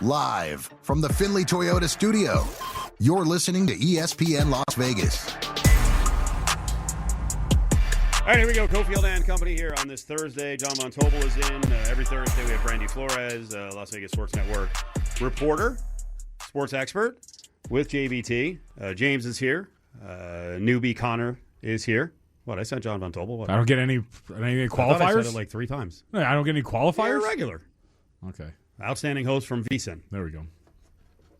Live from the Findlay Toyota studio, you're listening to ESPN Las Vegas. All right, here we go. Cofield and Company here on this Thursday. John Von Tobel is in. Every Thursday we have Brandy Flores, Las Vegas Sports Network reporter, sports expert with JVT. James is here. Newbie Connor is here. What, I sent John Von Tobel? What? I don't get any qualifiers? I said it like 3 times. I don't get any qualifiers? You're regular. Okay. Outstanding host from VSiN. There we go.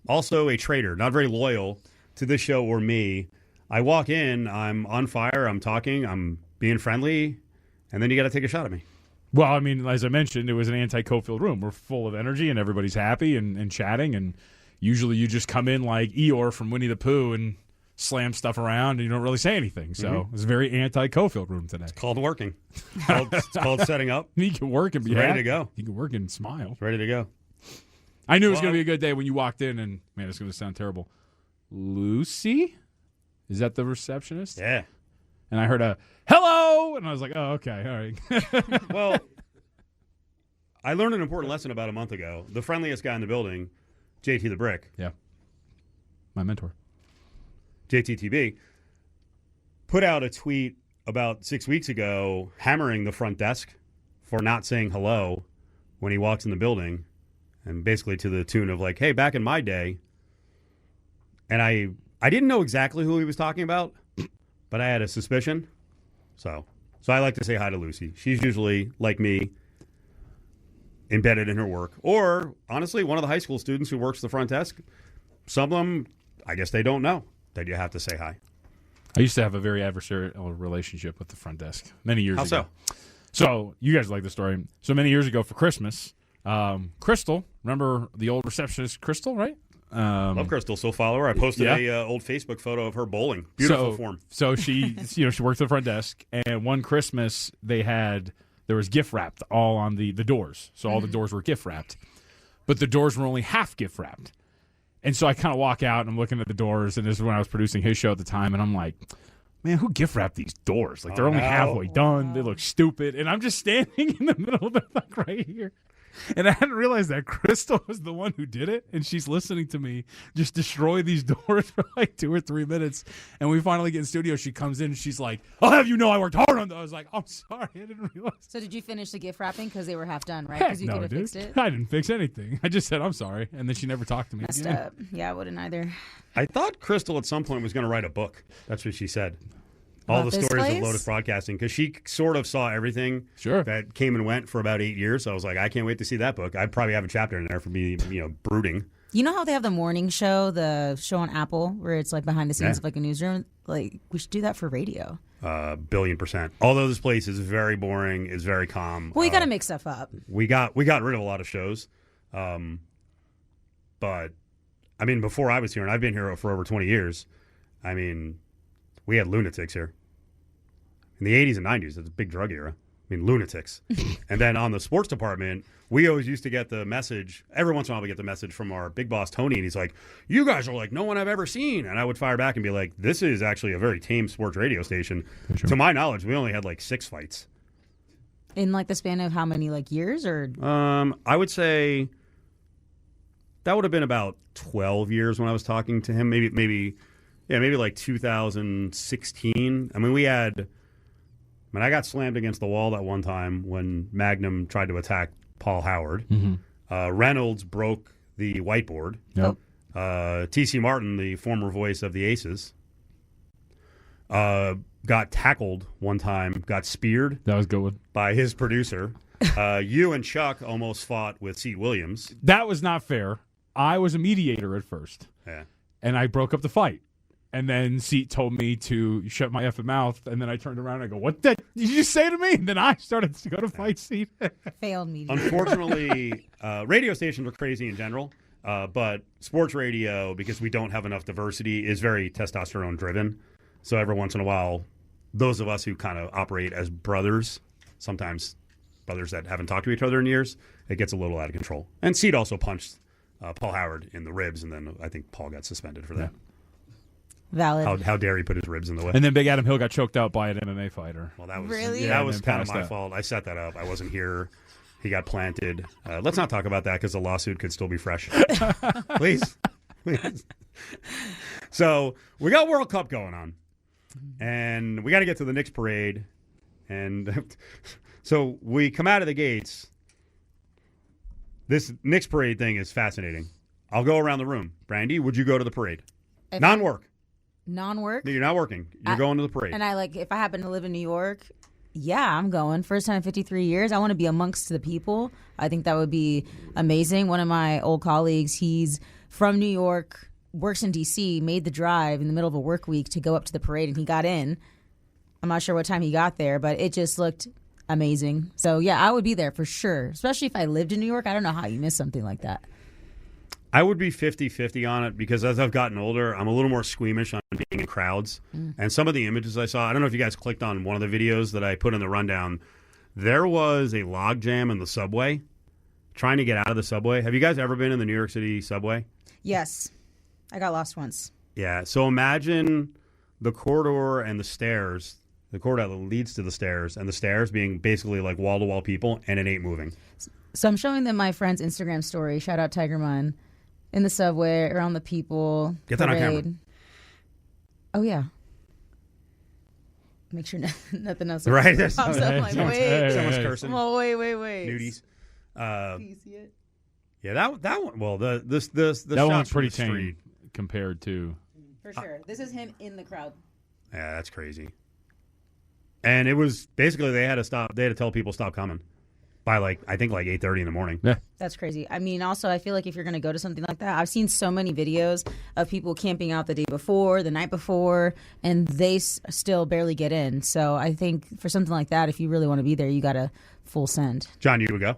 Also a trader, not very loyal to this show or me. I walk in, I'm on fire, I'm talking, I'm being friendly, and then you got to take a shot at me. Well, I mean, as I mentioned, it was an anti-Cofield room. We're full of energy, and everybody's happy and chatting, and usually you just come in like Eeyore from Winnie the Pooh and slam stuff around, and you don't really say anything. So It's a very anti-Cofield room today. It's called working. It's called setting up. You can work and be ready happy. to go. You can work and smile. It's ready to go. I knew it was going to be a good day when you walked in, and, man, it's going to sound terrible. Lucy? Is that the receptionist? Yeah. And I heard a, hello! And I was like, oh, okay, all right. Well, I learned an important lesson about a month ago. The friendliest guy in the building, JT the Brick. Yeah. My mentor. JTTB, put out a tweet about 6 weeks ago hammering the front desk for not saying hello when he walks in the building, and basically to the tune of like, hey, back in my day. And I didn't know exactly who he was talking about, but I had a suspicion. So I like to say hi to Lucy. She's usually, like me, embedded in her work. Or, honestly, one of the high school students who works the front desk. Some of them, I guess they don't know that you have to say hi. I used to have a very adversarial relationship with the front desk many years ago. How so? So you guys like the story. So many years ago for Christmas, Crystal, remember the old receptionist Crystal, right? Love Crystal, still follow her. I posted a old Facebook photo of her bowling. Beautiful form. So she, she worked at the front desk, and one Christmas there was gift wrapped all on the doors. So all the doors were gift wrapped, but the doors were only half gift wrapped. And so I kind of walk out and I'm looking at the doors, and this is when I was producing his show at the time, and I'm like, man, who gift wrapped these doors? Like they're only halfway done. They look stupid, and I'm just standing in the middle of it, like right here. And I hadn't realized that Crystal was the one who did it, and she's listening to me just destroy these doors for like 2 or 3 minutes. And we finally get in studio. She comes in, and she's like, I'll have you know I worked hard on those. I was like, I'm sorry, I didn't realize. So did you finish the gift wrapping because they were half done, right? Heck Because you no, could have dude. fixed it? I didn't fix anything. I just said, I'm sorry. And then she never talked to me Messed again. up. Yeah, I wouldn't either. I thought Crystal at some point was going to write a book. That's what she said. All the stories of Lotus Broadcasting, because she sort of saw everything that came and went for about 8 years. So I was like, I can't wait to see that book. I'd probably have a chapter in there for me, brooding. You know how they have the morning show, the show on Apple, where it's like behind the scenes of like a newsroom? Like, we should do that for radio. Billion%. Although this place is very boring, is very calm. Well, you got to mix stuff up. We got rid of a lot of shows. But, I mean, before I was here, and I've been here for over 20 years, I mean, we had lunatics here. In the 80s and 90s, it's a big drug era. I mean, lunatics. And then on the sports department, we always used to get the message. Every once in a while, we get the message from our big boss, Tony, and he's like, you guys are like no one I've ever seen. And I would fire back and be like, this is actually a very tame sports radio station. Sure. To my knowledge, we only had like 6 fights. In like the span of how many, like years? Or I would say that would have been about 12 years when I was talking to him. Maybe like 2016. I mean, I got slammed against the wall that one time when Magnum tried to attack Paul Howard. Reynolds broke the whiteboard. Yep. T.C. Martin, the former voice of the Aces, got tackled one time, got speared. That was a good one. By his producer. You and Chuck almost fought with C. Williams. That was not fair. I was a mediator at first. Yeah. And I broke up the fight. And then Seat told me to shut my effing mouth. And then I turned around and I go, what the did you say to me? And then I started to go to fight Seat. Failed me. Unfortunately, radio stations are crazy in general. But sports radio, because we don't have enough diversity, is very testosterone driven. So every once in a while, those of us who kind of operate as brothers, sometimes brothers that haven't talked to each other in years, it gets a little out of control. And Seat also punched Paul Howard in the ribs, and then I think Paul got suspended for that. Yeah. Valid. How dare he put his ribs in the way? And then Big Adam Hill got choked out by an MMA fighter. Well, that was really? that was kind of my that. fault. I set that up. I wasn't here. He got planted. Let's not talk about that because the lawsuit could still be fresh. Please. So we got World Cup going on, and we got to get to the Knicks parade. And so we come out of the gates. This Knicks parade thing is fascinating. I'll go around the room. Brandy, would you go to the parade? Non-work. Non-work? No, you're not working. You're going to the parade. And if I happen to live in New York, yeah, I'm going. First time in 53 years. I want to be amongst the people. I think that would be amazing. One of my old colleagues, he's from New York, works in D.C., made the drive in the middle of a work week to go up to the parade, and he got in. I'm not sure what time he got there, but it just looked amazing. So, yeah, I would be there for sure, especially if I lived in New York. I don't know how you miss something like that. I would be 50-50 on it because as I've gotten older, I'm a little more squeamish on being in crowds. And some of the images I saw, I don't know if you guys clicked on one of the videos that I put in the rundown. There was a log jam in the subway, trying to get out of the subway. Have you guys ever been in the New York City subway? Yes. I got lost once. Yeah. So imagine the corridor and the stairs, the corridor that leads to the stairs, and the stairs being basically like wall-to-wall people, and it ain't moving. So I'm showing them my friend's Instagram story. Shout out Tiger Mun. In the subway, around the people. Get that on camera. Oh, yeah. Make sure nothing else. Right? Pops up. I'm like, wait. Someone's cursing. Oh, wait. Nudies. Do you see it? Yeah, that one. Well, the that one's pretty tame street. compared to. For sure. This is him in the crowd. Yeah, that's crazy. And it was basically they had to stop. They had to tell people stop coming by I think 8:30 in the morning. Yeah. That's crazy. I mean, also, I feel like if you're going to go to something like that, I've seen so many videos of people camping out the day before, the night before, and they still barely get in. So I think for something like that, if you really want to be there, you got to full send. John, you would go?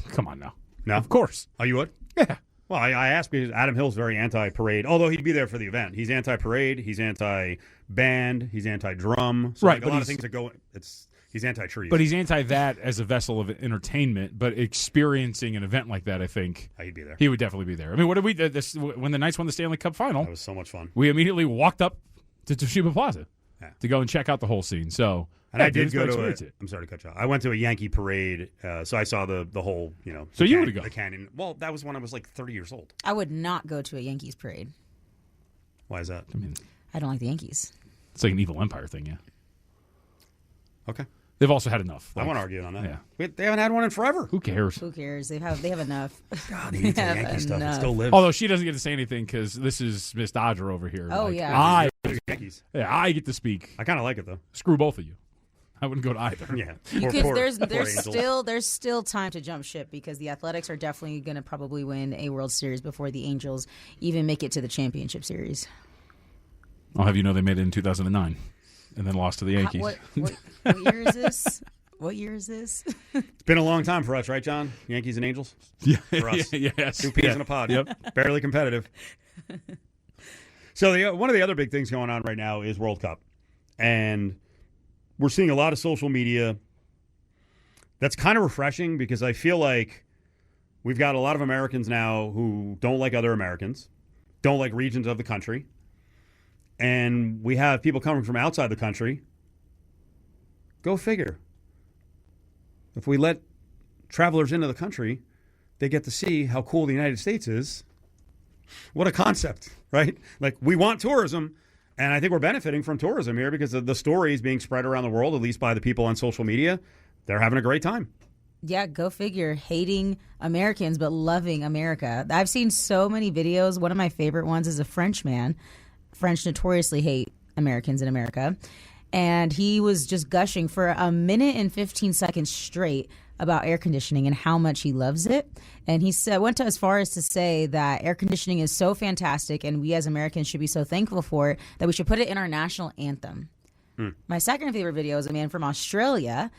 Come on now. No? Of course. Oh, you would? Yeah. Well, I asked because Adam Hill's very anti-parade, although he'd be there for the event. He's anti-parade, he's anti-band, he's anti-drum. So right, a lot of things that go he's anti-trees. But he's anti-that as a vessel of entertainment. But experiencing an event like that, I think he'd be there. He would definitely be there. I mean, what did we when the Knights won the Stanley Cup final? That was so much fun. We immediately walked up to Toshiba Plaza to go and check out the whole scene. So, and I did go to I'm sorry to cut you off. I went to a Yankee parade, so I saw the whole, So you would go. The canyon. Well, that was when I was 30 years old. I would not go to a Yankees parade. Why is that? I mean, I don't like the Yankees. It's like an evil empire thing, yeah. Okay. They've also had enough. I won't argue on that. Yeah. They haven't had one in forever. Who cares? Who cares? They have enough. God, the Yankee stuff. It still lives. Although she doesn't get to say anything because this is Miss Dodger over here. Oh, yeah. Yankees. Yeah, I get to speak. I kind of like it, though. Screw both of you. I wouldn't go to either. Yeah. Because there's still time to jump ship because the Athletics are definitely going to probably win a World Series before the Angels even make it to the championship series. I'll have you know they made it in 2009 and then lost to the Yankees. What year is this? What year is this? It's been a long time for us, right, John? Yankees and Angels? Yeah. For us. Yes. 2 peas in a pod. Yep. Barely competitive. So one of the other big things going on right now is World Cup. And we're seeing a lot of social media. That's kind of refreshing because I feel like we've got a lot of Americans now who don't like other Americans, don't like regions of the country. And we have people coming from outside the country. Go figure. If we let travelers into the country, they get to see how cool the United States is. What a concept, right? We want tourism, and I think we're benefiting from tourism here because of the stories being spread around the world, at least by the people on social media. They're having a great time. Yeah, go figure. Hating Americans, but loving America. I've seen so many videos. One of my favorite ones is a French man. French notoriously hate Americans in America. And he was just gushing for a minute and 15 seconds straight about air conditioning and how much he loves it. And he went as far as to say that air conditioning is so fantastic and we as Americans should be so thankful for it that we should put it in our national anthem. My second favorite video is a man from Australia,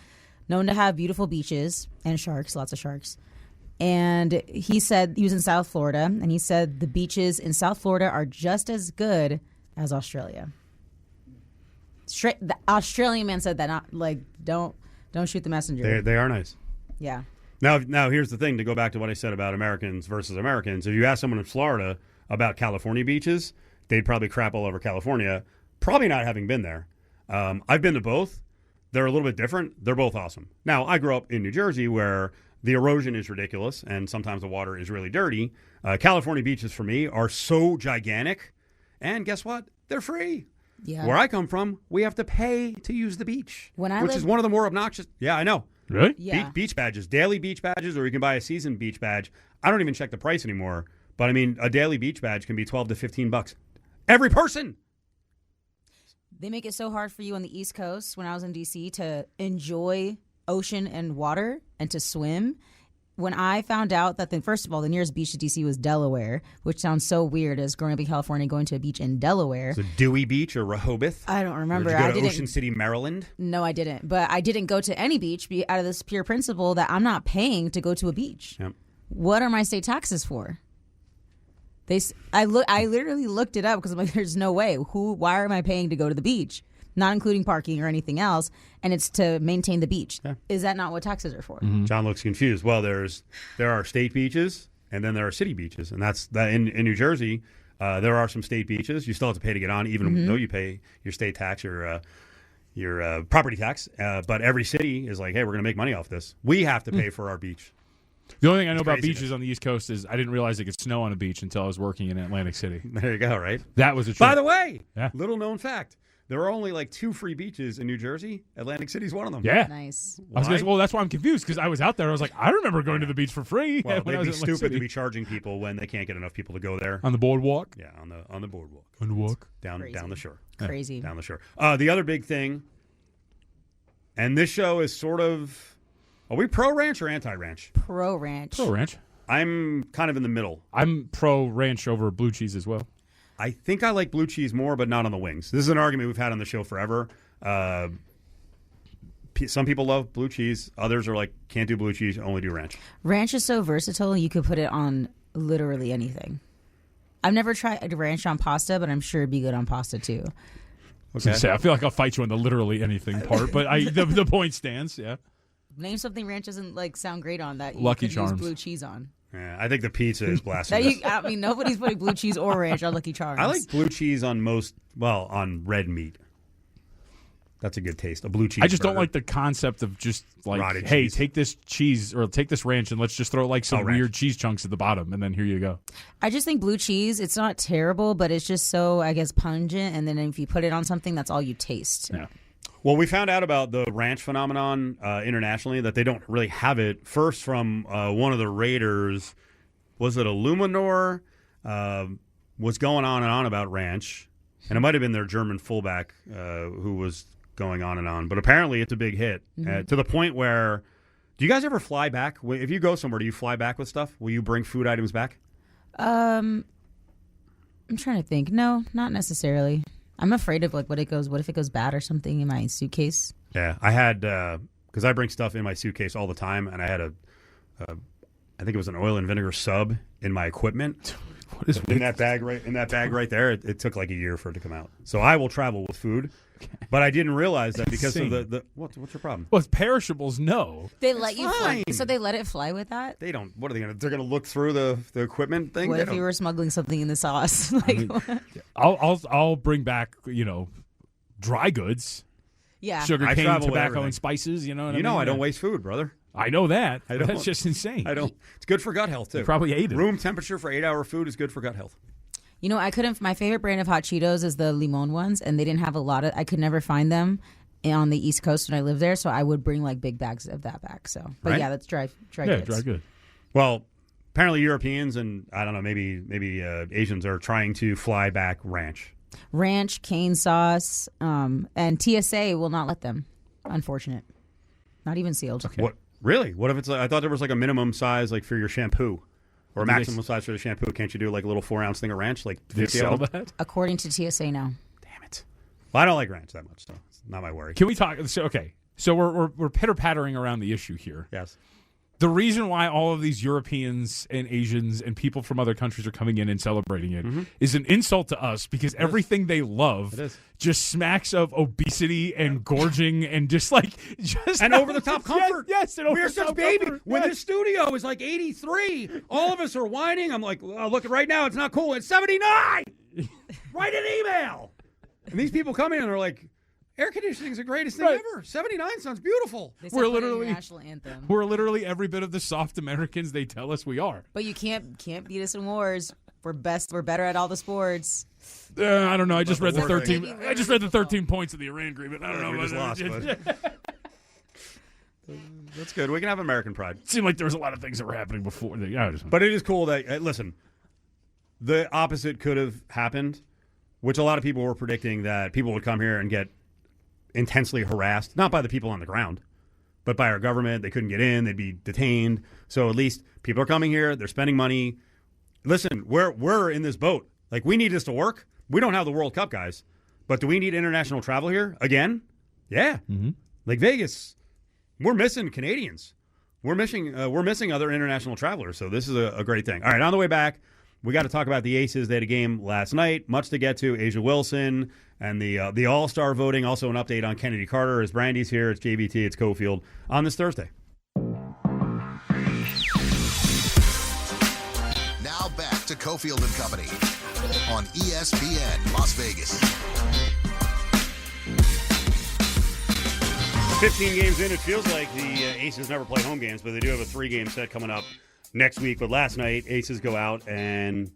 known to have beautiful beaches and sharks, lots of sharks. And he said he was in South Florida, and he said the beaches in South Florida are just as good as Australia. The Australian man said that, not don't shoot the messenger. They are nice. Yeah. Now here's the thing, to go back to what I said about Americans versus Americans. If you ask someone in Florida about California beaches, they'd probably crap all over California, probably not having been there. I've been to both. They're a little bit different. They're both awesome. Now, I grew up in New Jersey where the erosion is ridiculous, and sometimes the water is really dirty. California beaches, for me, are so gigantic. And guess what? They're free. Yeah. Where I come from, we have to pay to use the beach, which is one of the more obnoxious. Yeah, I know. Really? Yeah. Beach badges, daily beach badges, or you can buy a season beach badge. I don't even check the price anymore. But, I mean, a daily beach badge can be $12 to $15. Every person. They make it so hard for you on the East Coast when I was in D.C. to enjoy ocean and water and to swim. When I found out that, first of all, the nearest beach to D.C. was Delaware, which sounds so weird as growing up in California going to a beach in Delaware. Is it Dewey Beach or Rehoboth? I don't remember. Or did you go to Ocean City, Maryland? No, I didn't. But I didn't go to any beach out of this pure principle that I'm not paying to go to a beach. Yep. What are my state taxes for? I literally looked it up because I'm like, there's no way. Why am I paying to go to the beach? Not including parking or anything else, and it's to maintain the beach. Yeah. Is that not what taxes are for? Mm-hmm. John looks confused. Well, there are state beaches, and then there are city beaches, and that's that in New Jersey. There are some state beaches. You still have to pay to get on, even though you pay your state tax or your property tax. But every city is like, hey, we're going to make money off this. We have to pay for our beach. The only thing I know about beaches on the East Coast is I didn't realize it could snow on a beach until I was working in Atlantic City. There you go, right? That was a trip. By the way, yeah. Little known fact. There are only like 2 free beaches in New Jersey. Atlantic City's one of them. Yeah. Nice. Well, that's why I'm confused, because I was out there. I was like, I remember going to the beach for free. Well, when they'd be stupid City. to be charging people when they can't get enough people to go there. On the boardwalk? Yeah, on the boardwalk. On the walk? Down the shore. Crazy. Down the shore. The other big thing, and this show is sort of, are we pro-ranch or anti-ranch? Pro-ranch. Pro-ranch. I'm kind of in the middle. I'm pro-ranch over blue cheese as well. I think I like blue cheese more, but not on the wings. This is an argument we've had on the show forever. Some people love blue cheese. Others are like, can't do blue cheese, only do ranch. Ranch is so versatile, you could put it on literally anything. I've never tried ranch on pasta, but I'm sure it'd be good on pasta too. Okay. I feel like I'll fight you on the literally anything part, but the point stands, yeah. Name something ranch doesn't sound great on that you Lucky could Charms. use blue cheese on. Yeah, I think the pizza is blasphemous. I mean, nobody's putting blue cheese or ranch on Lucky Charms. I like blue cheese on on red meat. That's a good taste. A blue cheese. I just burger. don't like the concept of just like, rotted hey, cheese. take this cheese or take this ranch and let's just throw like some weird cheese chunks at the bottom and then here you go. I just think blue cheese, it's not terrible, but it's just so, I guess, pungent. And then if you put it on something, that's all you taste. Yeah. Well, we found out about the ranch phenomenon internationally, that they don't really have it. First from one of the Raiders, was it Illuminor, was going on and on about ranch. And it might have been their German fullback who was going on and on. But apparently it's a big hit to the point where, do you guys ever fly back? If you go somewhere, do you fly back with stuff? Will you bring food items back? I'm trying to think. No, not necessarily. I'm afraid of what if it goes bad or something in my suitcase. Yeah, I had, because I bring stuff in my suitcase all the time, and I had I think it was an oil and vinegar sub in my equipment. What is in that bag right there? It took like a year for it to come out. So I will travel with food, but I didn't realize that because of the what's your problem? Well, it's perishables. No, they let you fly. So they let it fly with that. They don't. What are they going to? They're going to look through the equipment thing. What if you were smuggling something in the sauce? I'll bring back dry goods. Yeah, sugar cane, tobacco, and spices. You know. I don't waste food, brother. I know that. I don't. That's just insane. I don't. It's good for gut health too. You probably ate it. Room temperature for 8-hour food is good for gut health. I couldn't. My favorite brand of hot Cheetos is the limon ones, and they didn't have a lot of. I could never find them on the East Coast when I lived there, so I would bring like big bags of that back. So, but right? Yeah, that's dry goods. Yeah, dry good. Well, apparently Europeans and I don't know, maybe Asians are trying to fly back ranch, cane sauce, and TSA will not let them. Unfortunate. Not even sealed. Okay. What? Really? What if it's I thought there was like a minimum size like for your shampoo or a maximum size for the shampoo. Can't you do like a little 4-ounce thing of ranch? Like they sell that? According to TSA, no. Damn it. Well, I don't like ranch that much, so it's not my worry. Can we talk? So we're pitter-pattering around the issue here. Yes. The reason why all of these Europeans and Asians and people from other countries are coming in and celebrating it is an insult to us because everything they love just smacks of obesity and gorging and just and over-the-top comfort. Yes, and we're such baby. When this studio is like 83, all of us are whining. I'm like, look, right now it's not cool. It's 79. Write an email. And these people come in and they're like, Air conditioning is the greatest thing ever. 79 sounds beautiful. They We're said play the literally- national anthem. We're literally every bit of the soft Americans they tell us we are. But you can't beat us in wars. We're best. We're better at all the sports. I don't know. I just read the war 13. thing. I just read the 13 points of the Iran agreement. I don't know. We just lost, but that's good. We can have American pride. It seemed like there was a lot of things that were happening before. But it is cool that, listen, the opposite could have happened, which a lot of people were predicting that people would come here and get intensely harassed, not by the people on the ground, but by our government. They couldn't get in. They'd be detained. So at least people are coming here. They're spending money. Listen, we're in this boat. Like, we need this to work. We don't have the World Cup, guys. But do we need international travel here again? Yeah. Mm-hmm. Like Vegas, we're missing Canadians. We're missing other international travelers. So this is a great thing. All right, on the way back, we got to talk about the Aces. They had a game last night. Much to get to. A'ja Wilson and the All-Star voting. Also an update on Kennedy Carter. As Brandy's here, it's JVT, it's Cofield on this Thursday. Now back to Cofield and Company on ESPN Las Vegas. 15 games in, it feels like the Aces never play home games, but they do have a 3-game set coming up next week. But last night, Aces go out and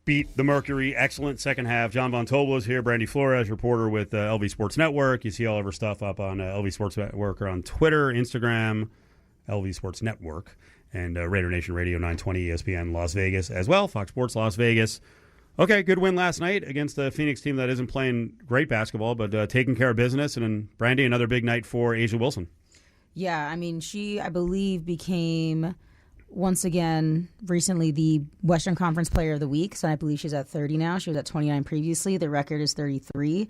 beat the Mercury. Excellent second half. John Von Tobel is here. Brandy Flores, reporter with LV Sports Network. You see all of her stuff up on LV Sports Network or on Twitter, Instagram, LV Sports Network, and Raider Nation Radio 920 ESPN Las Vegas as well, Fox Sports Las Vegas. Okay, good win last night against the Phoenix team that isn't playing great basketball, but taking care of business. And then, Brandy, another big night for A'ja Wilson. Yeah, I mean, she, I believe, became once again recently the Western Conference Player of the Week. So I believe she's at 30 now. She was at 29 previously. The record is 33.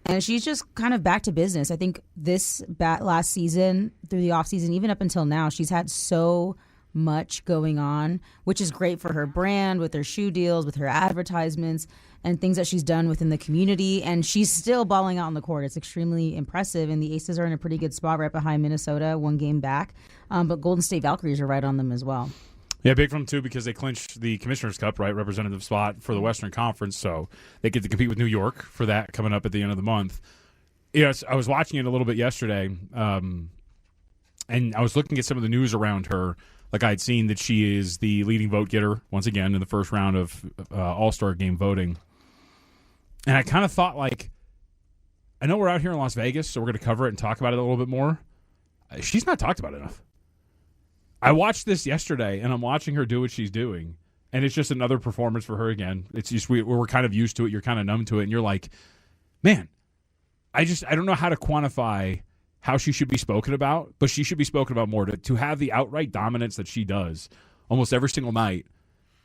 And she's just kind of back to business. I think this last season, through the offseason, even up until now, she's had so much going on, which is great for her brand, with her shoe deals, with her advertisements, and things that she's done within the community. And she's still balling out on the court. It's extremely impressive. And the Aces are in a pretty good spot right behind Minnesota, 1 game back. But Golden State Valkyries are right on them as well. Yeah, big for them, too, because they clinched the Commissioner's Cup, right, representative spot for the Western Conference. So they get to compete with New York for that coming up at the end of the month. Yes, I was watching it a little bit yesterday, and I was looking at some of the news around her. Like, I'd seen that she is the leading vote getter, once again, in the first round of All-Star Game voting. And I kind of thought, like, I know we're out here in Las Vegas, so we're going to cover it and talk about it a little bit more. She's not talked about enough. I watched this yesterday, and I'm watching her do what she's doing, and it's just another performance for her again. It's just we're kind of used to it. You're kind of numb to it, and you're like, man, I don't know how to quantify how she should be spoken about, but she should be spoken about more. To have the outright dominance that she does almost every single night,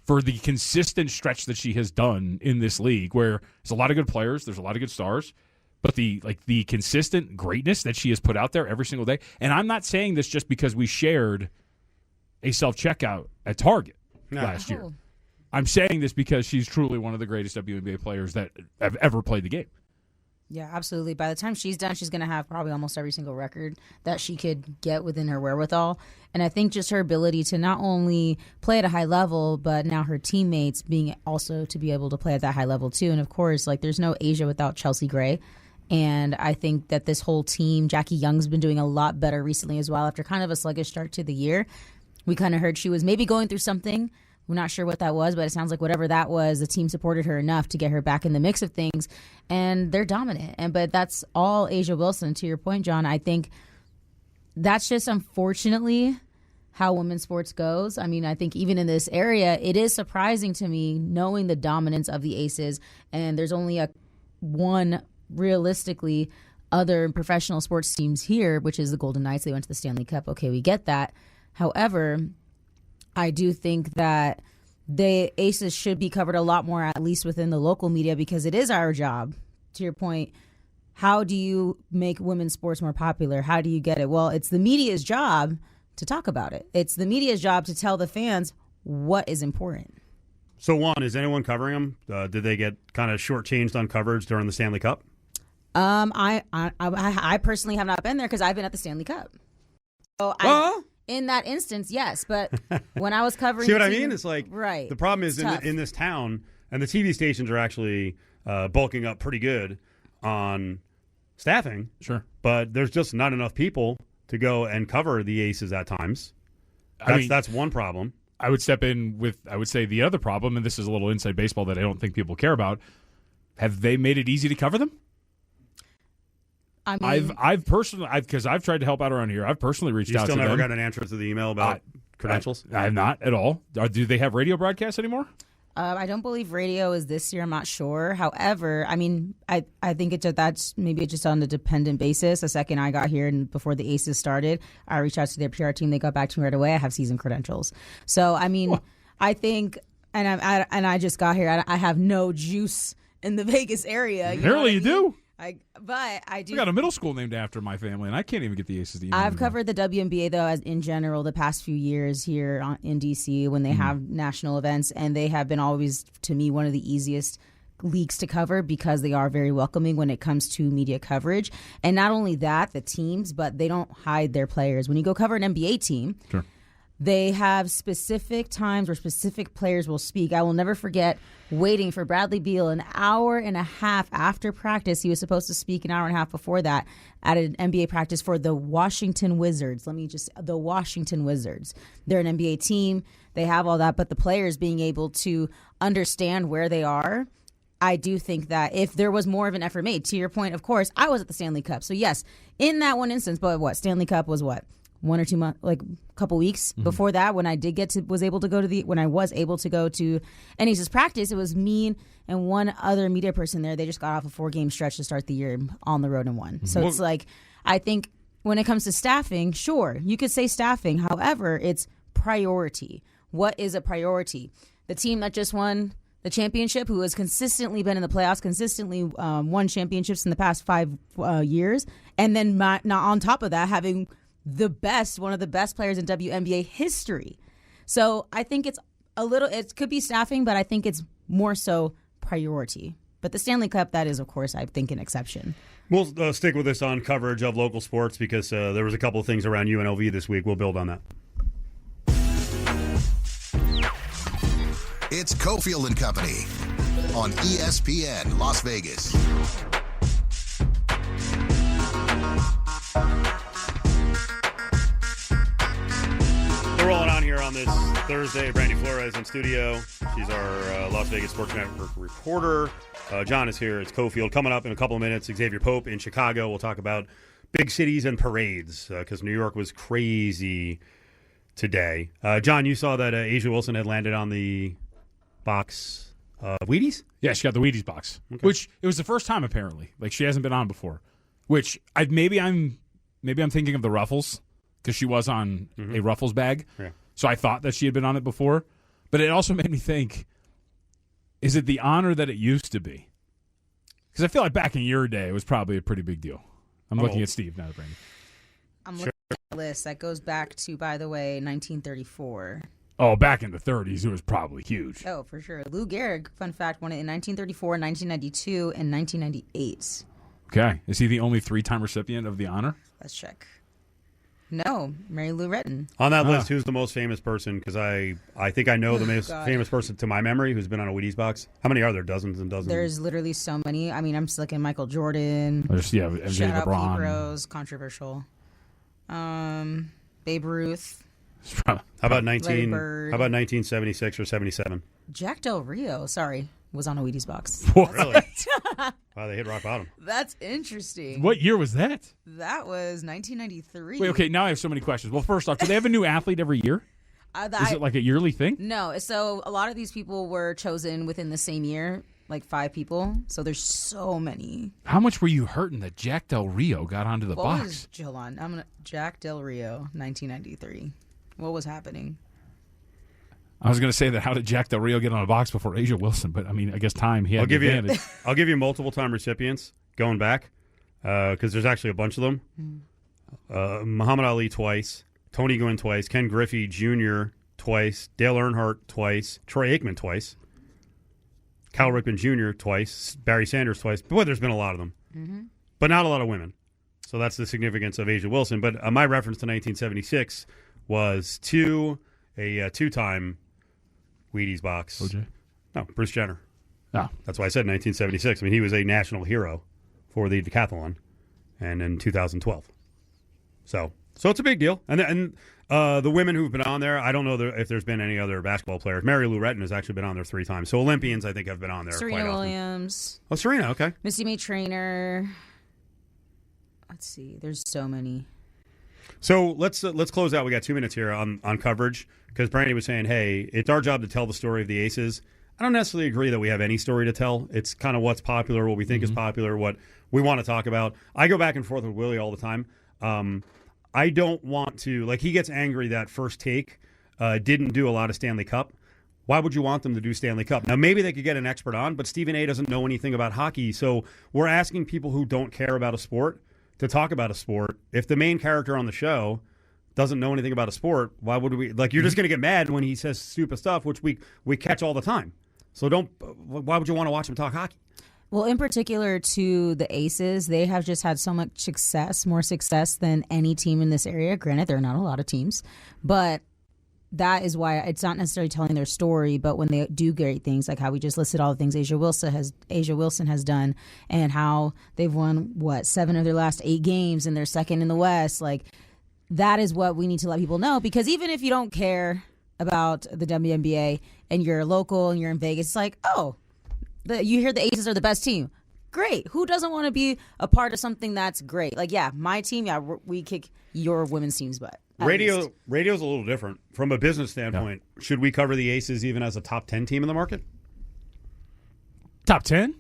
for the consistent stretch that she has done in this league, where there's a lot of good players, there's a lot of good stars, but the consistent greatness that she has put out there every single day. And I'm not saying this just because we shared a self-checkout at Target last year. I'm saying this because she's truly one of the greatest WNBA players that have ever played the game. Yeah, absolutely. By the time she's done, she's going to have probably almost every single record that she could get within her wherewithal. And I think just her ability to not only play at a high level, but now her teammates being also to be able to play at that high level too. And of course, like, there's no A'ja without Chelsea Gray. And I think that this whole team, Jackie Young's been doing a lot better recently as well. After kind of a sluggish start to the year, we kind of heard she was maybe going through something. We're not sure what that was, but it sounds like whatever that was, the team supported her enough to get her back in the mix of things, and they're dominant. But that's all A'ja Wilson. To your point, John, I think that's just unfortunately how women's sports goes. I mean, I think even in this area, it is surprising to me knowing the dominance of the Aces, and there's only one realistically other professional sports teams here, which is the Golden Knights. They went to the Stanley Cup. Okay, we get that. However, I do think that the Aces should be covered a lot more, at least within the local media, because it is our job. To your point, how do you make women's sports more popular? How do you get it? Well, it's the media's job to talk about it. It's the media's job to tell the fans what is important. So, Juan, is anyone covering them? Did they get kind of shortchanged on coverage during the Stanley Cup? I personally have not been there because I've been at the Stanley Cup. So in that instance, yes. But when I was covering, see what I mean? It's like, right. The problem is in this town, and the TV stations are actually bulking up pretty good on staffing. Sure. But there's just not enough people to go and cover the Aces at times. That's one problem. I would step in with, I would say, the other problem, and this is a little inside baseball that I don't think people care about. Have they made it easy to cover them? I mean, I've personally, because I've tried to help out around here. I've personally reached out to them. You still never got an answer to the email about credentials? I have not at all. Do they have radio broadcasts anymore? I don't believe radio is this year. I'm not sure. However, I mean, I think that's maybe just on a dependent basis. The second I got here and before the Aces started, I reached out to their PR team. They got back to me right away. I have season credentials. So, I mean, I think, and I just got here. I have no juice in the Vegas area. Apparently you do. But I do. We got a middle school named after my family, and I can't even get the Aces to email I've me. covered the WNBA, though, as in general, the past few years here in D.C. when they have national events, and they have been always, to me, one of the easiest leagues to cover because they are very welcoming when it comes to media coverage. And not only that, the teams, but they don't hide their players. When you go cover an NBA team, Sure. They have specific times where specific players will speak. I will never forget waiting for Bradley Beal an hour and a half after practice. He was supposed to speak an hour and a half before that at an NBA practice for the Washington Wizards. The Washington Wizards. They're an NBA team. They have all that, but the players being able to understand where they are, I do think that if there was more of an effort made, to your point, of course, I was at the Stanley Cup. So yes, in that one instance, but Stanley Cup was what? 1 or 2 months, like a couple weeks before that, when I was able to go to Aces practice, it was me and one other media person there. They just got off a 4-game stretch to start the year on the road and won. So it's like, I think when it comes to staffing, sure, you could say staffing. However, it's priority. What is a priority? The team that just won the championship, who has consistently been in the playoffs, consistently won championships in the past 5 years, and then not on top of that, having one of the best players in WNBA history. So I think it could be staffing, but I think it's more so priority. But the Stanley Cup, that is, of course, I think an exception. We'll stick with this on coverage of local sports because there was a couple of things around UNLV this week. We'll build on that. It's Cofield and Company on ESPN Las Vegas. We're rolling on here on this Thursday. Brandy Flores in studio. She's our Las Vegas Sports Network reporter. John is here. It's Cofield. Coming up in a couple of minutes, Exavier Pope in Chicago. We'll talk about big cities and parades because New York was crazy today. John, you saw that Asia Wilson had landed on the box Wheaties? Yeah, she got the Wheaties box, which it was the first time apparently. Like she hasn't been on before. Which maybe I'm thinking of the Ruffles. Because she was on a Ruffles bag. Yeah. So I thought that she had been on it before. But it also made me think, is it the honor that it used to be? Because I feel like back in your day, it was probably a pretty big deal. I'm looking at Steve, not at Brandy. I'm looking at the list. That goes back to, by the way, 1934. Oh, back in the 30s, it was probably huge. Oh, for sure. Lou Gehrig, fun fact, won it in 1934, 1992, and 1998. Okay. Is he the only 3-time recipient of the honor? Let's check. No, Mary Lou Retton. On that list, who's the most famous person? Because I think I know the most famous person to my memory who's been on a Wheaties box. How many are there? Dozens and dozens? There's literally so many. I mean, I'm just looking Michael Jordan. MJ Shout out LeBron. Pete Rose. Controversial. Babe Ruth. How about 1976 or 77? Jack Del Rio. Sorry, was on a Wheaties box. Really? Wow, they hit rock bottom. That's interesting. What year was that? That was 1993. Wait, okay, now I have so many questions. Well, first off, do they have a new athlete every year? Is it like a yearly thing? No. So a lot of these people were chosen within the same year, like 5 people. So there's so many. How much were you hurting that Jack Del Rio got onto the box? Hold on. Jack Del Rio, 1993. What was happening? I was going to say that how did Jack Del Rio get on a box before Asia Wilson? But, I mean, I guess time he had the advantage. I'll give you multiple-time recipients going back because there's actually a bunch of them. Muhammad Ali twice, Tony Gwynn twice, Ken Griffey Jr. twice, Dale Earnhardt twice, Troy Aikman twice, Cal Ripken Jr. twice, Barry Sanders twice. Boy, there's been a lot of them. But not a lot of women. So that's the significance of Asia Wilson. But my reference to 1976 was a 2-time Wheaties box. OJ? No, Bruce Jenner. Oh. That's why I said 1976. I mean, he was a national hero for the decathlon. and in 2012. So it's a big deal. And the women who've been on there, I don't know if there's been any other basketball players. Mary Lou Retton has actually been on there 3 times. So Olympians, I think, have been on there Serena quite often. Williams. Oh, Serena, okay. Missy May Trainer. Let's see. There's so many. So let's close out. We got 2 minutes here on coverage because Brandy was saying, hey, it's our job to tell the story of the Aces. I don't necessarily agree that we have any story to tell. It's kind of what's popular, what we think is popular, what we want to talk about. I go back and forth with Willie all the time. I don't want to, like, he gets angry that First Take didn't do a lot of Stanley Cup. Why would you want them to do Stanley Cup? Now, maybe they could get an expert on, but Stephen A. doesn't know anything about hockey. So we're asking people who don't care about a sport to talk about a sport. If the main character on the show doesn't know anything about a sport, why would we? Like, you're just going to get mad when he says stupid stuff, which we catch all the time. So why would you want to watch him talk hockey? Well, in particular to the Aces, they have just had so much success, more success than any team in this area. Granted, there are not a lot of teams, but that is why it's not necessarily telling their story, but when they do great things, like how we just listed all the things Asia Wilson has done, and how they've won, 7 of their last 8 games, and they're second in the West. Like, that is what we need to let people know, because even if you don't care about the WNBA and you're local and you're in Vegas, it's like, oh, you hear the Aces are the best team. Great. Who doesn't want to be a part of something that's great? Like, yeah, my team, we kick your women's team's butt. Radio's a little different. From a business standpoint, should we cover the Aces even as a top 10 team in the market? Top 10?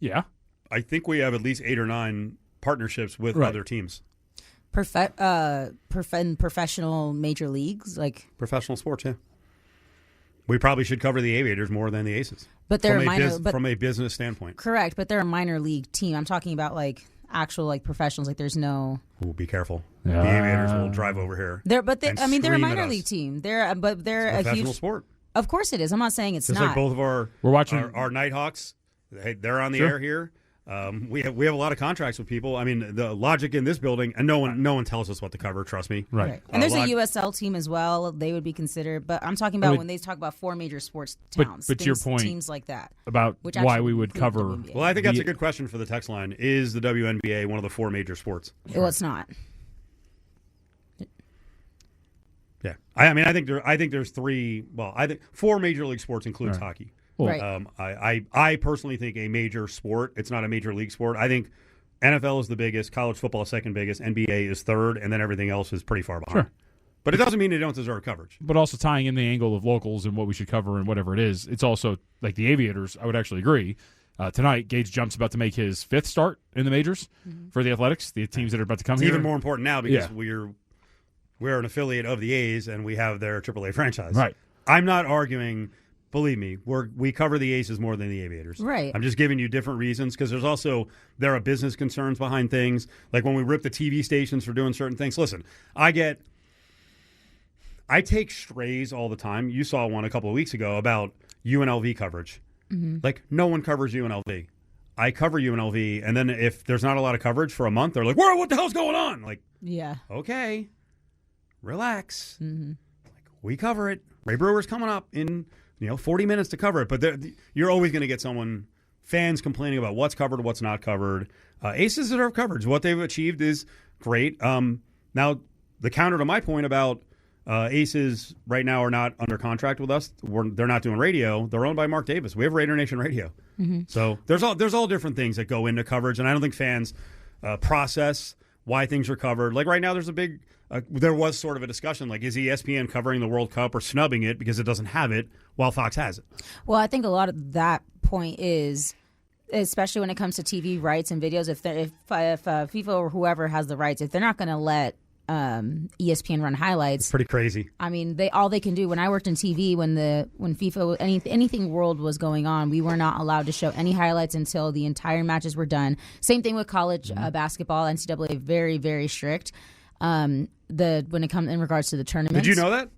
Yeah. I think we have at least 8 or 9 partnerships with other teams. Professional major leagues, like professional sports, yeah. We probably should cover the Aviators more than the Aces. But they're from a business standpoint. Correct, but they're a minor league team. I'm talking about like actual like professionals. Like there's no. Ooh, be careful. The Aviators will drive over here. They're a minor league team. They're a professional huge sport. Of course it is. I'm not saying it's just not. like both of our Nighthawks. They're on the air here. We have a lot of contracts with people. I mean, the logic in this building, and no one tells us what to cover. Trust me. Right. And there's a USL team as well. They would be considered. But I'm talking about when they talk about 4 major sports towns. But your point, teams like that about why we would cover. Well, I think that's a good question for the text line. Is the WNBA one of the 4 major sports? Well, it's not. Yeah, I mean, I think there's 3. Well, I think 4 major league sports includes hockey. Well, right. I personally think a major sport. It's not a major league sport. I think NFL is the biggest, college football is second biggest, NBA is third, and then everything else is pretty far behind. Sure. But it doesn't mean they don't deserve coverage. But also tying in the angle of locals and what we should cover and whatever it is, it's also like the Aviators. I would actually agree. Tonight, Gage Jump's about to make his 5th start in the majors for the Athletics, the teams that are about to come it's here. Even more important now because we're an affiliate of the A's and we have their AAA franchise. Right. I'm not arguing. Believe me, we cover the Aces more than the Aviators. Right. I'm just giving you different reasons because there are business concerns behind things. Like when we rip the TV stations for doing certain things. Listen, I take strays all the time. You saw one a couple of weeks ago about UNLV coverage. Mm-hmm. Like no one covers UNLV. I cover UNLV, and then if there's not a lot of coverage for a month, they're like, "Whoa, what the hell's going on?" Like, yeah, okay, relax. Mm-hmm. Like, we cover it. Ray Brewer's coming up in 40 minutes to cover it, but you're always going to get fans complaining about what's covered, what's not covered. Aces deserve coverage. What they've achieved is great. Now, the counter to my point about Aces right now are not under contract with us. They're not doing radio. They're owned by Mark Davis. We have Raider Nation Radio. Mm-hmm. So there's all different things that go into coverage, and I don't think fans process why things are covered. Like right now, there's a big there was sort of a discussion, like, is ESPN covering the World Cup or snubbing it because it doesn't have it while Fox has it? Well, I think a lot of that point is, especially when it comes to TV rights and videos, if FIFA or whoever has the rights, if they're not going to let ESPN run highlights, it's pretty crazy. I mean, all they can do. When I worked in TV, when FIFA anything world was going on, we were not allowed to show any highlights until the entire matches were done. Same thing with college basketball. NCAA very, very strict. When it comes in regards to the tournaments. Did you know that?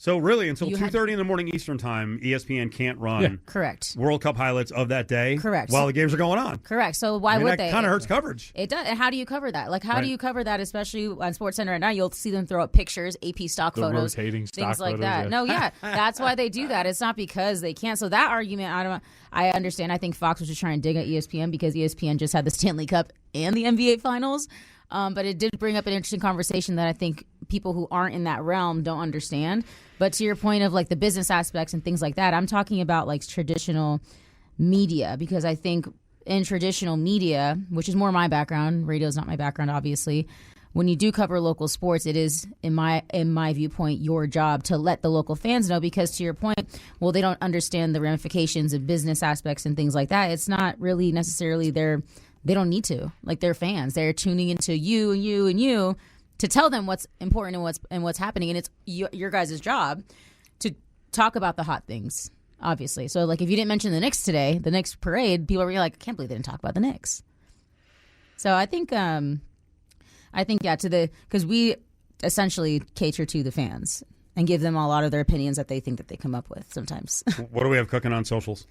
So really, until You 2:30 in the morning Eastern time, ESPN can't run Correct. World Cup highlights of that day. Correct. While the games are going on. Correct. So why would they? That kind of hurts coverage. It does. And how do you cover that? Like, how Right. do you cover that, especially on SportsCenter right now? You'll see them throw up pictures, AP stock The photos, rotating stock things like photos, that. yeah. No, yeah, that's why they do that. It's not because they can't. So that argument, I understand. I think Fox was just trying to dig at ESPN because ESPN just had the Stanley Cup and the NBA Finals. But it did bring up an interesting conversation that I think people who aren't in that realm don't understand. But to your point of like the business aspects and things like that, I'm talking about like traditional media, because I think in traditional media, which is more my background, radio is not my background, obviously. When you do cover local sports, it is, in my viewpoint, your job to let the local fans know, because to your point, well, they don't understand the ramifications of business aspects and things like that. It's not really necessarily they don't need to. Like, they're fans. They're tuning into you and you and you to tell them what's important and what's happening. And it's your guys' job to talk about the hot things, obviously. So, like, if you didn't mention the Knicks today, the Knicks parade, people were like, I can't believe they didn't talk about the Knicks. So I think because we essentially cater to the fans and give them a lot of their opinions that they think that they come up with sometimes. What do we have cooking on socials?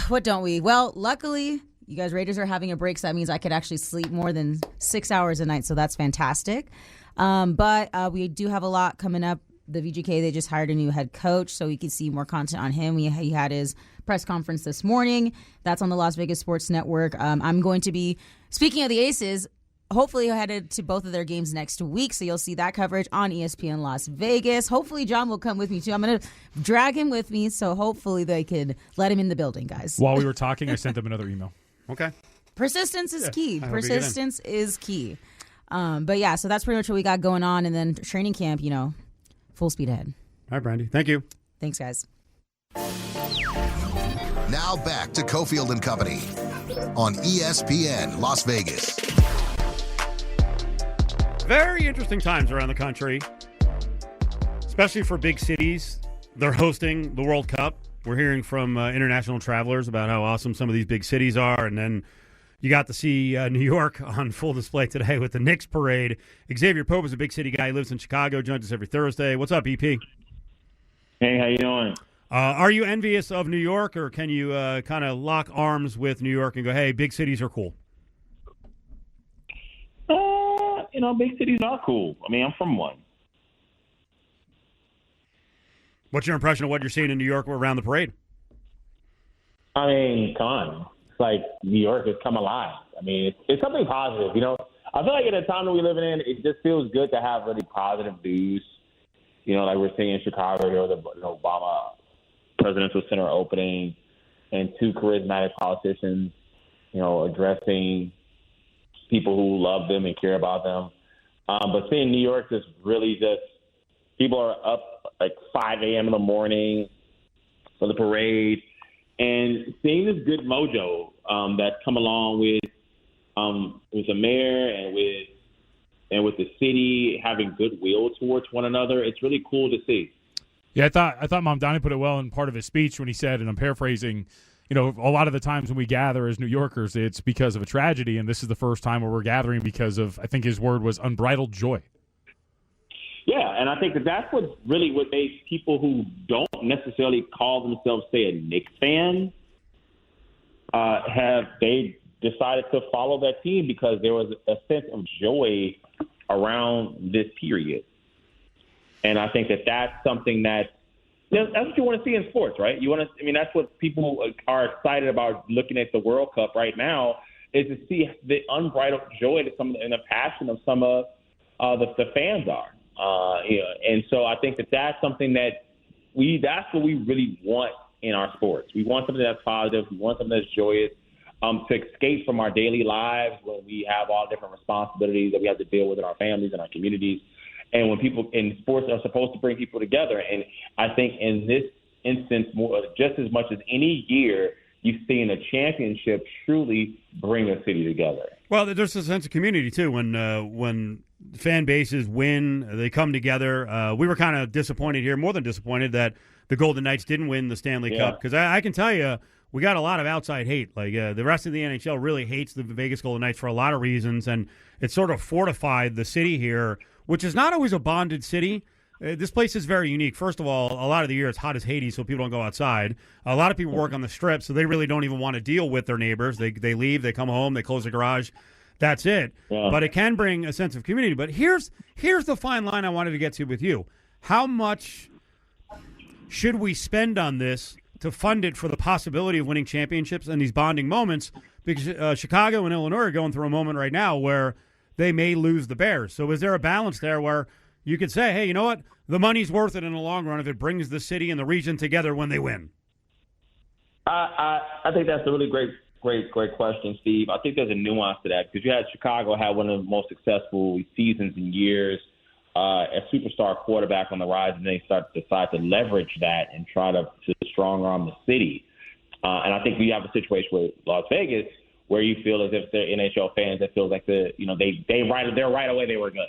What don't we? Well, luckily, you guys Raiders are having a break, so that means I could actually sleep more than 6 hours a night, so that's fantastic. But we do have a lot coming up. The VGK, they just hired a new head coach, so we can see more content on him. He had his press conference this morning. That's on the Las Vegas Sports Network. I'm going to be, speaking of the Aces, hopefully headed to both of their games next week, so you'll see that coverage on ESPN Las Vegas. Hopefully John will come with me, too. I'm going to drag him with me, so hopefully they could let him in the building, guys. While we were talking, I sent them another email. Okay. Persistence is key. I hope you get in. Persistence is key. But yeah, so that's pretty much what we got going on. And then training camp, full speed ahead. All right, Brandy. Thank you. Thanks, guys. Now back to Cofield and Company on ESPN Las Vegas. Very interesting times around the country, especially for big cities. They're hosting the World Cup. We're hearing from international travelers about how awesome some of these big cities are. And then you got to see New York on full display today with the Knicks parade. Exavier Pope is a big city guy. He lives in Chicago, joins us every Thursday. What's up, EP? Hey, how you doing? Are you envious of New York, or can you kind of lock arms with New York and go, hey, big cities are cool? Big cities are cool. I mean, I'm from one. What's your impression of what you're seeing in New York around the parade? I mean, come on. It's like New York has come alive. I mean, it's something positive. I feel like at the time that we're living in, it just feels good to have really positive news. Like we're seeing in Chicago, there was an Obama Presidential Center opening and two charismatic politicians, addressing people who love them and care about them. But seeing New York people are up like 5 a.m. in the morning for the parade, and seeing this good mojo that's come along with the mayor and with the city having goodwill towards one another. It's really cool to see. Yeah, I thought Mom Donnie put it well in part of his speech when he said, and I'm paraphrasing, a lot of the times when we gather as New Yorkers, it's because of a tragedy, and this is the first time where we're gathering because of, I think his word was unbridled joy. Yeah, and I think that's what people who don't necessarily call themselves, say, a Knicks fan, they decided to follow that team because there was a sense of joy around this period. And I think that's something that's what you want to see in sports, right? That's what people are excited about looking at the World Cup right now, is to see the unbridled joy and the passion of some of the fans are. And so I think that's something that's what we really want in our sports. We want something that's positive. We want something that's joyous, to escape from our daily lives when we have all different responsibilities that we have to deal with in our families and our communities. And when people in sports are supposed to bring people together. And I think in this instance, just as much as any year, you've seen a championship truly bring a city together. Well, there's a sense of community, too. When fan bases win, they come together. We were kind of disappointed here, more than disappointed, that the Golden Knights didn't win the Stanley Cup. Because I can tell you, we got a lot of outside hate. Like the rest of the NHL really hates the Vegas Golden Knights for a lot of reasons. And it sort of fortified the city here, which is not always a bonded city. this place is very unique. First of all, a lot of the year it's hot as Hades, so people don't go outside. A lot of people work on the strip, so they really don't even want to deal with their neighbors. They leave, they come home, they close the garage. That's it. Yeah. But it can bring a sense of community. But here's the fine line I wanted to get to with you. How much should we spend on this to fund it for the possibility of winning championships and these bonding moments? Because Chicago and Illinois are going through a moment right now where they may lose the Bears. So is there a balance there where you could say, hey, you know what? The money's worth it in the long run if it brings the city and the region together when they win. I think that's a really great question, Steve. I think there's a nuance to that because you had Chicago had one of the most successful seasons in years, a superstar quarterback on the rise, and they decide to leverage that and try to strong arm the city. And I think we have a situation with Las Vegas where you feel as if they're NHL fans that feels like they're right away they were good.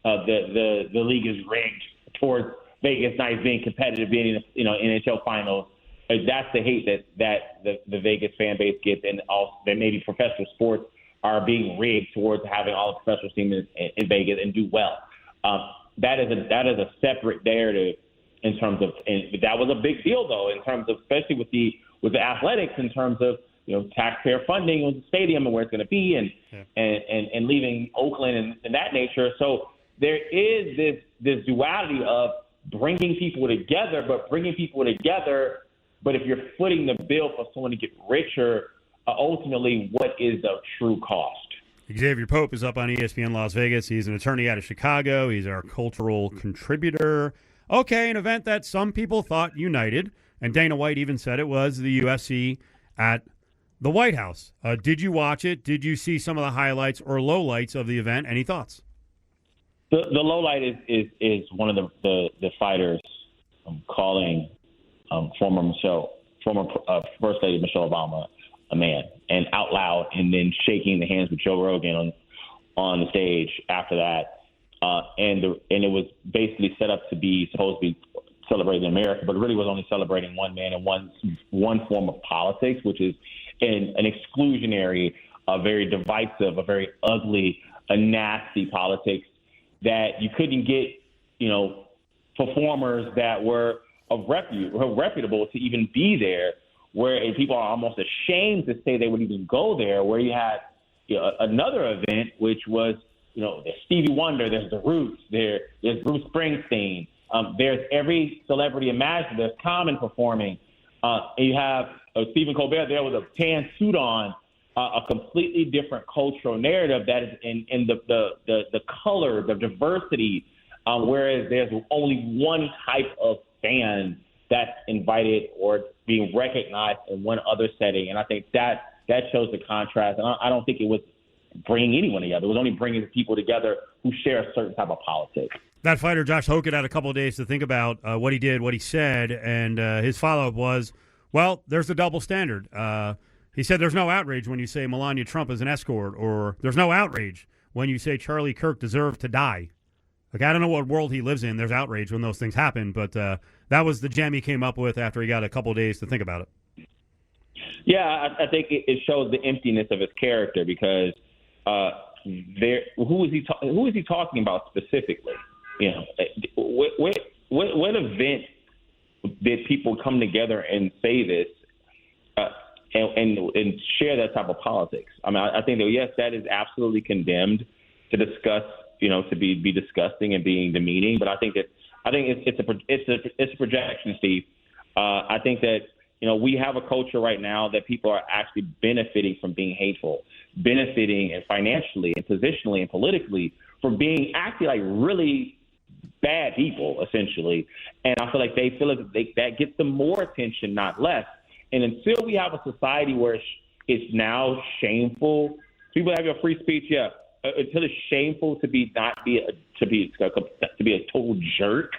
The league is rigged towards Vegas not being competitive, being in NHL finals. That's the hate that the Vegas fan base gets, and also that maybe professional sports are being rigged towards having all the professional teams in Vegas and do well. That is a separate narrative in terms of, and that was a big deal though in terms of, especially with the athletics in terms of taxpayer funding of the stadium and where it's going to be and leaving Oakland and that nature. So there is this duality of bringing people together, but if you're footing the bill for someone to get richer, ultimately, what is the true cost? Exavier Pope is up on ESPN Las Vegas. He's an attorney out of Chicago. He's our cultural contributor. Okay, an event that some people thought united, and Dana White even said it was the UFC at the White House. Did you watch it? Did you see some of the highlights or lowlights of the event? Any thoughts? The lowlight is one of the fighters calling former First Lady Michelle Obama a man, and out loud, and then shaking the hands with Joe Rogan on the stage after that, and it was basically set up to be supposed to be celebrating America, but it really was only celebrating one man and one form of politics, which is an exclusionary, a very divisive, a very ugly, a nasty politics that you couldn't get, performers that were reputable to even be there, where people are almost ashamed to say they would even go there, where you had another event, which was, there's Stevie Wonder, there's The Roots, there's Bruce Springsteen, there's every celebrity imaginable, there's Common performing, and you have Stephen Colbert there with a tan suit on, a completely different cultural narrative that is in the color, the diversity, whereas there's only one type of fan that's invited or being recognized in one other setting. And I think that shows the contrast. And I don't think it was bringing anyone together. It was only bringing people together who share a certain type of politics. That fighter, Josh Hogan, had a couple of days to think about what he did, what he said, and his follow-up was, well, there's the double standard. He said there's no outrage when you say Melania Trump is an escort, or there's no outrage when you say Charlie Kirk deserved to die. Like, I don't know what world he lives in. There's outrage when those things happen, but that was the gem he came up with after he got a couple of days to think about it. Yeah, I think it shows the emptiness of his character because who is he talking about specifically? What event did people come together and say this and share that type of politics? I mean, I think that yes, that is absolutely condemned to discuss. To be disgusting and being demeaning, but I think it's a projection, Steve. I think that we have a culture right now that people are actually benefiting from being hateful, benefiting and financially and positionally and politically from being actually like really bad people, essentially. And I feel like they feel like that gets them more attention, not less. And until we have a society where it's now shameful, people have your free speech, yeah. Until it's shameful to be a total jerk,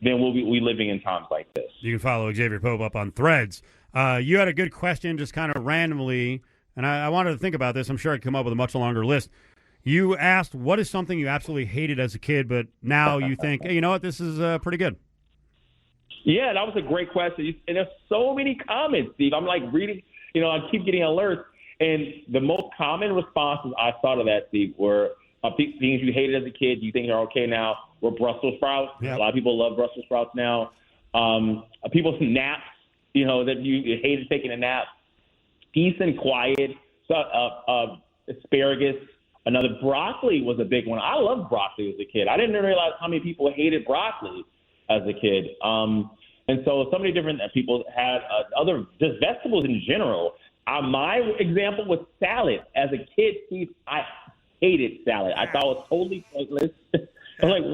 then we'll be living in times like this. You can follow Exavier Pope up on Threads. You had a good question just kind of randomly, and I wanted to think about this. I'm sure I'd come up with a much longer list. You asked, what is something you absolutely hated as a kid, but now you think, hey, you know what, this is pretty good? Yeah, that was a great question. And there's so many comments, Steve. I'm like reading, I keep getting alerts. And the most common responses I saw to that, Steve, were things you hated as a kid you think are okay now were Brussels sprouts. Yep. A lot of people love Brussels sprouts now. People's naps, that you hated taking a nap. Peace and quiet. Asparagus. Another, broccoli was a big one. I loved broccoli as a kid. I didn't realize how many people hated broccoli as a kid. And so many different people had other just vegetables in general. My example was salad. As a kid, Steve, I hated salad. I thought it was totally pointless. I'm like,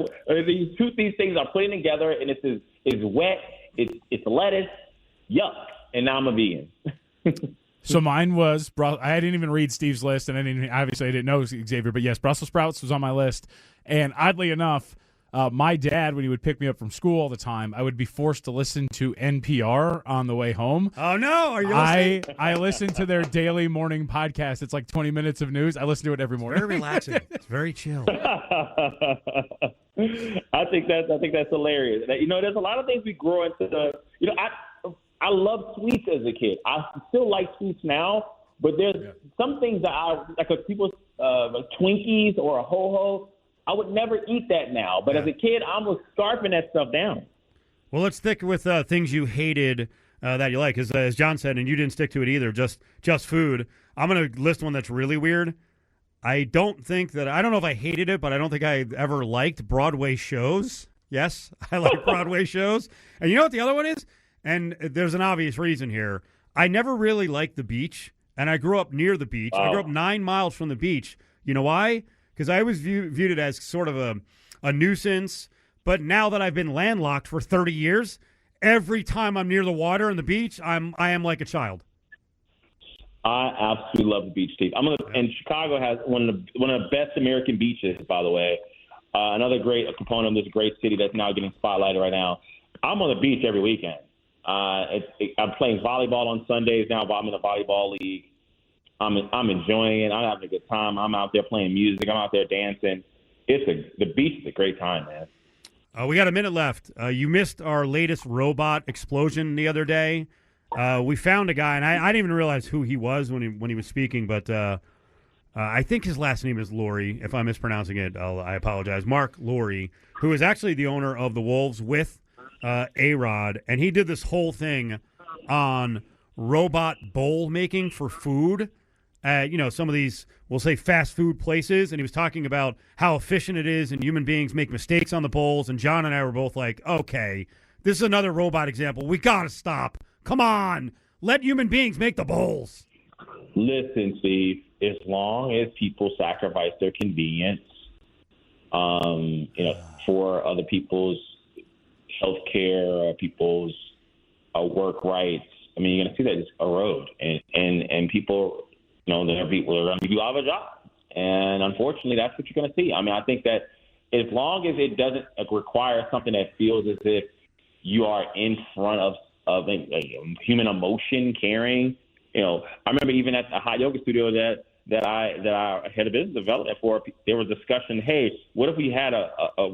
these things are putting together, and it's wet. It's lettuce. Yuck. And now I'm a vegan. So mine was, I didn't even read Steve's list, and obviously I didn't know Exavier, but yes, Brussels sprouts was on my list. And oddly enough, my dad, when he would pick me up from school all the time, I would be forced to listen to NPR on the way home. Oh, no. Are you listening? I listen to their daily morning podcast. It's like 20 minutes of news. I listen to it every morning. Very relaxing. It's very chill. I think that's hilarious. There's a lot of things we grow into I love sweets as a kid. I still like sweets now, but there's some things that like people's Twinkies or a Ho-Ho, I would never eat that now. But as a kid, I was scarfing that stuff down. Well, let's stick with things you hated that you like. Because as John said, and you didn't stick to it either, just food. I'm going to list one that's really weird. I don't know if I hated it, but I don't think I ever liked Broadway shows. Yes, I like Broadway shows. And you know what the other one is? And there's an obvious reason here. I never really liked the beach, and I grew up near the beach. I grew up 9 miles from the beach. You know why? Because I always viewed it as sort of a nuisance. But now that I've been landlocked for 30 years, every time I'm near the water and the beach, I am like a child. I absolutely love the beach, Steve. And Chicago has one of the best American beaches, by the way. Another great component of this great city that's now getting spotlighted right now. I'm on the beach every weekend. I'm playing volleyball on Sundays now. I'm in the volleyball league. I'm enjoying it. I'm having a good time. I'm out there playing music. I'm out there dancing. The beach is a great time, man. We got a minute left. You missed our latest robot explosion the other day. We found a guy, and I didn't even realize who he was when he was speaking, but I think his last name is Laurie. If I'm mispronouncing it, I apologize. Mark Laurie, who is actually the owner of the Wolves with A-Rod, and he did this whole thing on robot bowl making for food at, some of these, we'll say, fast food places, and he was talking about how efficient it is and human beings make mistakes on the bowls, and John and I were both like, okay, this is another robot example. We got to stop. Come on. Let human beings make the bowls. Listen, Steve, as long as people sacrifice their convenience, for other people's health care, people's work rights, you're going to see that just erode. And people, there are people who are going to be out of a job. And unfortunately, that's what you're going to see. I think that as long as it doesn't require something that feels as if you are in front of human emotion, caring. I remember even at the hot yoga studio that I had a business development for, there was discussion, hey, what if we had a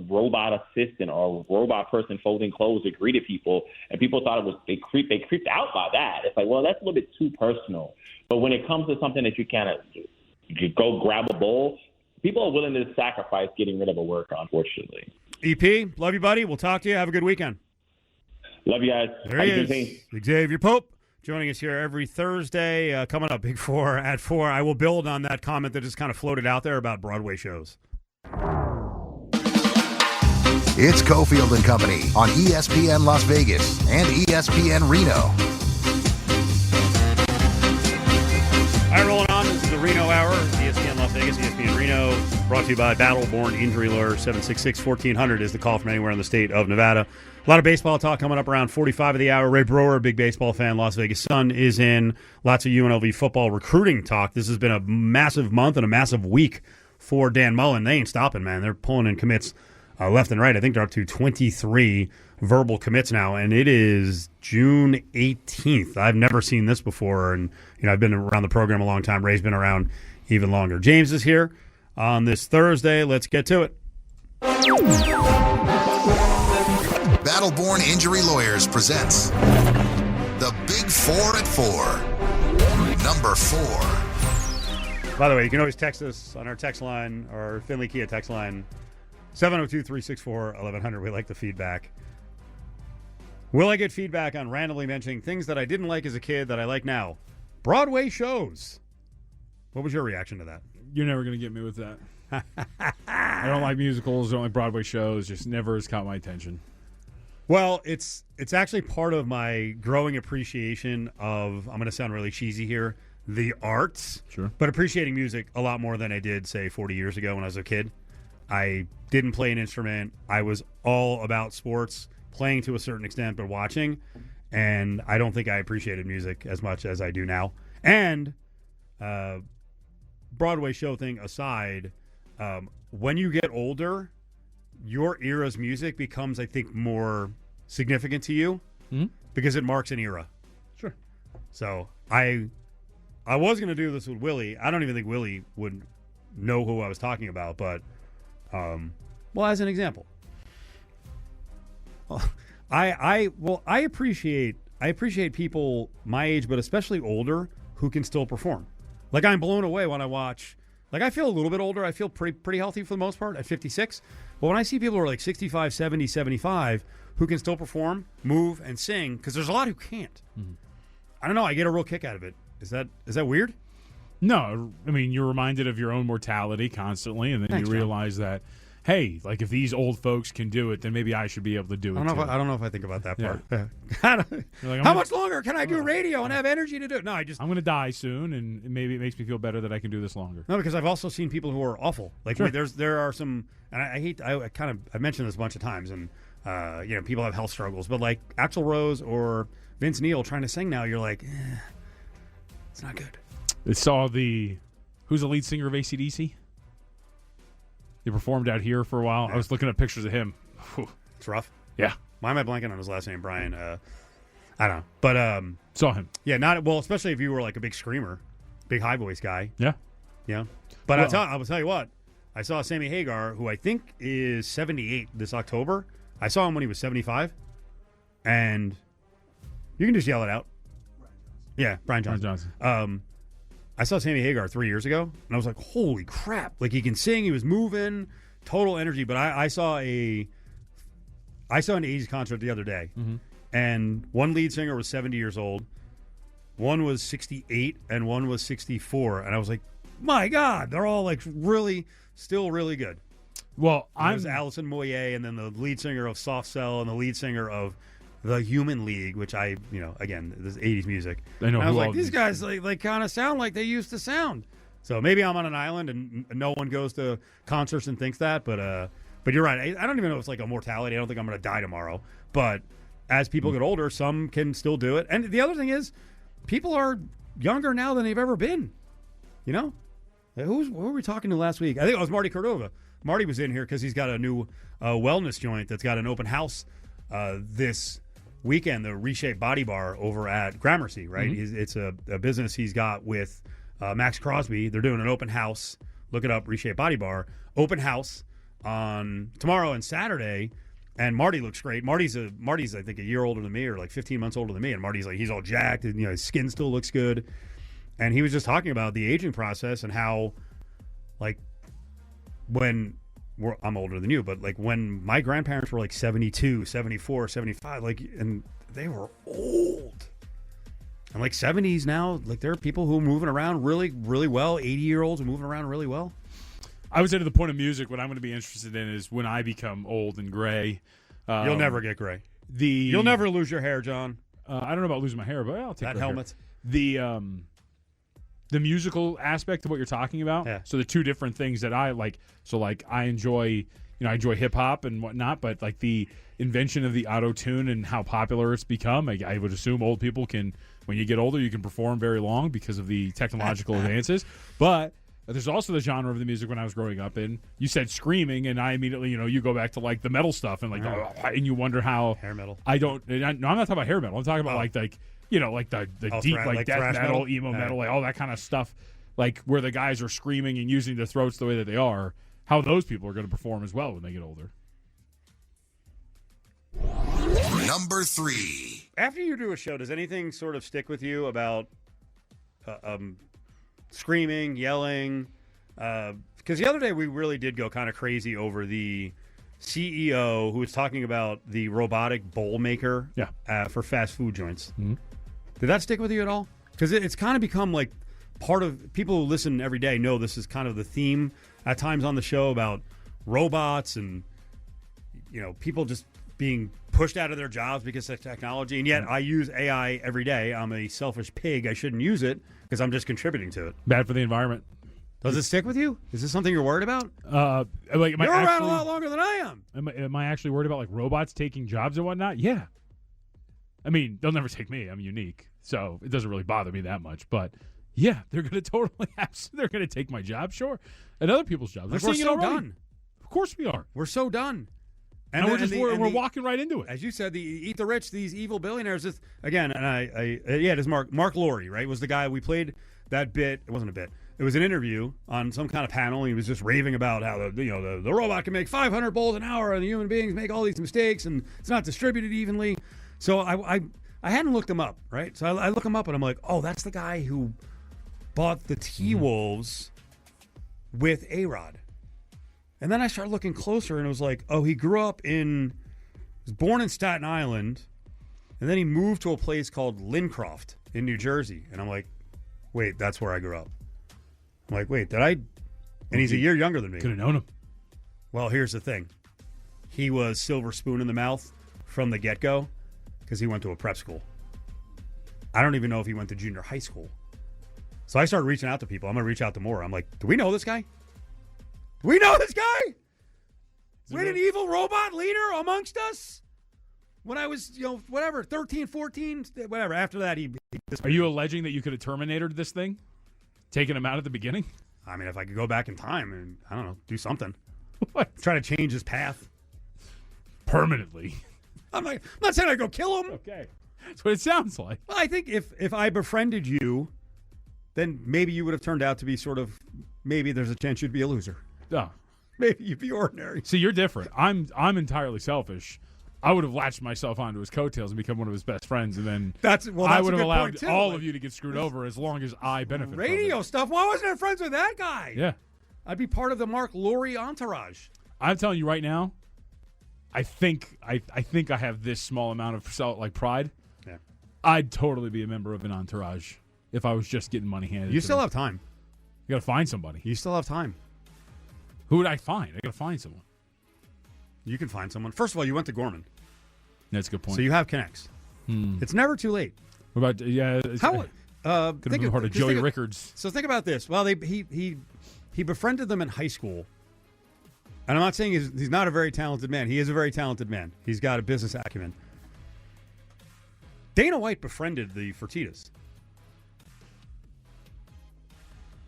robot assistant or a robot person folding clothes that greeted people, and people thought they creeped out by that. It's like, well, that's a little bit too personal. But when it comes to something that you go grab a bowl, people are willing to sacrifice getting rid of a worker, unfortunately. EP, love you, buddy. We'll talk to you. Have a good weekend. Love you guys. There he is, Exavier Pope, joining us here every Thursday. Coming up, Big Four at 4. I will build on that comment that just kind of floated out there about Broadway shows. It's Cofield and Company on ESPN Las Vegas and ESPN Reno. All right, rolling on. This is the Reno Hour, ESPN Las Vegas, ESPN Reno, brought to you by Battle-Born Injury Lawyer. 766-1400 is the call from anywhere in the state of Nevada. A lot of baseball talk coming up around 45 of the hour. Ray Brewer, big baseball fan, Las Vegas Sun is in. Lots of UNLV football recruiting talk. This has been a massive month and a massive week for Dan Mullen. They ain't stopping, man. They're pulling in commits left and right. I think they're up to 23 verbal commits now, and it is June 18th. I've never seen this before, and I've been around the program a long time. Ray's been around even longer. James is here on this Thursday. Let's get to it. Battle-Born Injury Lawyers presents the Big Four at 4. Number 4. By the way, you can always text us on our text line, our Finley Kia text line, 702-364-1100. We like the feedback. Will I get feedback on randomly mentioning things that I didn't like as a kid that I like now? Broadway shows. What was your reaction to that? You're never going to get me with that. I don't like musicals. I don't like Broadway shows. Just never has caught my attention. Well, it's actually part of my growing appreciation of, I'm going to sound really cheesy here, the arts. Sure. But appreciating music a lot more than I did, say, 40 years ago when I was a kid. I didn't play an instrument. I was all about sports, playing to a certain extent, but watching. And I don't think I appreciated music as much as I do now. And Broadway show thing aside, when you get older, your era's music becomes, I think, more significant to you because it marks an era. Sure. So I was going to do this with Willie. I don't even think Willie would know who I was talking about, but well, as an example, I appreciate people my age, but especially older, who can still perform. Like, I'm blown away when I watch. Like, I feel a little bit older. I feel pretty healthy for the most part at 56. But when I see people who are like 65, 70, 75 who can still perform, move, and sing, because there's a lot who can't. Mm-hmm. I don't know. I get a real kick out of it. Is that weird? No. I mean, you're reminded of your own mortality constantly, and then Thanks, you realize that, hey, like, if these old folks can do it, then maybe I should be able to do it, too. I don't know if I think about that part. Like, how much longer can I do radio and have energy to do it? No, I'm going to die soon, and maybe it makes me feel better that I can do this longer. No, because I've also seen people who are awful. Like, sure. there are some, and I mentioned this a bunch of times, and people have health struggles, but like Axl Rose or Vince Neil trying to sing now, you're like, it's not good. I saw who's the lead singer of AC/DC? He performed out here for a while. Yeah. I was looking at pictures of him. Whew. It's rough. Yeah. Why am I blanking on his last name, Brian? I don't know. But saw him. Yeah, especially if you were like a big screamer, big high voice guy. Yeah. Yeah. But I will tell you what. I saw Sammy Hagar, who I think is 78 this October. I saw him when he was 75. And you can just yell it out. Brian Johnson. I saw Sammy Hagar 3 years ago, and I was like, holy crap. Like, he can sing, he was moving, total energy. But I saw an 80s concert the other day, and one lead singer was 70 years old, one was 68, and one was 64. And I was like, my God, they're all, like, still really good. Well, It was Alison Moyet, and then the lead singer of Soft Cell, and the lead singer of The Human League, which again, this is 80s music. I know. And I was like, these guys, like kind of sound like they used to sound. So maybe I'm on an island and no one goes to concerts and thinks that, but you're right. I don't even know if it's like a mortality. I don't think I'm going to die tomorrow. But as people get older, some can still do it. And the other thing is, people are younger now than they've ever been. You know? Who were we talking to last week? I think it was Marty Cordova. Marty was in here because he's got a new wellness joint that's got an open house this weekend, the Reshape Body Bar over at Gramercy, right? Mm-hmm. It's a business he's got with Max Crosby. They're doing an open house. Look it up, Reshape Body Bar. Open house on tomorrow and Saturday, and Marty looks great. Marty's I think a year older than me, or like 15 months older than me, and Marty's like, he's all jacked, and his skin still looks good. And he was just talking about the aging process and how, like, I'm older than you, but like when my grandparents were like 72, 74, 75, like, and they were old. And like 70s now, like there are people who are moving around really, really well. 80-year-olds are moving around really well. I would say to the point of music, what I'm going to be interested in is when I become old and gray. You'll never get gray. You'll never lose your hair, John. I don't know about losing my hair, but I'll take that helmet. The musical aspect of what you're talking about. Yeah. So the two different things that I like. So like I enjoy hip hop and whatnot, but like the invention of the auto tune and how popular it's become. I would assume old people can, when you get older, you can perform very long because of the technological advances. But there's also the genre of the music when I was growing up in. You said screaming, and I immediately, you go back to like the metal stuff and like, and you wonder how hair metal. I'm not talking about hair metal. I'm talking about like the deep, like death metal, emo metal, like all that kind of stuff, like where the guys are screaming and using their throats the way that they are, how those people are going to perform as well when they get older. Number 3. After you do a show, does anything sort of stick with you about screaming, yelling. Because the other day we really did go kind of crazy over the CEO who was talking about the robotic bowl maker for fast food joints. Mm-hmm. Did that stick with you at all? Because it's kind of become like part of people who listen every day know this is kind of the theme at times on the show about robots and people just being pushed out of their jobs because of technology. And yet I use AI every day. I'm a selfish pig. I shouldn't use it because I'm just contributing to it. Bad for the environment. Does it stick with you? Is this something you're worried about? You're around a lot longer than I am. Am I actually worried about like robots taking jobs and whatnot? Yeah. I mean, they'll never take me. I'm unique, so it doesn't really bother me that much. But yeah, they're going to they're going to take my job, sure, and other people's jobs. We're so done. Of course we are. We're so done. And we're walking right into it. As you said, the eat the rich, these evil billionaires. Again, and it is Mark Laurie, right? Was the guy we played that bit? It wasn't a bit. It was an interview on some kind of panel. And he was just raving about how the robot can make 500 bowls an hour, and the human beings make all these mistakes, and it's not distributed evenly. So I hadn't looked him up, right? So I look him up, and I'm like, oh, that's the guy who bought the T-Wolves with A-Rod. And then I started looking closer, and it was like, oh, he was born in Staten Island, and then he moved to a place called Lincroft in New Jersey. And I'm like, wait, that's where I grew up. I'm like, wait, did I? And he's a year younger than me. Could have known him. Well, here's the thing. He was silver spoon in the mouth from the get-go because he went to a prep school. I don't even know if he went to junior high school. So I started reaching out to people. I'm going to reach out to more. I'm like, do we know this guy? Do we know this guy? We had an evil robot leader amongst us when I was, 13, 14, whatever. After that, he Are you alleging that you could have terminated this thing? Taken him out at the beginning? I mean, if I could go back in time and, I don't know, do something. What? Try to change his path. Permanently. I'm not saying I'd go kill him. Okay. That's what it sounds like. Well, I think if I befriended you, then maybe you would have turned out to be maybe there's a chance you'd be a loser. Oh. Maybe you'd be ordinary. See, you're different. I'm entirely selfish. I would have latched myself onto his coattails and become one of his best friends, and then that's I would have allowed all of you to get screwed over as long as I benefit radio from it. Stuff. Why wasn't I friends with that guy? Yeah. I'd be part of the Mark Laurie entourage. I'm telling you right now, I think I have this small amount of pride. Yeah. I'd totally be a member of an entourage if I was just getting money handed. You still have time. You got to find somebody. You still have time. Who would I find? I got to find someone. You can find someone. First of all, you went to Gorman. That's a good point. So you have connects. It's never too late. What about how? Could have been part of Joey Rickards. So think about this. Well, he befriended them in high school, and I'm not saying he's not a very talented man. He is a very talented man. He's got a business acumen. Dana White befriended the Fertittas.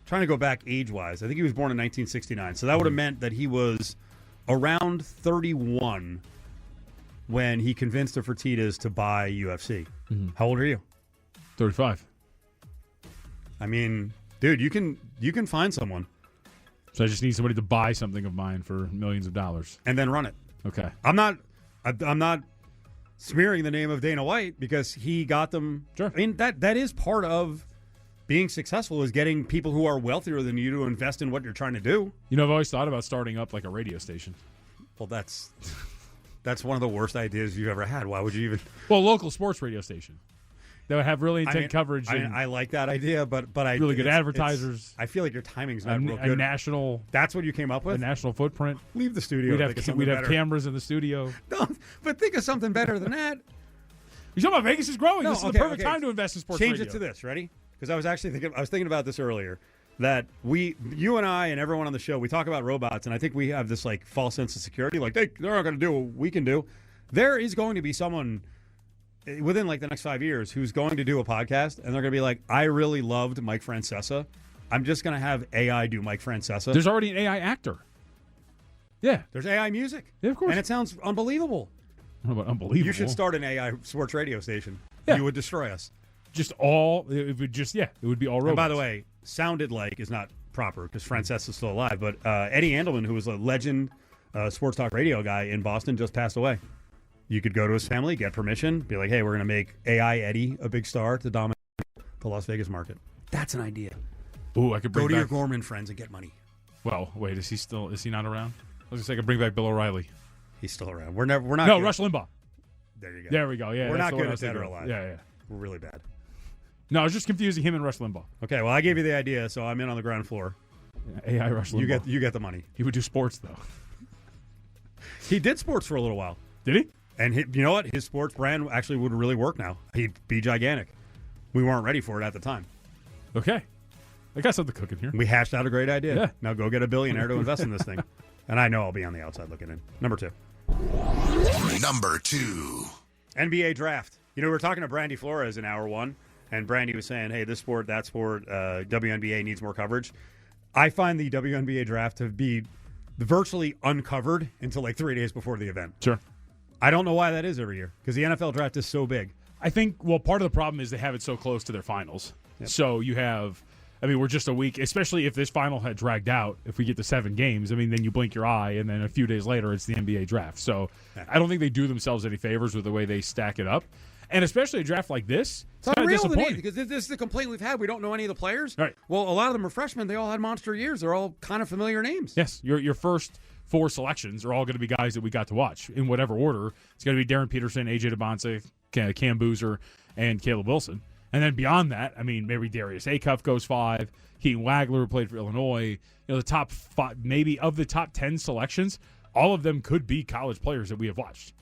Trying to go back age-wise, I think he was born in 1969, so that would have meant that he was around 31 when he convinced the Fertittas to buy UFC. Mm-hmm. How old are you? 35. I mean, dude, you can find someone. So I just need somebody to buy something of mine for millions of dollars and then run it. Okay. I'm not smearing the name of Dana White because he got them. Sure. I mean that is part of being successful is getting people who are wealthier than you to invest in what you're trying to do. I've always thought about starting up like a radio station. Well, that's one of the worst ideas you've ever had. Why would you even? Well, local sports radio station that would have really intense coverage. I like that idea, but really good advertisers. I feel like your timing's not real good. A national. That's what you came up with. A national footprint. Leave the studio. We'd have cameras in the studio. No, but think of something better than that. You're talking about Vegas is growing. This is the perfect time to invest in sports radio. Change it to this. Ready? Because I was thinking about this earlier. That you and I and everyone on the show, we talk about robots, and I think we have this like false sense of security. Like they're not going to do what we can do. There is going to be someone within like the next 5 years who's going to do a podcast, and they're going to be like, I really loved Mike Francesa. I'm just going to have AI do Mike Francesa. There's already an AI actor. Yeah. There's AI music. Yeah, of course. And it sounds unbelievable. What about unbelievable? You should start an AI sports radio station. Yeah. You would destroy us. It would be all robots. And by the way, sounded like is not proper because Francesa's still alive, but Eddie Andelman, who was a legend sports talk radio guy in Boston, just passed away. You could go to his family, get permission, be like, hey, we're going to make AI Eddie a big star to dominate the Las Vegas market. That's an idea. Ooh, I could bring Go to your back. Gorman friends and get money. Well, wait, is he not around? I was gonna say I could bring back Bill O'Reilly. He's still around. We're not. No, good. Rush Limbaugh. There you go. There we go. Yeah, We're that's not the one good I at was Dead or thinking of. Alive. Yeah. We're really bad. No, I was just confusing him and Rush Limbaugh. Okay, well, I gave you the idea, so I'm in on the ground floor. AI Rush Limbaugh. You get the money. He would do sports though. He did sports for a little while. Did he? And you know what? His sports brand actually would really work now. He'd be gigantic. We weren't ready for it at the time. Okay. I got something cooking here. We hashed out a great idea. Yeah. Now go get a billionaire to invest in this thing. And I know I'll be on the outside looking in. Number 2. Number 2. NBA draft. You know, we were talking to Brandy Flores in hour 1, and Brandy was saying, hey, this sport, that sport, WNBA needs more coverage. I find the WNBA draft to be virtually uncovered until like 3 days before the event. Sure. I don't know why that is every year, because the NFL draft is so big. I think, well, part of the problem is they have it so close to their finals. Yep. So you have, I mean, we're just a week, especially if this final had dragged out, if we get to 7 games, I mean, then you blink your eye, and then a few days later, it's the NBA draft. So I don't think they do themselves any favors with the way they stack it up. And especially a draft like this, it's kind of disappointing. Because this is the complaint we've had. We don't know any of the players. Right. Well, a lot of them are freshmen. They all had monster years. They're all kind of familiar names. Yes, your first 4 selections are all going to be guys that we got to watch in whatever order. It's going to be Darren Peterson, AJ DeBonce, Cam Boozer, and Caleb Wilson. And then beyond that, I mean, maybe Darius Acuff goes 5. Keaton Wagler, who played for Illinois. You know, the top 5, maybe of the top 10 selections, all of them could be college players that we have watched.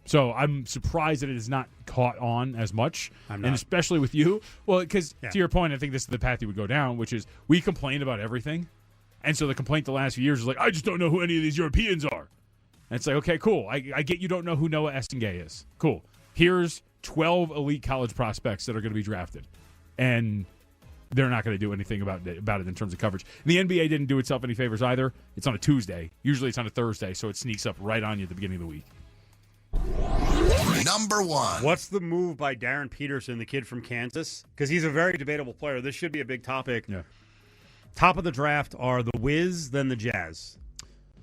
So I'm surprised that it is not caught on as much, I'm and not. especially with you. Well, because to your point, I think this is the path you would go down, which is we complain about everything. And so the complaint the last few years is like, I just don't know who any of these Europeans are. And it's like, okay, cool. I get you don't know who Noah Estengay is. Cool. Here's 12 elite college prospects that are going to be drafted. And they're not going to do anything about it in terms of coverage. And the NBA didn't do itself any favors either. It's on a Tuesday. Usually it's on a Thursday, so it sneaks up right on you at the beginning of the week. Number 1. What's the move by Darren Peterson, the kid from Kansas? Because he's a very debatable player. This should be a big topic. Yeah. Top of the draft are the Wiz, then the Jazz.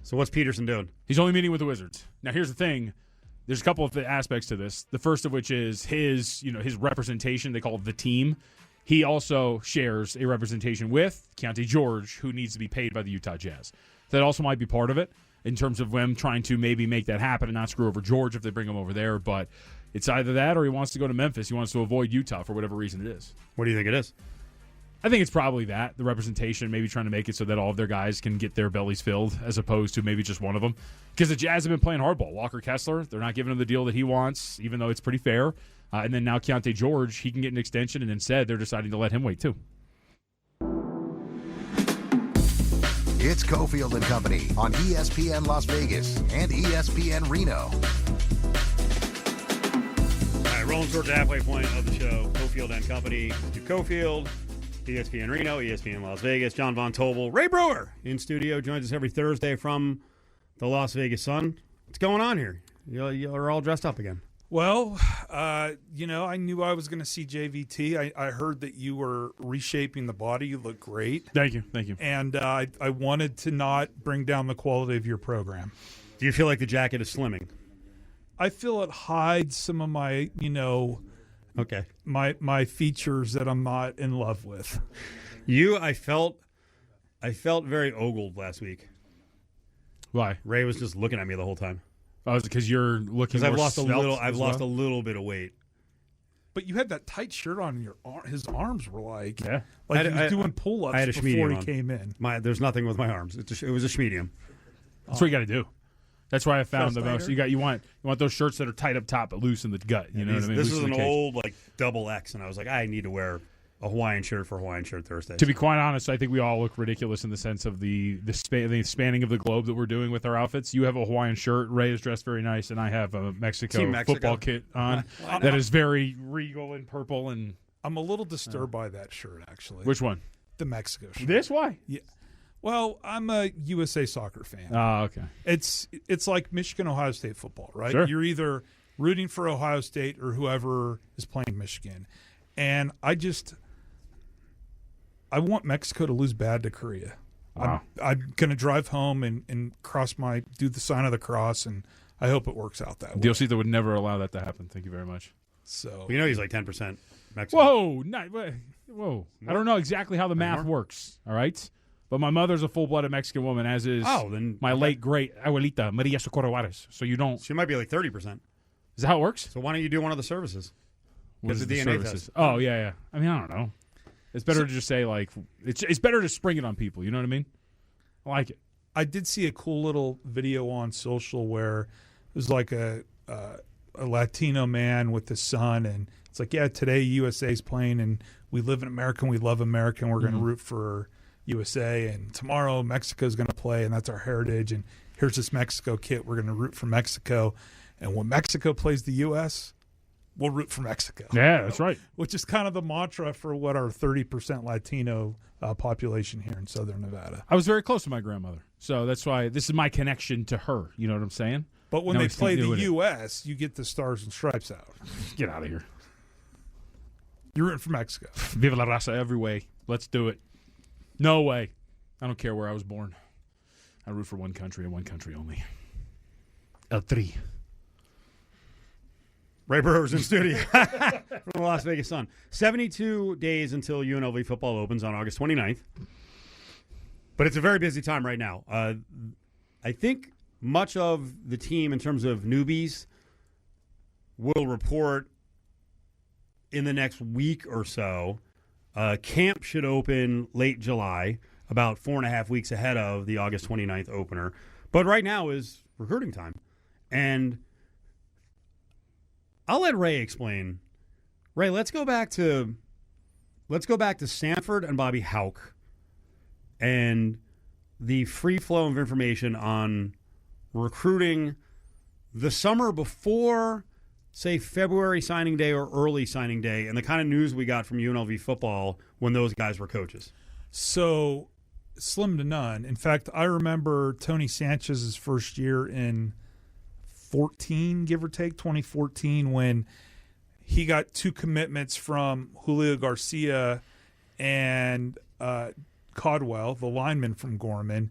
So what's Peterson doing? He's only meeting with the Wizards. Now, here's the thing. There's a couple of aspects to this. The first of which is his representation. They call it the team. He also shares a representation with Keontae George, who needs to be paid by the Utah Jazz. That also might be part of it in terms of them trying to maybe make that happen and not screw over George if they bring him over there. But it's either that or he wants to go to Memphis. He wants to avoid Utah for whatever reason it is. What do you think it is? I think it's probably that, the representation, maybe trying to make it so that all of their guys can get their bellies filled as opposed to maybe just one of them. Because the Jazz have been playing hardball. Walker Kessler, they're not giving him the deal that he wants, even though it's pretty fair. And then now Keontae George, he can get an extension, and instead they're deciding to let him wait too. It's Cofield and Company on ESPN Las Vegas and ESPN Reno. All right, rolling towards the halfway point of the show. Cofield and Company to Cofield, ESPN Reno, ESPN Las Vegas. John Von Tobel, Ray Brewer in studio, joins us every Thursday from the Las Vegas Sun. What's going on here? You're all dressed up again. Well, I knew I was going to see JVT. I heard that you were reshaping the body. You look great. Thank you. And I wanted to not bring down the quality of your program. Do you feel like the jacket is slimming? I feel it hides some of my, Okay. my features that I'm not in love with. I felt very ogled last week. Why? Ray was just looking at me the whole time. Oh, is it because you're looking Because I've more lost svelte I've as lost a well? little bit of weight. But you had that tight shirt on, and his arms were like Yeah. he I was doing pull-ups I had a before schmedium he on. came in. There's nothing with my arms. It was a schmedium. That's what you got to do. That's why I found the That's most. You want those shirts that are tight up top but loose in the gut. You know what I mean? This Loose is in an the cage. old double X, and I was like, I need to wear a Hawaiian shirt for Hawaiian Shirt Thursday. To be quite honest, I think we all look ridiculous in the sense of the spanning of the globe that we're doing with our outfits. You have a Hawaiian shirt. Ray is dressed very nice, and I have a Team Mexico Mexico. football kit on that is very regal and purple. And I'm a little disturbed by that shirt, actually. which one? The Mexico shirt. This? Why? Yeah. Well, I'm a USA soccer fan. Oh, okay. It's like Michigan-Ohio State football, right? Sure. You're either rooting for Ohio State or whoever is playing Michigan. And I want Mexico to lose bad to Korea. Wow. I'm going to drive home and do the sign of the cross, and I hope it works out that way. Diosito would never allow that to happen. Thank you very much. So You know he's like 10% Mexican. Whoa. I don't know exactly how the math works, all right? But my mother's a full-blooded Mexican woman, as is my late great abuelita, Maria Socorro Juarez. So you don't. She might be like 30%. Is that how it works? So why don't you do one of the services? What is the DNA services? test. Oh, yeah. I mean, I don't know. It's better to just say, like, it's better to spring it on people. You know what I mean? I like it. I did see a cool little video on social where it was like a Latino man with his son, and it's like, yeah, today USA's playing, and we live in America, and we love America, and we're going to root for USA, and tomorrow Mexico's going to play, and that's our heritage, and here's this Mexico kit. We're going to root for Mexico, and when Mexico plays the U.S., we'll root for Mexico. Yeah, that's right. Which is kind of the mantra for what our 30% Latino population here in Southern Nevada. I was very close to my grandmother, so that's why this is my connection to her. You know what I'm saying? But when they play the U.S., you get the stars and stripes out. Get out of here. You're rooting for Mexico. Viva la raza every way. Let's do it. No way. I don't care where I was born. I root for one country and one country only. El Tri. Ray Brewer's in studio from the Las Vegas Sun. 72 days until UNLV football opens on August 29th. But it's a very busy time right now. I think much of the team, in terms of newbies, will report in the next week or so. Camp should open late July, about 4.5 weeks ahead of the August 29th opener. But right now is recruiting time. And I'll let Ray explain. Ray, let's go back to Sanford and Bobby Houck and the free flow of information on recruiting the summer before, say, February signing day or early signing day, and the kind of news we got from UNLV football when those guys were coaches. So slim to none. In fact, I remember Tony Sanchez's first year in 14, give or take, 2014, when he got 2 commitments from Julio Garcia and Codwell, the lineman from Gorman.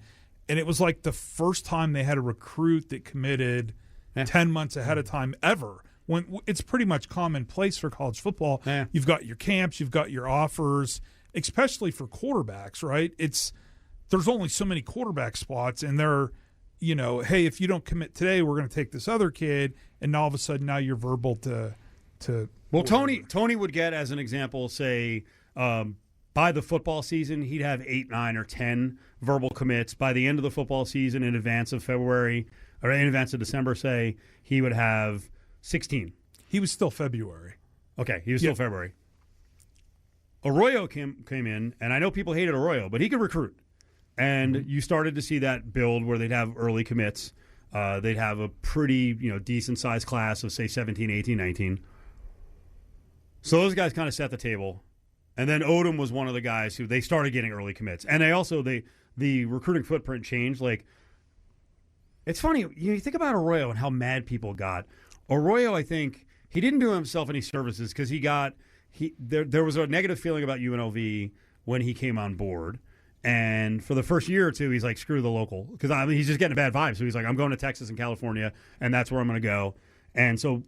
And it was like the first time they had a recruit that committed 10 months ahead of time ever. When it's pretty much commonplace for college football. Yeah. You've got your camps, you've got your offers, especially for quarterbacks, right? There's only so many quarterback spots, and they're, hey, if you don't commit today, we're going to take this other kid, and all of a sudden now you're verbal to. Well, Tony would get, as an example, say, by the football season, he'd have 8, 9, or 10 verbal commits. By the end of the football season, in advance of February or in advance of December, say, he would have 16. He was still February. Okay, he was still February. Arroyo came in, and I know people hated Arroyo, but he could recruit. And you started to see that build where they'd have early commits. They'd have a pretty decent-sized class of, say, 17, 18, 19. So those guys kind of set the table. And then Odom was one of the guys who they started getting early commits. And the recruiting footprint changed. Like, it's funny, you think about Arroyo and how mad people got. Arroyo, I think, he didn't do himself any services because there was a negative feeling about UNLV when he came on board. And for the first year or two, he's like, screw the local. Because he's just getting a bad vibe. So he's like, I'm going to Texas and California, and that's where I'm going to go. And so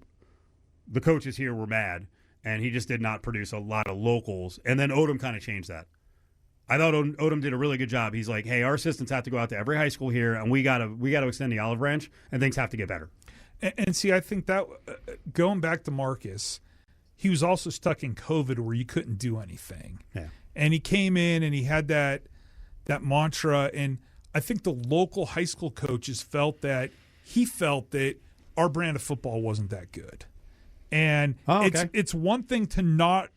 the coaches here were mad, and he just did not produce a lot of locals. And then Odom kind of changed that. I thought Odom did a really good job. He's like, hey, our assistants have to go out to every high school here, and we got to extend the olive branch, and things have to get better. And see, I think that going back to Marcus, he was also stuck in COVID where you couldn't do anything. Yeah. And he came in and he had that mantra, and I think the local high school coaches felt that our brand of football wasn't that good. And it's one thing to not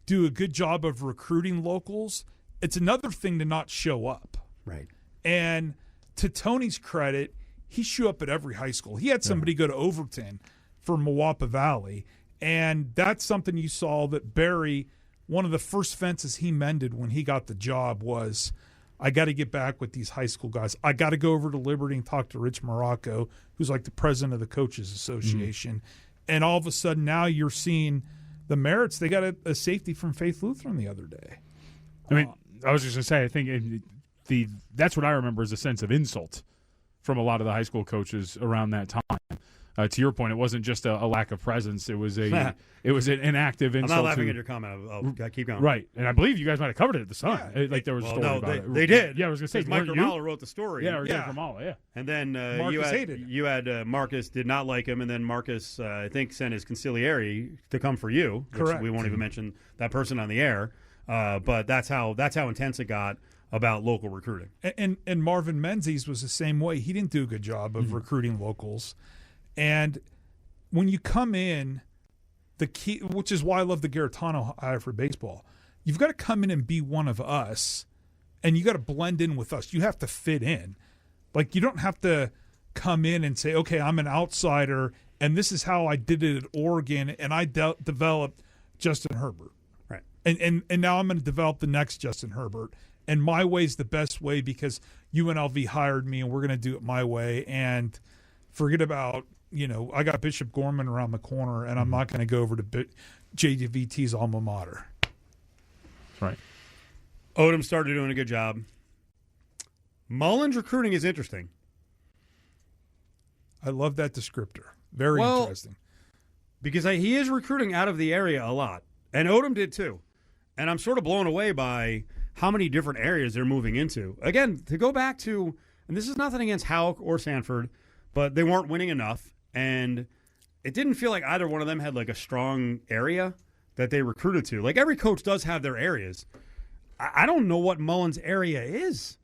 do a good job of recruiting locals. It's another thing to not show up. Right. And to Tony's credit, he showed up at every high school. He had somebody go to Overton for Mawapa Valley, and that's something you saw that Barry, one of the first fences he mended when he got the job was, I got to get back with these high school guys. I got to go over to Liberty and talk to Rich Morocco, who's like the president of the Coaches Association. And all of a sudden now you're seeing the merits. They got a safety from Faith Lutheran the other day. I mean, I was just going to say, I think that's what I remember as a sense of insult from a lot of the high school coaches around that time. To your point, it wasn't just a lack of presence. It was an active insult. I'm not laughing at your comment. I'll keep going. Right, and I believe you guys might have covered it at the Sun. Yeah. There was a story no, about it. they did. Yeah, I was going to say, Mike weren't Romala wrote the story. Yeah, Romala, And then Marcus hated you had Marcus did not like him, and then Marcus, I think, sent his consigliere to come for you. Correct. We won't even mention that person on the air. But that's how intense it got about local recruiting. And Marvin Menzies was the same way. He didn't do a good job of recruiting locals. And when you come in, the key, which is why I love the Garetano hire for baseball, you've got to come in and be one of us, and you got to blend in with us. You have to fit in. Like, you don't have to come in and say, okay, I'm an outsider, and this is how I did it at Oregon, and I developed Justin Herbert. Right. And now I'm going to develop the next Justin Herbert. And my way is the best way because UNLV hired me, and we're going to do it my way. And forget about, I got Bishop Gorman around the corner, and I'm not going to go over to JVT's alma mater. That's right. Odom started doing a good job. Mullen's recruiting is interesting. I love that descriptor. Very interesting. Because he is recruiting out of the area a lot. And Odom did too. And I'm sort of blown away by how many different areas they're moving into. Again, to go back to, and this is nothing against Houck or Sanford, but they weren't winning enough. And it didn't feel like either one of them had like a strong area that they recruited to. Like every coach does have their areas. I don't know what Mullen's area is.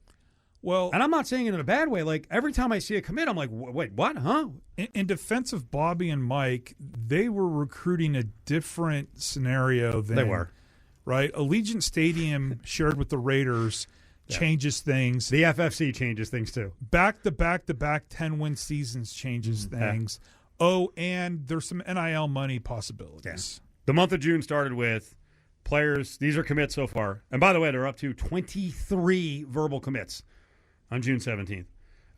Well, and I'm not saying it in a bad way. Like every time I see a commit, I'm like, wait, what? Huh? In defense of Bobby and Mike, they were recruiting a different scenario than they were. Right? Allegiant Stadium shared with the Raiders changes things. The FFC changes things too. Back-to-back-to-back 10-win seasons changes things. Yeah. Oh, and there's some NIL money possibilities. Yeah. The month of June started with players. These are commits so far. And by the way, they're up to 23 verbal commits on June 17th.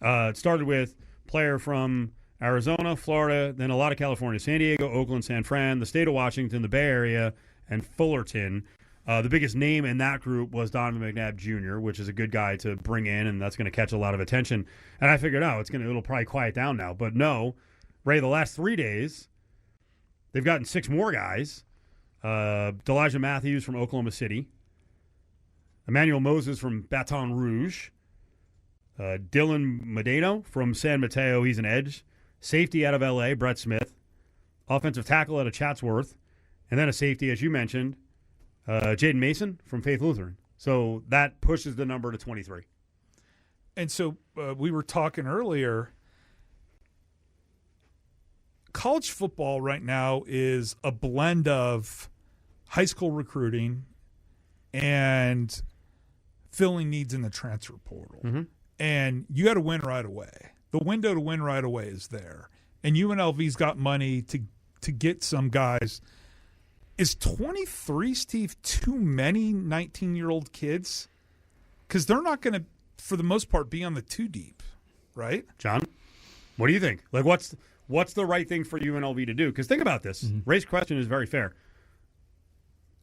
It started with player from Arizona, Florida, then a lot of California, San Diego, Oakland, San Fran, the state of Washington, the Bay Area, and Fullerton. The biggest name in that group was Donovan McNabb Jr., which is a good guy to bring in, and that's going to catch a lot of attention. And I figured, it'll probably quiet down now. But no, Ray, the last 3 days, they've gotten 6 more guys. D'Elijah Matthews from Oklahoma City. Emmanuel Moses from Baton Rouge. Dylan Medano from San Mateo. He's an edge. Safety out of L.A., Brett Smith. Offensive tackle out of Chatsworth. And then a safety, as you mentioned, Jaden Mason from Faith Lutheran. So that pushes the number to 23. And so we were talking earlier, college football right now is a blend of high school recruiting and filling needs in the transfer portal. Mm-hmm. And you got to win right away. The window to win right away is there. And UNLV's got money to get some guys. Is 23, Steve, too many 19-year-old kids? Because they're not going to, for the most part, be on the 2 deep, right? John, what do you think? Like, what's the right thing for UNLV to do? Because think about this. Mm-hmm. Ray's question is very fair.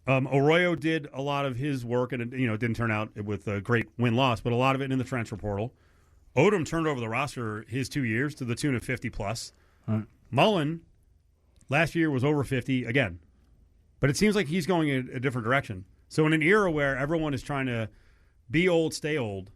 Arroyo did a lot of his work, and it didn't turn out with a great win-loss, but a lot of it in the transfer portal. Odom turned over the roster his 2 years to the tune of 50+. Right. Mullen last year was over 50 again. But it seems like he's going in a different direction. So in an era where everyone is trying to be old, stay old,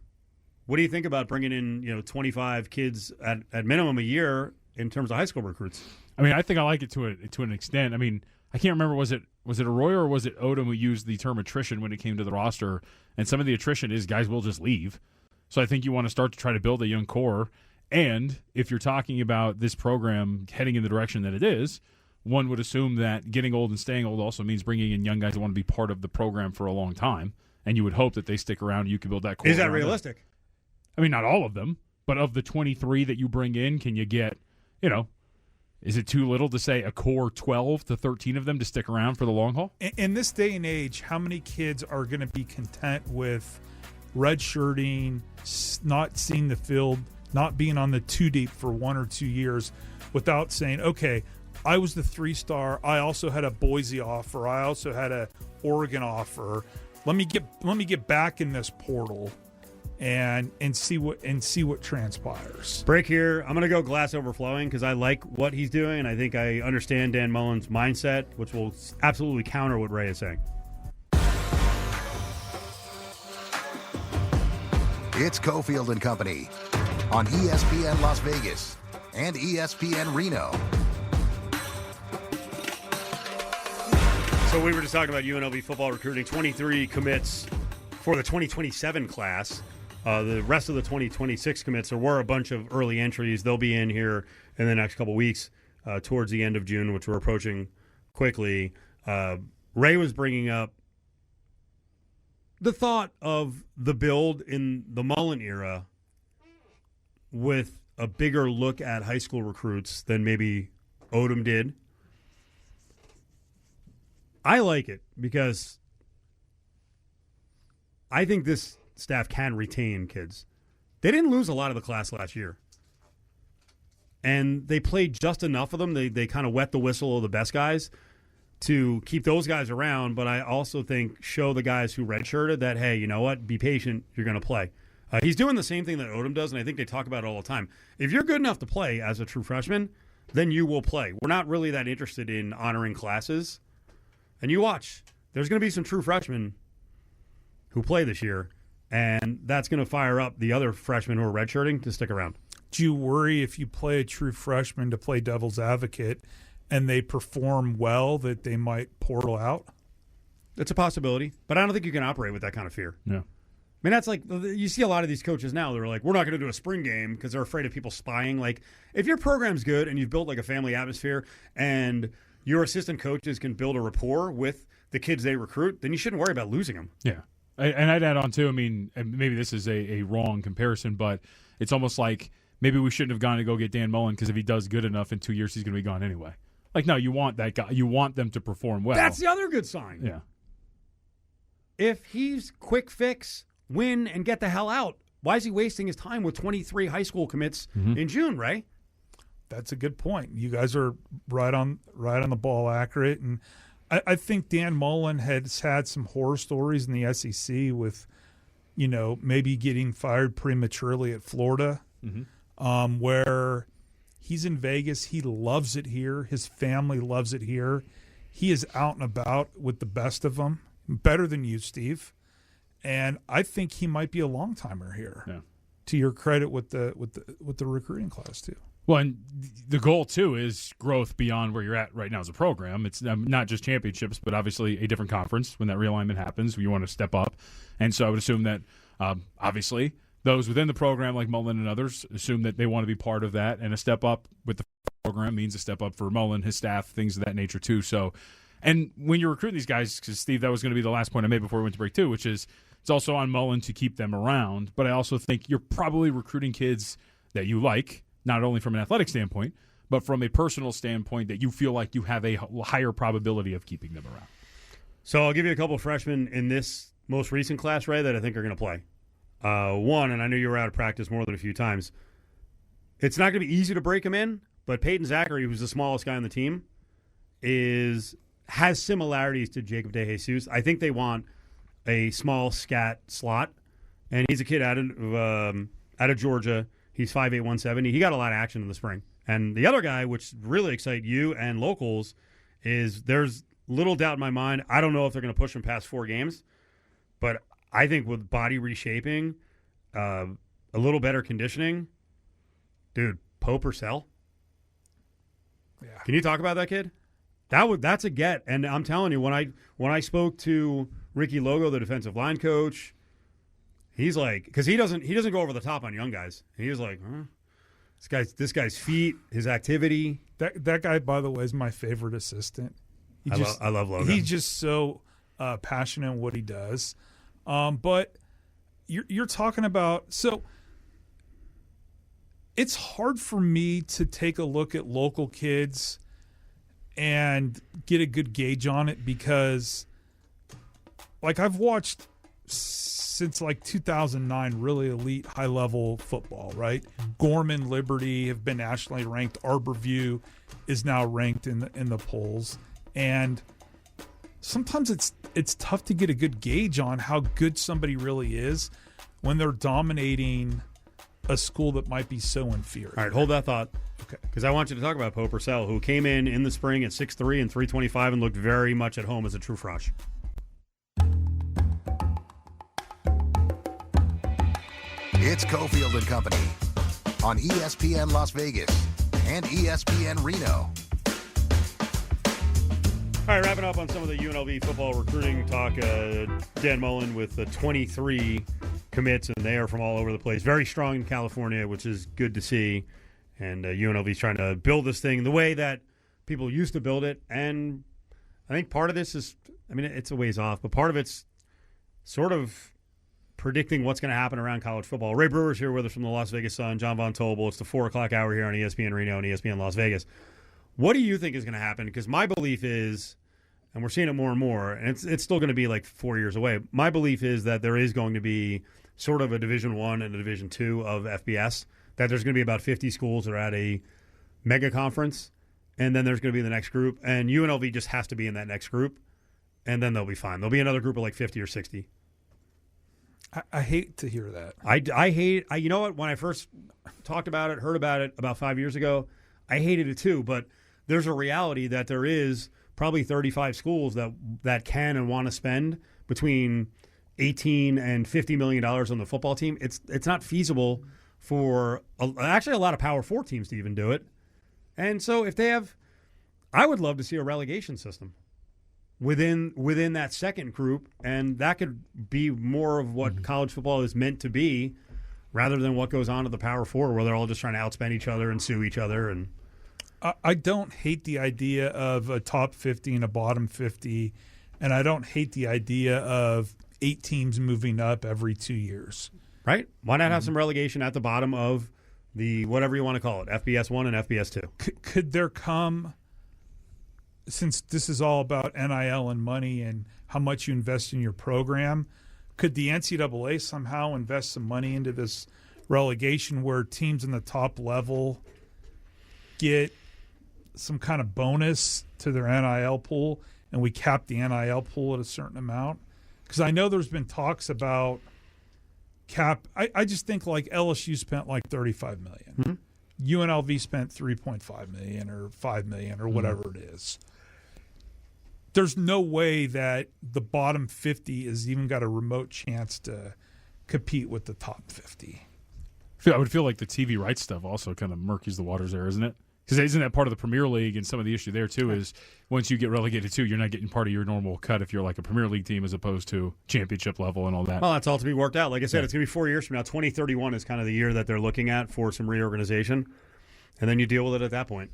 what do you think about bringing in 25 kids at minimum a year in terms of high school recruits? I mean, I think I like it to an extent. I mean, I can't remember, was it Arroyo or was it Odom who used the term attrition when it came to the roster? And some of the attrition is guys will just leave. So I think you want to start to try to build a young core. And if you're talking about this program heading in the direction that it is, one would assume that getting old and staying old also means bringing in young guys that want to be part of the program for a long time, and you would hope that they stick around and you can build that core. Is that realistic? Them. I mean, not all of them, but of the 23 that you bring in, can you get, is it too little to say a core 12 to 13 of them to stick around for the long haul? In this day and age, how many kids are going to be content with redshirting, not seeing the field, not being on the 2 deep for 1 or 2 years without saying, okay, I was the 3-star. I also had a Boise offer. I also had a Oregon offer. Let me get back in this portal and see what transpires. Break here. I'm going to go glass overflowing because I like what he's doing, and I think I understand Dan Mullen's mindset, which will absolutely counter what Ray is saying. It's Cofield and Company on ESPN Las Vegas and ESPN Reno. So we were just talking about UNLV football recruiting. 23 commits for the 2027 class. The rest of the 2026 commits, there were a bunch of early entries. They'll be in here in the next couple weeks towards the end of June, which we're approaching quickly. Ray was bringing up the thought of the build in the Mullen era with a bigger look at high school recruits than maybe Odom did. I like it because I think this staff can retain kids. They didn't lose a lot of the class last year. And they played just enough of them. They kind of wet the whistle of the best guys to keep those guys around, but I also think show the guys who redshirted that, hey, you know what? Be patient. You're going to play. He's doing the same thing that Odom does, and I think they talk about it all the time. If you're good enough to play as a true freshman, then you will play. We're not really that interested in honoring classes. And you watch. There's going to be some true freshmen who play this year, and that's going to fire up the other freshmen who are redshirting to stick around. Do you worry if you play a true freshman to play devil's advocate and they perform well that they might portal out? It's a possibility, but I don't think you can operate with that kind of fear. Yeah. I mean, that's like, you see a lot of these coaches now, they're like, we're not going to do a spring game because they're afraid of people spying. Like, if your program's good and you've built like a family atmosphere and your assistant coaches can build a rapport with the kids they recruit, then you shouldn't worry about losing them. Yeah. And I'd add on, too, I mean, and maybe this is a wrong comparison, but it's almost like maybe we shouldn't have gone to go get Dan Mullen because if he does good enough in 2 years, he's going to be gone anyway. Like, no, you want that guy. You want them to perform well. That's the other good sign. Yeah. If he's quick fix, win, and get the hell out, why is he wasting his time with 23 high school commits in June, Ray? That's a good point. You guys are right on the ball, accurate. And I think Dan Mullen has had some horror stories in the SEC with, maybe getting fired prematurely at Florida, where he's in Vegas. He loves it here. His family loves it here. He is out and about with the best of them, better than you, Steve. And I think he might be a long timer here. Yeah. To your credit, with the recruiting class too. Well, and the goal too is growth beyond where you're at right now as a program. It's not just championships, but obviously a different conference. When that realignment happens, you want to step up. And so I would assume that obviously those within the program, like Mullen and others, assume that they want to be part of that. And a step up with the program means a step up for Mullen, his staff, things of that nature too. So, and when you're recruiting these guys, because Steve, that was going to be the last point I made before we went to break too, which is it's also on Mullen to keep them around. But I also think you're probably recruiting kids that you like, not only from an athletic standpoint, but from a personal standpoint that you feel like you have a higher probability of keeping them around. So I'll give you a couple of freshmen in this most recent class, Ray, that I think are going to play. One, and I know you were out of practice more than a few times, it's not going to be easy to break him in, but Peyton Zachary, who's the smallest guy on the team, has similarities to Jacob DeJesus. I think they want a small scat slot, and he's a kid out of Georgia. He's 5'8", 170. He got a lot of action in the spring. And the other guy, which really excites you and locals, is there's little doubt in my mind. I don't know if they're going to push him past 4 games, but I think with body reshaping, a little better conditioning, dude, Pope or Sell? Yeah. Can you talk about that kid? That's a get. And I'm telling you, when I spoke to Ricky Logo, the defensive line coach, he's like, because he doesn't go over the top on young guys. He was like, this guy's feet, his activity. That guy, by the way, is my favorite assistant. I love Logan. He's just so passionate in what he does. But you're talking about, so it's hard for me to take a look at local kids and get a good gauge on it because, like, I've watched since like 2009 really elite high-level football, right? Gorman, Liberty have been nationally ranked. Arborview is now ranked in the polls. And sometimes it's tough to get a good gauge on how good somebody really is when they're dominating a school that might be so inferior. All right, hold that thought. Okay. Because I want you to talk about Poe Purcell, who came in the spring at 6'3" and 325 and looked very much at home as a true frosh. It's Cofield and Company on ESPN Las Vegas and ESPN Reno. All right, wrapping up on some of the UNLV football recruiting talk. Dan Mullen with the 23 commits, and they are from all over the place. Very strong in California, which is good to see. And UNLV is trying to build this thing the way that people used to build it. And I think part of this is, I mean, it's a ways off, but part of it's sort of predicting what's going to happen around college football. Ray Brewer's here with us from the Las Vegas Sun, John Von Tobel. It's the 4 o'clock hour here on ESPN Reno and ESPN Las Vegas. What do you think is going to happen? Because my belief is, and we're seeing it more and more, and it's still going to be like 4 years away. My belief is that there is going to be sort of a Division I and a Division II of FBS, that there's going to be about 50 schools that are at a mega conference, and then there's going to be the next group, and UNLV just has to be in that next group, and then they'll be fine. There'll be another group of like 50 or 60. I hate to hear that. I hate you know what? When I first talked about it, heard about it about 5 years ago, I hated it too, but there's a reality that there is probably 35 schools that can and want to spend between $18 and $50 million on the football team. It's not feasible for actually a lot of Power 4 teams to even do it. And so if they have, I would love to see a relegation system within that second group, and that could be more of what college football is meant to be, rather than what goes on at the Power 4, where they're all just trying to outspend each other and sue each other. And I don't hate the idea of a top 50 and a bottom 50, and I don't hate the idea of 8 teams moving up every 2 years. Right? Why not have some relegation at the bottom of the whatever you want to call it, FBS 1 and FBS 2? Could there come, since this is all about NIL and money and how much you invest in your program, could the NCAA somehow invest some money into this relegation where teams in the top level get some kind of bonus to their NIL pool, and we cap the NIL pool at a certain amount? Because I know there's been talks about cap. I just think like LSU spent like $35 million. Mm-hmm. UNLV spent $3.5 million or $5 million or whatever it is. There's no way that the bottom 50 has even got a remote chance to compete with the top 50. I would feel like the TV rights stuff also kind of murkies the waters there, isn't it? Because isn't that part of the Premier League, and some of the issue there too is once you get relegated too, you're not getting part of your normal cut if you're like a Premier League team as opposed to championship level and all that. Well, that's all to be worked out. Like I said, it's going to be 4 years from now. 2031 is kind of the year that they're looking at for some reorganization, and then you deal with it at that point.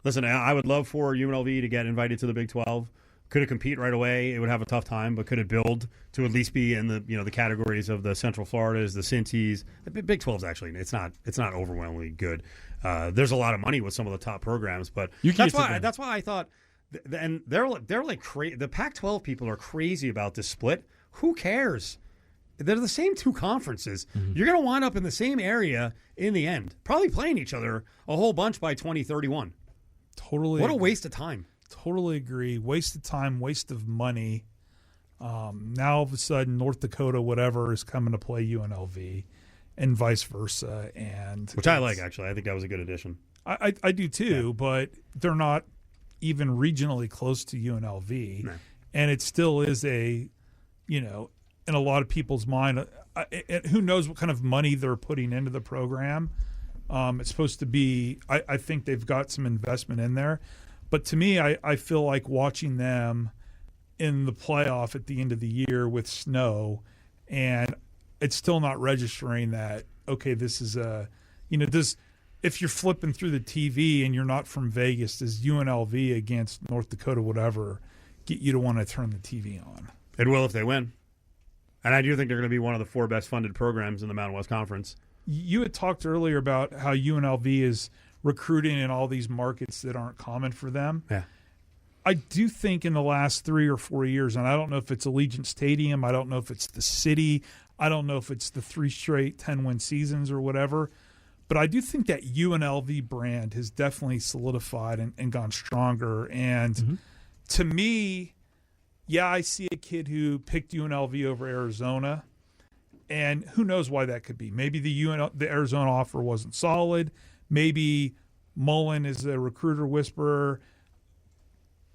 Listen, I would love for UNLV to get invited to the Big 12. Could it compete right away? It would have a tough time, but could it build to at least be in the the categories of the Central Floridas, the Cincy's? The Big 12's actually it's not overwhelmingly good. There's a lot of money with some of the top programs, but that's why I thought, and they're like crazy. The Pac-12 people are crazy about this split. Who cares? They're the same two conferences. Mm-hmm. You're going to wind up in the same area in the end, probably playing each other a whole bunch by 2031. Totally. What a waste of time. Totally agree. Waste of time, waste of money. Now all of a sudden, North Dakota, whatever, is coming to play UNLV, and vice versa. And which I like, actually. I think that was a good addition. I do too, but they're not even regionally close to UNLV. No. And it still is in a lot of people's mind, who knows what kind of money they're putting into the program. It's supposed to be, I think they've got some investment in there. But to me, I feel like watching them in the playoff at the end of the year with snow, and it's still not registering that, okay, this is if you're flipping through the TV and you're not from Vegas, does UNLV against North Dakota, whatever, get you to want to turn the TV on? It will if they win. And I do think they're going to be one of the 4 best funded programs in the Mountain West Conference. You had talked earlier about how UNLV is recruiting in all these markets that aren't common for them. Yeah. I do think in the last 3 or 4 years, and I don't know if it's Allegiant Stadium, I don't know if it's the city, I don't know if it's the 3 straight 10-win seasons or whatever, but I do think that UNLV brand has definitely solidified and gone stronger. And to me, I see a kid who picked UNLV over Arizona, And who knows why that could be? Maybe the Arizona offer wasn't solid. Maybe Mullen is a recruiter whisperer.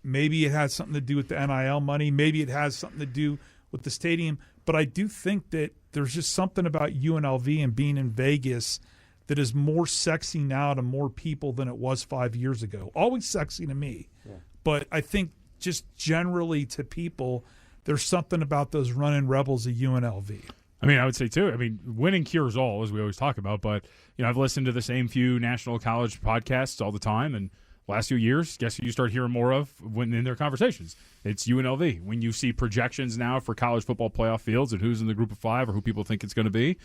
Maybe it has something to do with the NIL money. Maybe it has something to do with the stadium. But I do think that there's just something about UNLV and being in Vegas that is more sexy now to more people than it was 5 years ago. Always sexy to me. Yeah. But I think just generally to people, there's something about those running rebels of UNLV. I mean, I would say, too, winning cures all, as we always talk about. But, I've listened to the same few national college podcasts all the time. And last few years, guess who you start hearing more of when in their conversations? It's UNLV. When you see projections now for college football playoff fields and who's in the group of five or who people think it's going to be,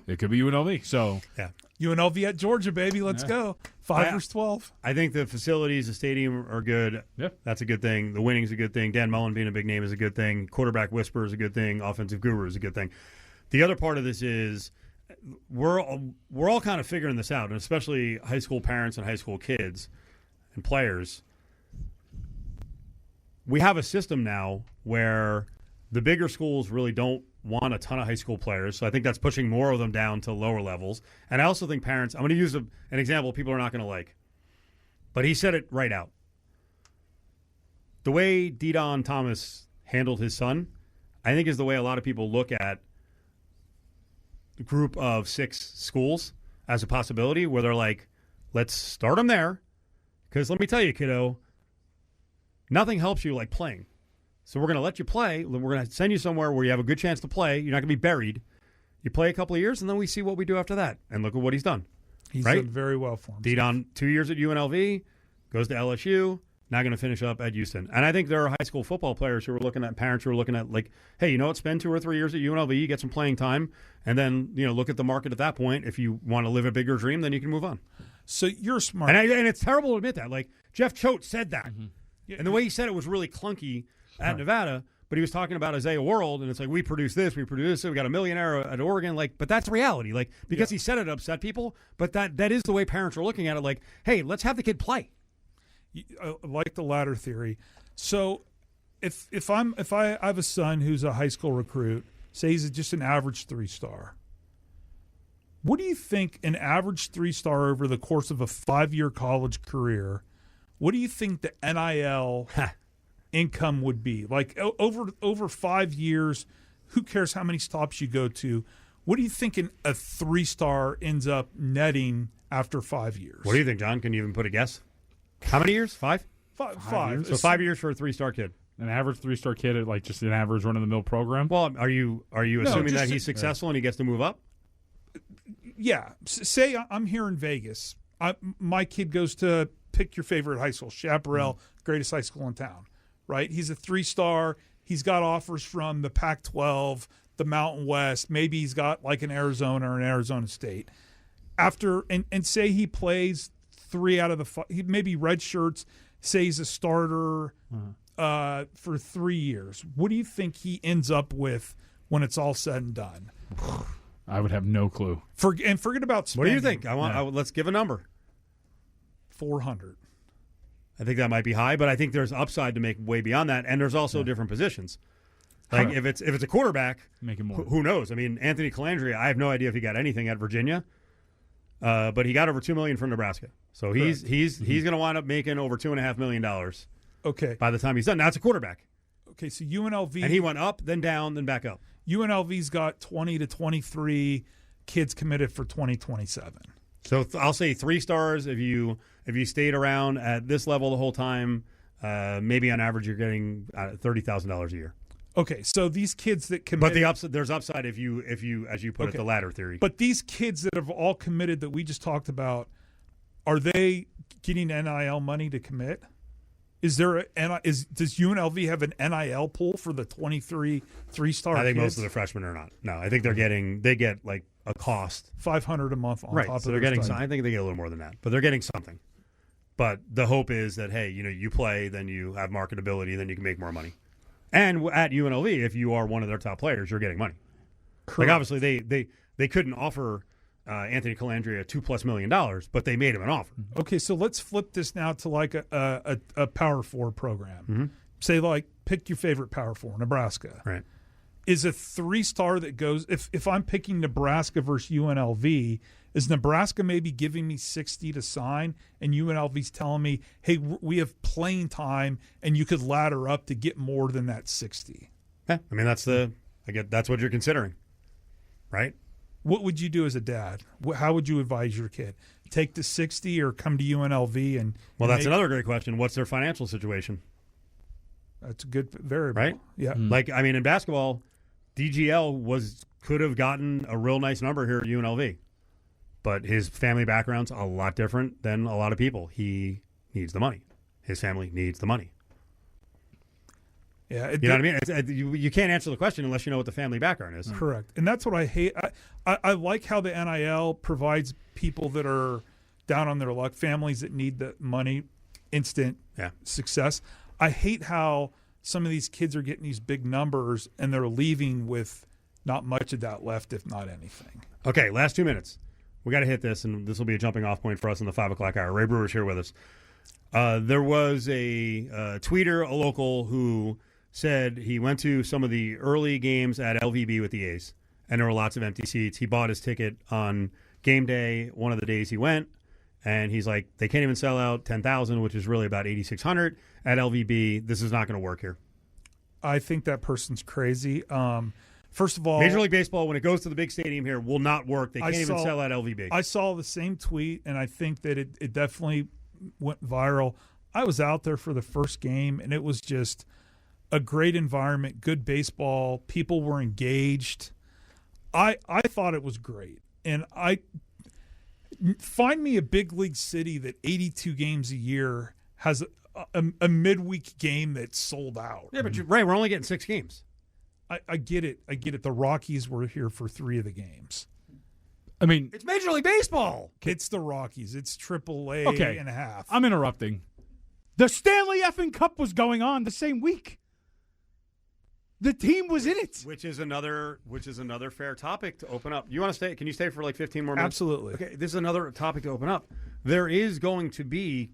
it could be UNLV. So, yeah. UNLV at Georgia, baby. Let's go. 5 versus 12. I think the facilities, the stadium are good. Yep. That's a good thing. The winning's a good thing. Dan Mullen being a big name is a good thing. Quarterback whisper is a good thing. Offensive guru is a good thing. The other part of this is we're all kind of figuring this out, and especially high school parents and high school kids and players. We have a system now where the bigger schools really don't want a ton of high school players, so I think that's pushing more of them down to lower levels. And I also think parents – I'm going to use an example people are not going to like, but he said it right out. The way Deion Thomas handled his son, I think is the way a lot of people look at the group of 6 schools as a possibility, where they're like, let's start them there, because let me tell you, kiddo, nothing helps you like playing. So we're going to let you play. We're going to send you somewhere where you have a good chance to play. You're not going to be buried. You play a couple of years, and then we see what we do after that. And look at what he's done. He's done very well for him. Deion, 2 years at UNLV, goes to LSU, now going to finish up at Houston. And I think there are high school football players who are looking at, parents who are looking at, like, hey, you know what, spend 2 or 3 years at UNLV, get some playing time, and then, look at the market at that point. If you want to live a bigger dream, then you can move on. So you're smart. And it's terrible to admit that. Like, Jeff Choate said that. Mm-hmm. Yeah, and the way he said it was really clunky at Nevada, but he was talking about Isaiah World, and it's like, we produce this, we got a millionaire at Oregon, like, but that's reality. Like, because he said it upset people, but that is the way parents are looking at it, like, hey, let's have the kid play. I like the latter theory. So if I have a son who's a high school recruit, say he's just an average 3-star, what do you think an average 3-star over the course of a 5-year college career, what do you think the NIL income would be? Like over 5 years, who cares how many stops you go to? What do you think a 3-star ends up netting after 5 years? What do you think, John? Can you even put a guess? How many years? 5? 5. So 5 years for a 3-star kid. An average 3-star kid at like just an average run-of-the-mill program? Well, are you assuming that he's successful and he gets to move up? Yeah. Say I'm here in Vegas. My kid goes to pick your favorite high school, Chaparral, greatest high school in town, right? He's a 3-star. He's got offers from the Pac-12, the Mountain West. Maybe he's got like an Arizona or an Arizona State. After and say he plays 3 out of the 5, maybe red shirts, say he's a starter for 3 years. What do you think he ends up with when it's all said and done? I would have no clue. Forget about spending. What do you think? Let's give a number. 400. I think that might be high, but I think there's upside to make way beyond that, and there's also different positions. Like if it's a quarterback, make it more. Who knows? I mean, Anthony Calandria, I have no idea if he got anything at Virginia, but he got over $2 million from Nebraska, so he's going to wind up making over $2.5 million. Okay. By the time he's done, now it's a quarterback. Okay, so UNLV and he went up, then down, then back up. UNLV's got 20 to 23 kids committed for 2027. So I'll say 3 stars if you stayed around at this level the whole time. Maybe on average you're getting $30,000 a year. Okay, so these kids that commit, but there's upside if you as you put it, the ladder theory. But these kids that have all committed that we just talked about, are they getting NIL money to commit? Does UNLV have an NIL pool for the 23 3-star? I think kids? most of the freshmen are not. No, I think they get like a cost $500 a month on top of so they're getting. I think they get a little more than that, but they're getting something. But the hope is that hey, you play, then you have marketability, then you can make more money. And at UNLV, if you are one of their top players, you're getting money. Correct. Like obviously they couldn't offer Anthony Calandria $2+ million, but they made him an offer. Okay, so let's flip this now to like a Power 4 program. Mm-hmm. Say like pick your favorite Power 4, Nebraska. Right. is a 3-star that goes, if I'm picking Nebraska versus UNLV, is Nebraska maybe giving me 60 to sign, and UNLV's telling me, hey, we have playing time, and you could ladder up to get more than that 60? Yeah, I mean, that's what you're considering, right? What would you do as a dad? How would you advise your kid? Take the 60 or come to UNLV? And well, that's another great question. What's their financial situation? That's a good variable. Right? Yeah. Like, I mean, in basketball, DGL could have gotten a real nice number here at UNLV. But his family background's a lot different than a lot of people. He needs the money. His family needs the money. Yeah, you know what I mean? You can't answer the question unless you know what the family background is. Correct. And that's what I hate. I like how the NIL provides people that are down on their luck, families that need the money, instant success. I hate how some of these kids are getting these big numbers and they're leaving with not much of that left, if not anything. Okay, last 2 minutes. We got to hit this, and this will be a jumping off point for us in the 5 o'clock hour. Ray Brewer's here with us. There was a tweeter, a local, who said he went to some of the early games at LVB with the A's, and there were lots of empty seats. He bought his ticket on game day, one of the days he went, and he's like, they can't even sell out 10,000, which is really about 8,600 at LVB. This is not going to work here. I think that person's crazy. First of all, Major League Baseball, when it goes to the big stadium here, will not work. They can't even sell at LVB. I saw the same tweet, and I think that it definitely went viral. I was out there for the first game, and it was just a great environment, good baseball. People were engaged. I thought it was great. And find me a big league city that 82 games a year has a midweek game that's sold out. Yeah, but Ray, we're only getting 6 games. I get it. The Rockies were here for 3 of the games. I mean, it's Major League Baseball. It's the Rockies. It's AAA and a half. I'm interrupting. The Stanley effing Cup was going on the same week. The team was in it. Which is another fair topic to open up. You want to stay? Can you stay for like 15 more minutes? Absolutely. Okay, this is another topic to open up. Are going to be,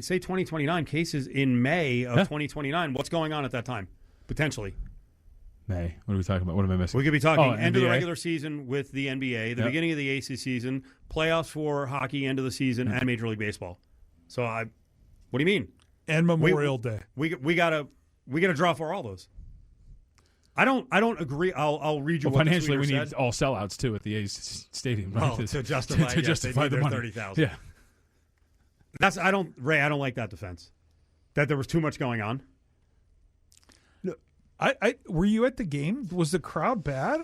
say 2029 cases in May of 2029. What's going on at that time? Potentially. May. What are we talking about? What am I missing? We could be talking end NBA? of the regular season with the NBA, the beginning of the AC season, playoffs for hockey, end of the season, and Major League Baseball. So what do you mean? And Memorial Day. We gotta draw for all those. I don't agree. I'll read you what financially the tweeter we said. need all sellouts too at the A's stadium, right? Well, to justify the money. 30,000. Yeah. I don't like that defense. That there was too much going on. Were you at the game? Was the crowd bad?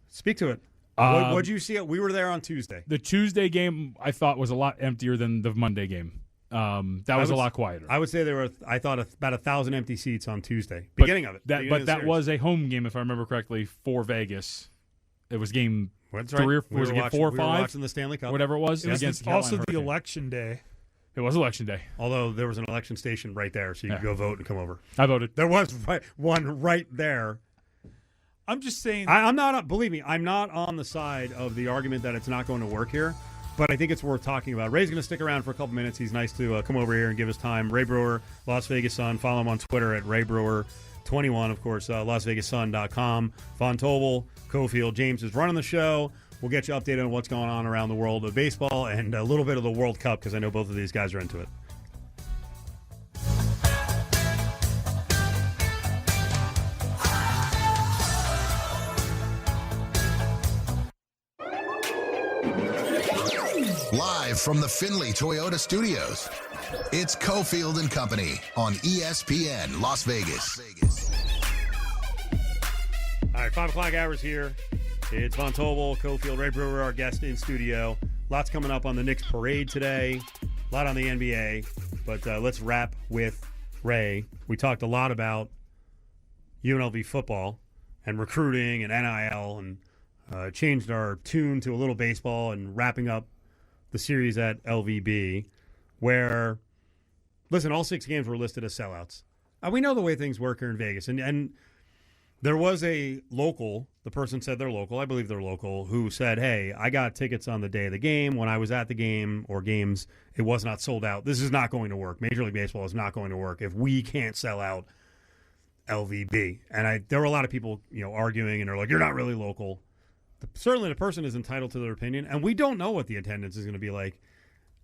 Speak to it. What'd you see? We were there on Tuesday. The Tuesday game I thought was a lot emptier than the Monday game. That was a lot quieter. I would say there were, I thought, about 1,000 empty seats on Tuesday. Beginning of it. That was a home game, if I remember correctly, for Vegas. It was game That's 3 right. or was it game 4 or 5? We were watching the Stanley Cup. Whatever it was. It was against the also Carolina the Hurricanes. election day. It was election day. Although there was an election station right there, so you could go vote and come over. I voted. There was one right there. I'm just saying. I'm not. Believe me, I'm not on the side of the argument that it's not going to work here. But I think it's worth talking about. Ray's going to stick around for a couple minutes. He's nice to come over here and give us time. Ray Brewer, Las Vegas Sun. Follow him on Twitter at Ray Brewer21. Of course, LasVegasSun.com. Von Tobel, Cofield, James is running the show. We'll get you updated on what's going on around the world of baseball and a little bit of the World Cup because I know both of these guys are into it. Live from the Findlay Toyota Studios, it's Cofield and Company on ESPN Las Vegas. All right, 5 o'clock hours here. It's Von Tobel, Cofield, Ray Brewer, our guest in studio. Lots coming up on the Knicks parade today. A lot on the NBA. But let's wrap with Ray. We talked a lot about UNLV football and recruiting and NIL and changed our tune to a little baseball and wrapping up the series at LVB where, listen, all 6 games were listed as sellouts. We know the way things work here in Vegas. And there was a local, the person said they're local, I believe they're local, who said, hey, I got tickets on the day of the game. When I was at the game or games, it was not sold out. This is not going to work. Major League Baseball is not going to work if we can't sell out LVB. And there were a lot of people, arguing, and they're like, you're not really local. Certainly the person is entitled to their opinion, and we don't know what the attendance is going to be like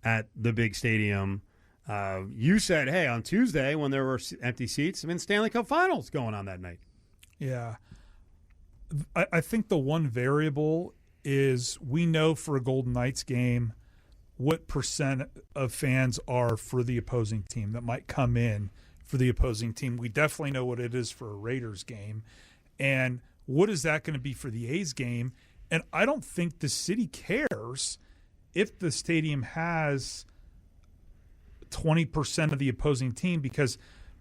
at the big stadium. You said, hey, on Tuesday when there were empty seats, Stanley Cup Finals going on that night. Yeah. I think the one variable is we know for a Golden Knights game what percent of fans are for the opposing team that might come in for the opposing team. We definitely know what it is for a Raiders game. And what is that going to be for the A's game? And I don't think the city cares if the stadium has 20% of the opposing team, because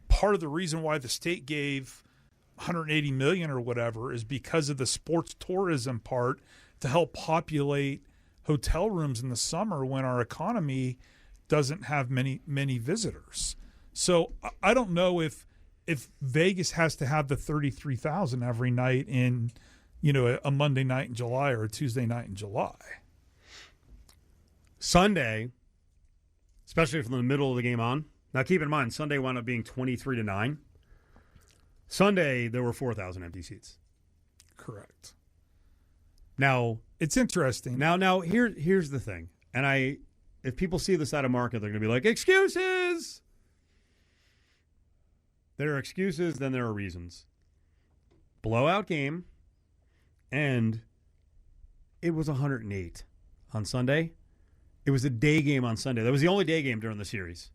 part of the reason why the state gave $180 million or whatever is because of the sports tourism part to help populate hotel rooms in the summer when our economy doesn't have many visitors. So I don't know if Vegas has to have the 33,000 every night in, a Monday night in July or a Tuesday night in July. Sunday, especially from the middle of the game on. Now keep in mind, Sunday wound up being 23-9. Sunday, there were 4,000 empty seats. Correct. Now it's interesting. Now here's the thing, and if people see this out of market, they're going to be like, excuses. There are excuses, then there are reasons. Blowout game, and it was 108 on Sunday. It was a day game on Sunday. That was the only day game during the series.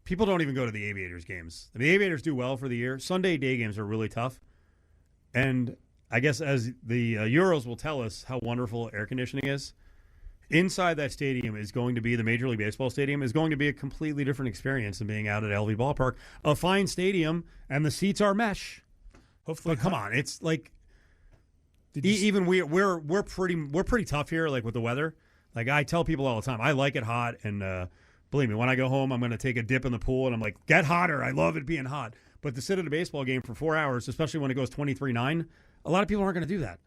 People don't even go to the Aviators games. The Aviators do well for the year. Sunday day games are really tough. And I guess as the Euros will tell us how wonderful air conditioning is, inside that stadium is going to be, the Major League Baseball stadium is going to be a completely different experience than being out at LV Ballpark. A fine stadium, and the seats are mesh. Hopefully, but come on, it's like even we're pretty tough here, like with the weather. Like I tell people all the time, I like it hot, and believe me, when I go home, I'm going to take a dip in the pool, and I'm like, get hotter. I love it being hot. But to sit at a baseball game for 4 hours, especially when it goes 23-9, a lot of people aren't going to do that.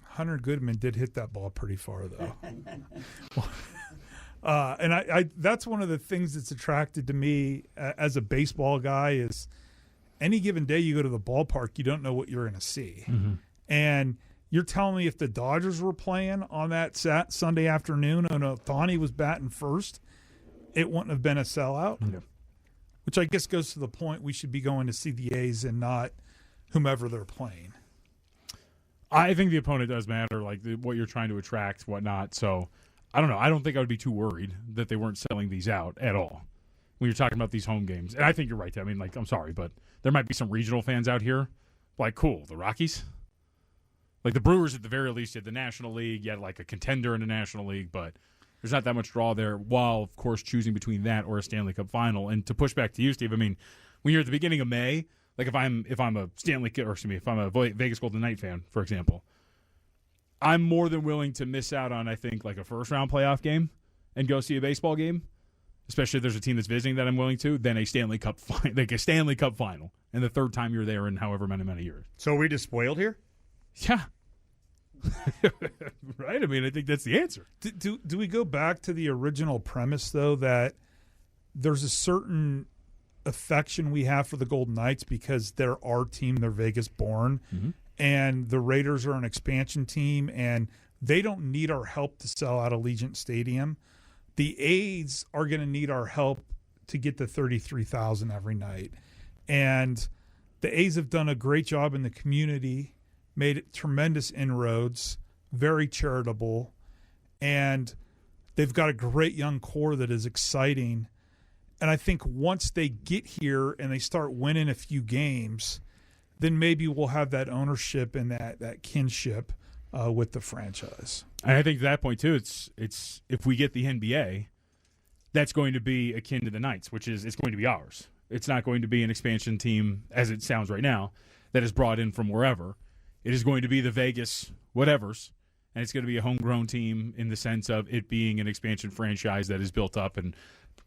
Hunter Goodman did hit that ball pretty far, though. And I that's one of the things that's attracted to me as a baseball guy is any given day you go to the ballpark, you don't know what you're going to see. Mm-hmm. And you're telling me if the Dodgers were playing on that Sunday afternoon and Ohtani was batting first, it wouldn't have been a sellout? Yeah. Which I guess goes to the point we should be going to see the A's and not whomever they're playing. I think the opponent does matter, like what you're trying to attract, whatnot. So I don't know. I don't think I would be too worried that they weren't selling these out at all when you're talking about these home games. And I think you're right. I mean, like, I'm sorry, but there might be some regional fans out here. Like, cool, the Rockies? Like the Brewers at the very least did the National League. You had like a contender in the National League, but there's not that much draw there, while, of course, choosing between that or a Stanley Cup final. And to push back to you, Steve, I mean, when you're at the beginning of May, like if I'm a if I'm a Vegas Golden Knight fan, for example, I'm more than willing to miss out on, I think, like a first-round playoff game and go see a baseball game, especially if there's a team that's visiting that I'm willing to, than a Stanley Cup final, and the third time you're there in however many years. So are we just spoiled here? Yeah. Right? I mean, I think that's the answer. Do we go back to the original premise, though, that there's a certain affection we have for the Golden Knights because they're our team, they're Vegas born, mm-hmm. and the Raiders are an expansion team, and they don't need our help to sell out Allegiant Stadium. The A's are going to need our help to get the 33,000 every night. And the A's have done a great job in the community, made tremendous inroads, very charitable, and they've got a great young core that is exciting. And I think once they get here and they start winning a few games, then maybe we'll have that ownership and that kinship with the franchise. And I think at that point, too, it's if we get the NBA, that's going to be akin to the Knights, which is it's going to be ours. It's not going to be an expansion team, as it sounds right now, that is brought in from wherever. It is going to be the Vegas whatevers, and it's going to be a homegrown team in the sense of it being an expansion franchise that is built up, and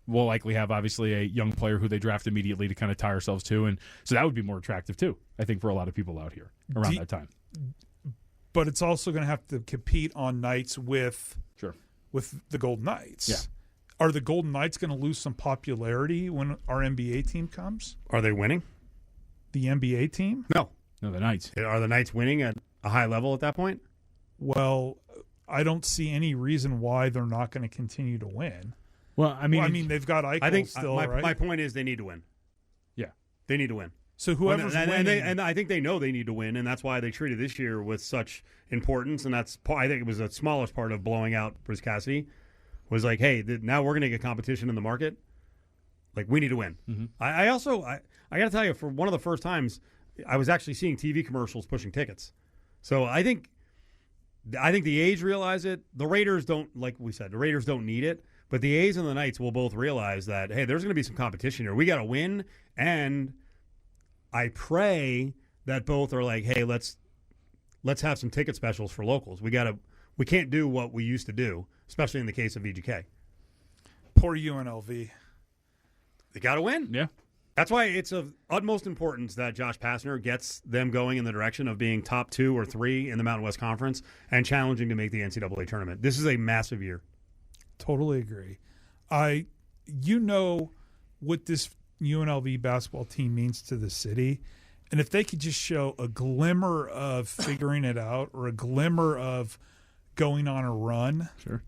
we'll likely have, obviously, a young player who they draft immediately to kind of tie ourselves to. And so that would be more attractive, too, I think, for a lot of people out here around that time. But it's also going to have to compete on nights with the Golden Knights. Yeah. Are the Golden Knights going to lose some popularity when our NBA team comes? Are they winning? The NBA team? No. No, the Knights. Are the Knights winning at a high level at that point? Well, I don't see any reason why they're not going to continue to win. Well, I mean, they've got Eichel I think still, my, right? my point is they need to win. Yeah. They need to win. So whoever's winning, and I think they know they need to win, and that's why they treated this year with such importance. And that's I think it was the smallest part of blowing out Bruce Cassidy was like, hey, now we're going to get competition in the market. Like we need to win. Mm-hmm. I got to tell you, for one of the first times, I was actually seeing TV commercials pushing tickets. So I think the A's realize it. The Raiders don't, like we said, the Raiders don't need it. But the A's and the Knights will both realize that, hey, there's going to be some competition here. We got to win, and I pray that both are like, hey, let's have some ticket specials for locals. We can't do what we used to do, especially in the case of VGK. poor UNLV. They got to win. Yeah. That's why it's of utmost importance that Josh Pastner gets them going in the direction of being top 2 or 3 in the Mountain West Conference and challenging to make the NCAA tournament. This is a massive year. Totally agree. You know what this UNLV basketball team means to the city, and if they could just show a glimmer of figuring it out or a glimmer of going on a run, Sure.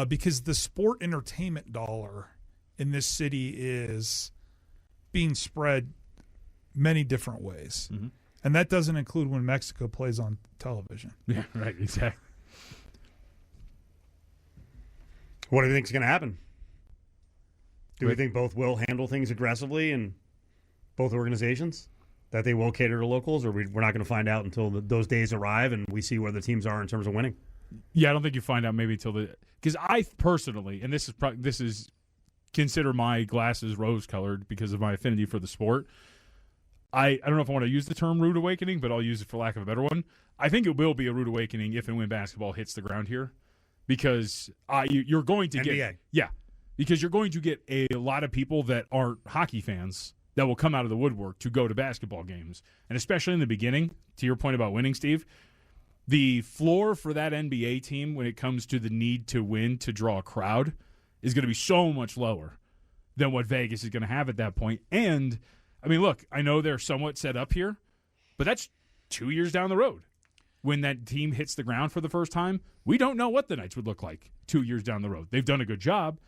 Because the sport entertainment dollar in this city is being spread many different ways, and that doesn't include when Mexico plays on television. Yeah, right, exactly. What do you think is going to happen? Do we think both will handle things aggressively in both organizations? That they will cater to locals, or we're not going to find out until those days arrive and we see where the teams are in terms of winning? Yeah, I don't think you find out maybe until because I personally, and this is consider my glasses rose-colored because of my affinity for the sport. I don't know if I want to use the term rude awakening, but I'll use it for lack of a better one. I think it will be a rude awakening if and when basketball hits the ground here, because you're going to NBA. because you're going to get a lot of people that aren't hockey fans that will come out of the woodwork to go to basketball games. And especially in the beginning, to your point about winning, Steve, the floor for that NBA team when it comes to the need to win to draw a crowd is going to be so much lower than what Vegas is going to have at that point. And, I mean, look, I know they're somewhat set up here, but that's 2 years down the road. When that team hits the ground for the first time, we don't know what the Knights would look like 2 years down the road. They've done a good job,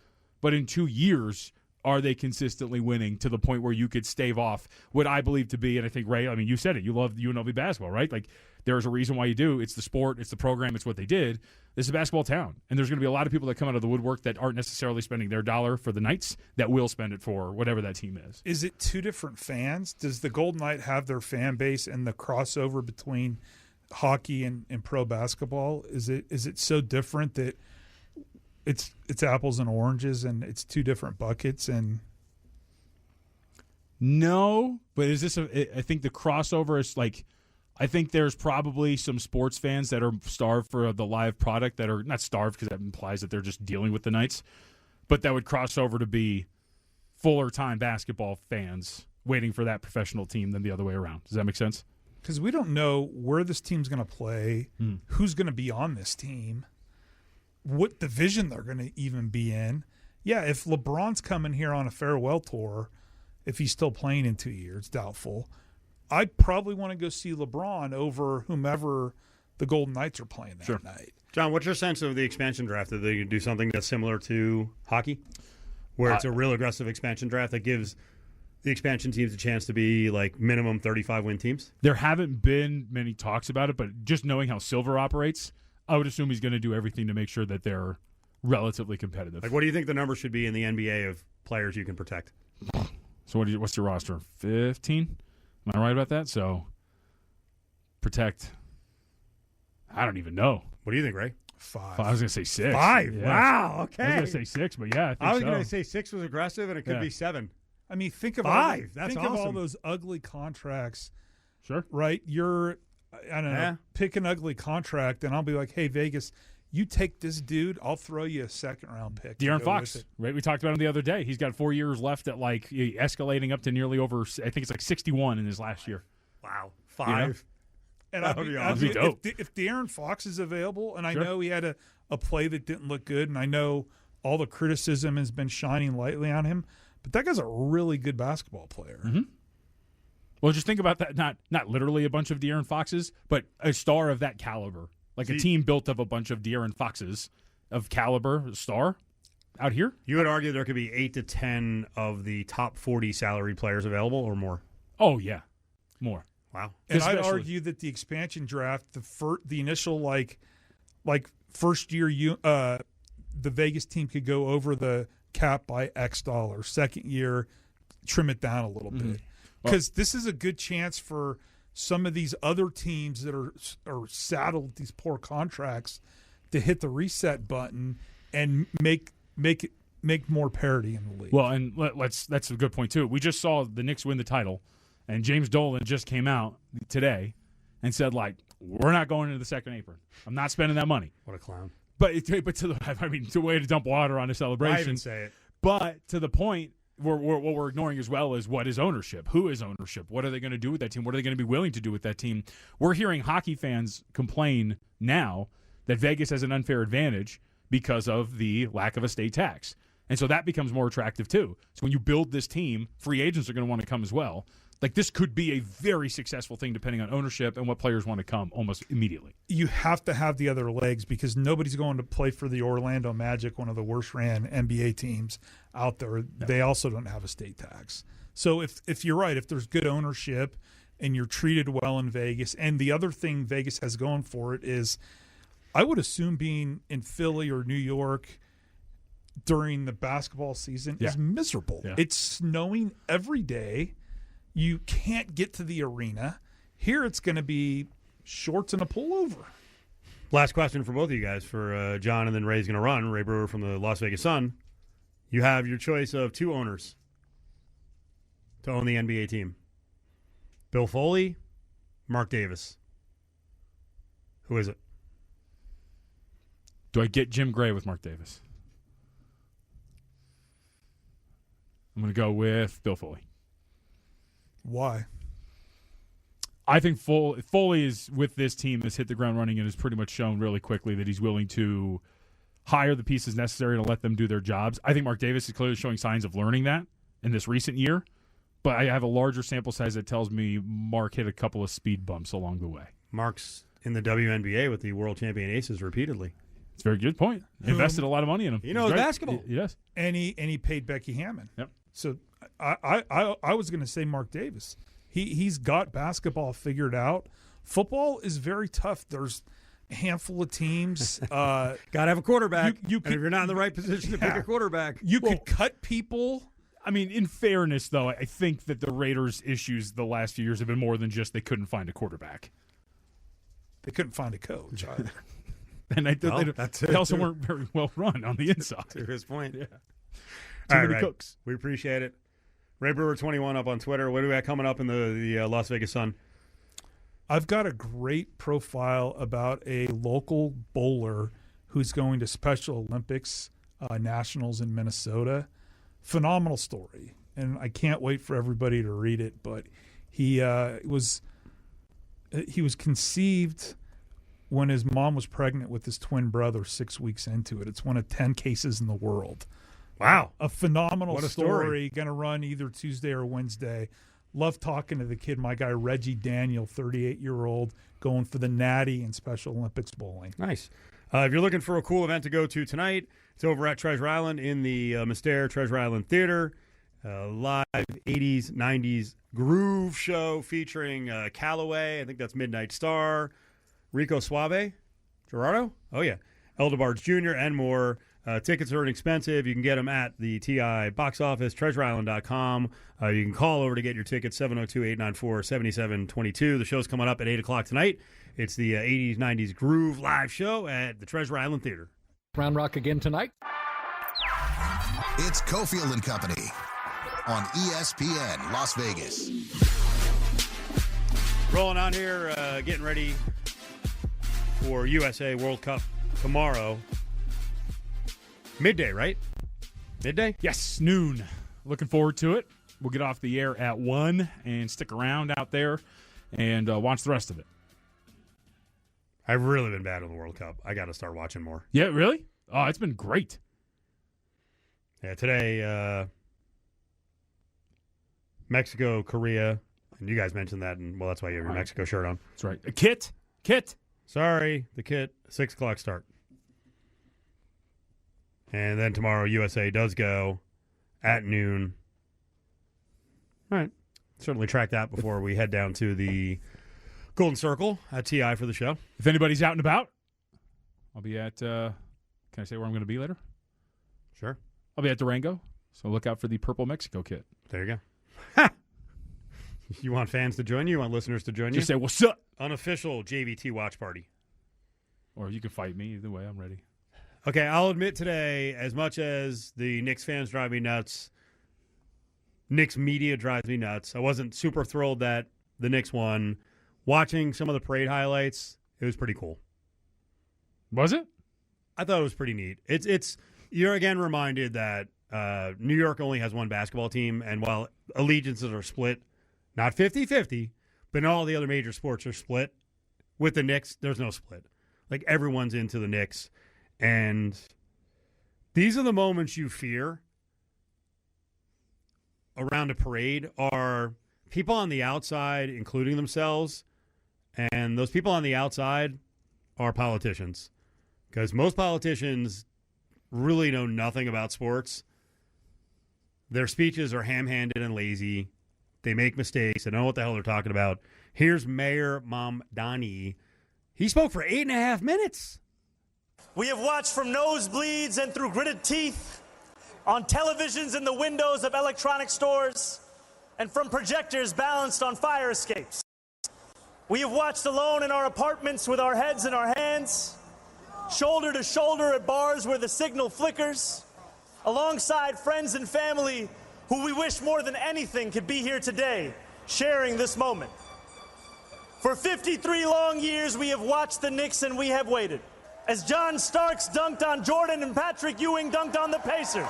but in 2 years, are they consistently winning to the point where you could stave off what I believe to be, and I think, Ray, I mean, you said it, you love UNLV basketball, right? Like, there's a reason why you do. It's the sport, it's the program, it's what they did. This is a basketball town, and there's going to be a lot of people that come out of the woodwork that aren't necessarily spending their dollar for the Knights that will spend it for whatever that team is. Is it two different fans? Does the Golden Knight have their fan base and the crossover between hockey and pro basketball? Is it so different that it's apples and oranges and it's two different buckets? And no, but is this I think the crossover is like, I think there's probably some sports fans that are starved for the live product that are not starved because that implies that they're just dealing with the Knights, but that would cross over to be fuller time basketball fans waiting for that professional team than the other way around. Does that make sense? Because we don't know where this team's going to play, who's going to be on this team, what division they're going to even be in. Yeah, if LeBron's coming here on a farewell tour, if he's still playing in 2 years, doubtful, I'd probably want to go see LeBron over whomever the Golden Knights are playing that night. John, what's your sense of the expansion draft? Are they going to do something that's similar to hockey, where it's a real aggressive expansion draft that gives the expansion teams a chance to be like minimum 35-win teams? There haven't been many talks about it, but just knowing how Silver operates, I would assume he's going to do everything to make sure that they're relatively competitive. Like, what do you think the number should be in the NBA of players you can protect? So what's your roster? 15? Am I right about that? So protect. I don't even know. What do you think, Ray? 5. I was going to say 6. 5. Yeah. Wow. Okay. I was going to say 6, but yeah, I was going to say 6 was aggressive, and it could be 7. I mean, think of 5. That's think of all awesome. those ugly contracts. Sure. Right? You're, I don't know, pick an ugly contract, and I'll be like, hey, Vegas, you take this dude, I'll throw you a second-round pick. De'Aaron Fox, right? We talked about him the other day. He's got 4 years left at like escalating up to nearly over, I think it's like 61 in his last year. Wow. 5. And That would be awesome. dope. If De'Aaron Fox is available, and I Sure. know he had a play that didn't look good, and I know all the criticism has been shining lightly on him, but that guy's a really good basketball player. Mm-hmm. Well, just think about that. Not literally a bunch of De'Aaron Foxes, but a star of that caliber. Like a team built of a bunch of De'Aaron Foxes of caliber, star out here. You would argue there could be 8 to 10 of the top 40 salary players available or more. Oh, yeah. More. Wow. And I'd Especially- argue that the expansion draft, the initial like first year, the Vegas team could go over the cap by X dollars. Second year, trim it down a little bit, because this is a good chance for some of these other teams that are saddled with these poor contracts to hit the reset button and make more parity in the league. Well, and that's a good point, too. We just saw the Knicks win the title, and James Dolan just came out today and said, like, we're not going into the second apron. I'm not spending that money. What a clown. But it's a way to dump water on a celebration. I even say it. But to the point, what we're ignoring as well is what is ownership? Who is ownership? What are they going to do with that team? What are they going to be willing to do with that team? We're hearing hockey fans complain now that Vegas has an unfair advantage because of the lack of a state tax. And so that becomes more attractive too. So when you build this team, free agents are going to want to come as well. Like, this could be a very successful thing depending on ownership and what players want to come almost immediately. You have to have the other legs, because nobody's going to play for the Orlando Magic, one of the worst ran NBA teams out there. Yeah. They also don't have a state tax. So if you're right, if there's good ownership and you're treated well in Vegas, and the other thing Vegas has going for it is, I would assume being in Philly or New York during the basketball season is miserable. Yeah. It's snowing every day. You can't get to the arena. Here it's going to be shorts and a pullover. Last question for both of you guys, for John, and then Ray's going to run. Ray Brewer from the Las Vegas Sun. You have your choice of two owners to own the NBA team. Bill Foley, Mark Davis. Who is it? Do I get Jim Gray with Mark Davis? I'm going to go with Bill Foley. Why? I think Foley is, with this team, has hit the ground running and has pretty much shown really quickly that he's willing to hire the pieces necessary to let them do their jobs. I think Mark Davis is clearly showing signs of learning that in this recent year, but I have a larger sample size that tells me Mark hit a couple of speed bumps along the way. Mark's in the WNBA with the world champion Aces repeatedly. It's a very good point. Invested a lot of money in him. He knows basketball. He does. And he paid Becky Hammon. Yep. So I was going to say Mark Davis. He's got basketball figured out. Football is very tough. There's a handful of teams. Got to have a quarterback. You could, and if you're not in the right position to pick a quarterback, you could cut people. I mean, in fairness, though, I think that the Raiders' issues the last few years have been more than just they couldn't find a quarterback. They couldn't find a coach either. And they also weren't very well run on the inside. To his point, yeah. Too many cooks. We appreciate it. Ray Brewer 21 up on Twitter. What do we got coming up in the Las Vegas Sun? I've got a great profile about a local bowler who's going to Special Olympics Nationals in Minnesota. Phenomenal story, and I can't wait for everybody to read it. But he was conceived when his mom was pregnant with his twin brother 6 weeks into it. It's one of 10 cases in the world. Wow. A phenomenal what a story. Going to run either Tuesday or Wednesday. Love talking to the kid. My guy, Reggie Daniel, 38-year-old, going for the Natty in Special Olympics bowling. Nice. If you're looking for a cool event to go to tonight, it's over at Treasure Island in the Mystere Treasure Island Theater. Live 80s, 90s groove show featuring Callaway. I think that's Midnight Star. Rico Suave. Gerardo? Oh, yeah. Eldebarge Jr. and more. Tickets are inexpensive. You can get them at the TI box office, treasureisland.com. You can call over to get your tickets, 702-894-7722. The show's coming up at 8 o'clock tonight. It's the 80s, 90s Groove live show at the Treasure Island Theater. Round Rock again tonight. It's Cofield and Company on ESPN Las Vegas. Rolling on here, getting ready for USA World Cup tomorrow. Midday, right? Midday? Yes, noon. Looking forward to it. We'll get off the air at 1 and stick around out there and watch the rest of it. I've really been bad in the World Cup. I got to start watching more. Yeah, really? Oh, it's been great. Yeah, today, Mexico, Korea, and you guys mentioned that, and well, that's why you have your Mexico shirt on. That's right. A kit. Sorry, the kit, 6 o'clock start. And then tomorrow, USA does go at noon. All right. Certainly track that before we head down to the Golden Circle at TI for the show. If anybody's out and about, I'll be at, can I say where I'm going to be later? Sure. I'll be at Durango, so look out for the Purple Mexico kit. There you go. You want fans to join you? You want listeners to join you? Just say, what's up? Unofficial JVT watch party. Or you can fight me. Either way, I'm ready. Okay, I'll admit today, as much as the Knicks fans drive me nuts, Knicks media drives me nuts. I wasn't super thrilled that the Knicks won. Watching some of the parade highlights, it was pretty cool. Was it? I thought it was pretty neat. It's you're again reminded that New York only has one basketball team, and while allegiances are split, not 50-50, but all the other major sports are split, with the Knicks, there's no split. Like, everyone's into the Knicks. And these are the moments you fear around a parade are people on the outside, including themselves, and those people on the outside are politicians. Because most politicians really know nothing about sports. Their speeches are ham-handed and lazy. They make mistakes. They don't know what the hell they're talking about. Here's Mayor Mamdani. He spoke for 8.5 minutes. We have watched from nosebleeds and through gritted teeth, on televisions in the windows of electronic stores, and from projectors balanced on fire escapes. We have watched alone in our apartments with our heads in our hands, shoulder to shoulder at bars where the signal flickers, alongside friends and family who we wish more than anything could be here today, sharing this moment. For 53 long years, we have watched the Knicks and we have waited. As John Starks dunked on Jordan and Patrick Ewing dunked on the Pacers.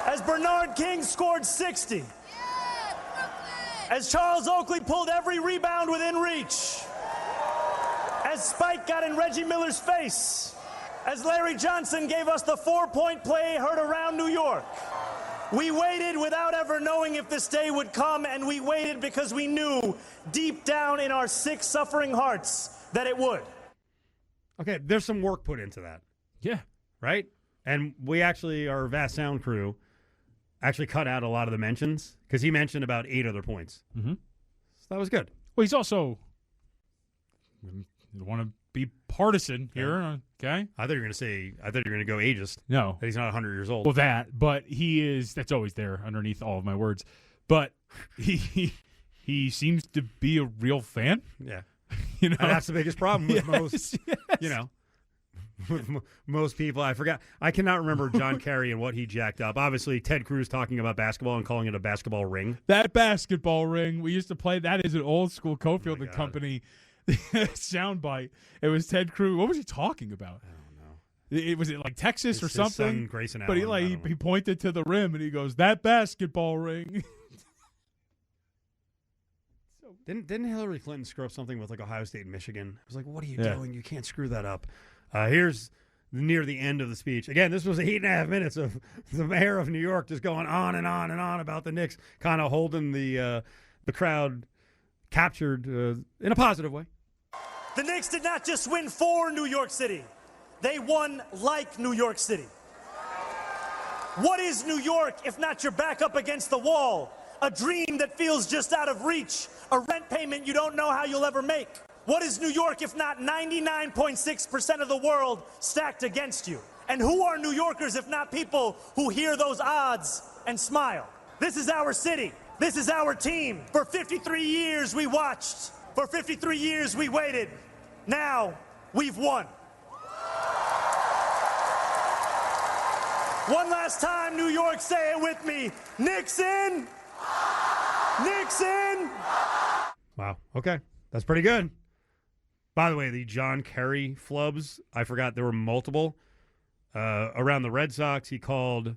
As Bernard King scored 60. As Charles Oakley pulled every rebound within reach. As Spike got in Reggie Miller's face. As Larry Johnson gave us the 4-point play heard around New York. We waited without ever knowing if this day would come, and we waited because we knew deep down in our sick, suffering hearts that it would. Okay, there's some work put into that. Yeah. Right? And we actually, our vast sound crew, actually cut out a lot of the mentions because he mentioned about 8 other points. Mm-hmm. So that was good. Well, he's also, you want to be partisan here, okay? I thought you were going to go ageist. No. That he's not 100 years old. Well, but he is, that's always there underneath all of my words. But he seems to be a real fan. Yeah. You know, and that's the biggest problem with most, yes. with most people. I cannot remember John Kerry and what he jacked up. Obviously, Ted Cruz talking about basketball and calling it a basketball ring. That basketball ring, we used to play, that is an old school Cofield and God. Company soundbite. It was Ted Cruz. What was he talking about? I don't know. Was it like Texas It's or his something? son, Grayson But Allen. he pointed to the rim and he goes, that basketball ring. Didn't Hillary Clinton screw up something with like Ohio State and Michigan? I was like, what are you Yeah. doing? You can't screw that up. Here's near the end of the speech. Again, this was 8.5 minutes of the mayor of New York just going on and on and on about the Knicks, kind of holding the crowd captured in a positive way. The Knicks did not just win for New York City. They won like New York City. What is New York if not your back up against the wall? A dream that feels just out of reach. A rent payment you don't know how you'll ever make. What is New York if not 99.6% of the world stacked against you? And who are New Yorkers if not people who hear those odds and smile? This is our city. This is our team. For 53 years we watched. For 53 years we waited. Now we've won. One last time, New York, say it with me. Knicks in. Knicks in. Wow. Okay. That's pretty good. By the way, the John Kerry flubs, I forgot there were multiple. Around the Red Sox, he called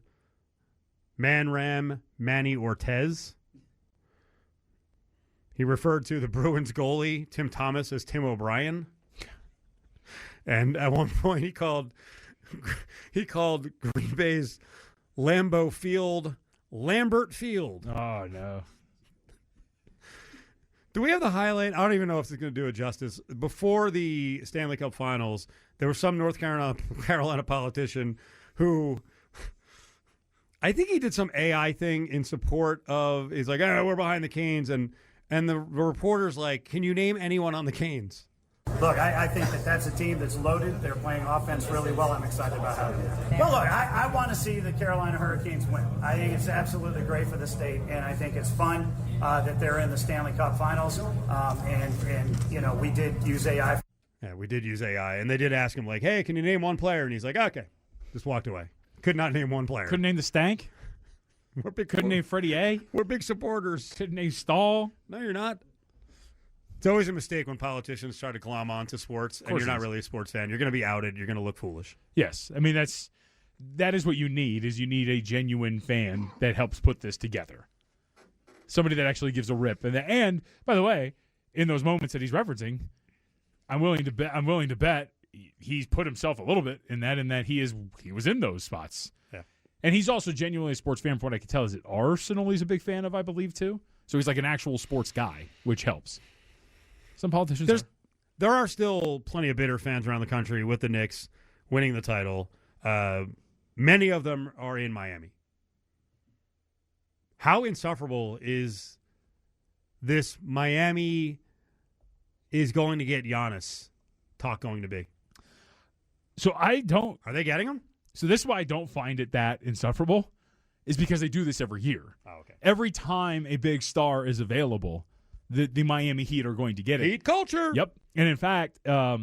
Manny Ortez. He referred to the Bruins goalie, Tim Thomas, as Tim O'Brien. And at one point, he called he called Green Bay's Lambeau Field Lambert Field. Oh, no. Do we have the highlight? I don't even know if it's going to do it justice. Before the Stanley Cup Finals, there was some North Carolina politician who, I think he did some AI thing in support of, he's like, oh, we're behind the Canes. And the reporter's like, can you name anyone on the Canes? Look, I think that's a team that's loaded. They're playing offense really well. I'm excited about how they do. Well, look, I want to see the Carolina Hurricanes win. I think it's absolutely great for the state, and I think it's fun that they're in the Stanley Cup Finals. And you know, we did use AI. Yeah, we did use AI, and they did ask him, like, hey, can you name one player? And he's like, okay. Just walked away. Could not name one player. Couldn't name the Stank? Couldn't name Freddie A? We're big supporters. Couldn't name Stahl? No, you're not. It's always a mistake when politicians try to glom onto sports, and you're not really a sports fan. You're going to be outed. You're going to look foolish. Yes. I mean, that is what you need, is you need a genuine fan that helps put this together. Somebody that actually gives a rip. And by the way, in those moments that he's referencing, I'm willing to bet he's put himself a little bit in that he was in those spots. Yeah. And he's also genuinely a sports fan, from what I can tell. Is it Arsenal he's a big fan of, I believe, too? So he's like an actual sports guy, which helps. Some politicians there are still plenty of bitter fans around the country with the Knicks winning the title. Many of them are in Miami. How insufferable is this Miami is going to get Giannis talk going to be? So I don't. Are they getting him? So this is why I don't find it that insufferable, is because they do this every year. Oh, okay. Every time a big star is available, the Miami Heat are going to get it. Heat culture. Yep. And in fact, I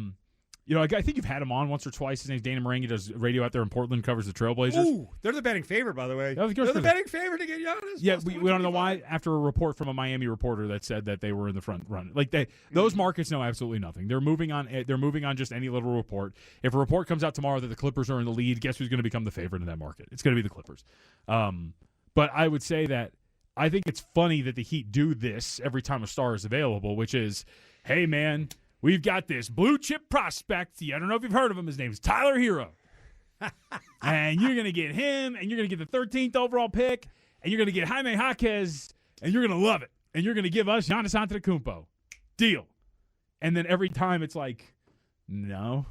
think you've had him on once or twice. His name's Dana Marang. He does radio out there in Portland, covers the Trailblazers. Ooh, they're the betting favorite, by the way. They're the betting favorite to get Giannis. Yeah, we don't know why. After a report from a Miami reporter that said that they were in the front run, those markets know absolutely nothing. They're moving on. They're moving on just any little report. If a report comes out tomorrow that the Clippers are in the lead, guess who's going to become the favorite in that market? It's going to be the Clippers. But I would say that I think it's funny that the Heat do this every time a star is available, which is, hey man, we've got this blue chip prospect. I don't know if you've heard of him. His name is Tyler Hero. And you're going to get him, and you're going to get the 13th overall pick, and you're going to get Jaime Jaquez, and you're going to love it. And you're going to give us Giannis Antetokounmpo. Deal. And then every time it's like, no.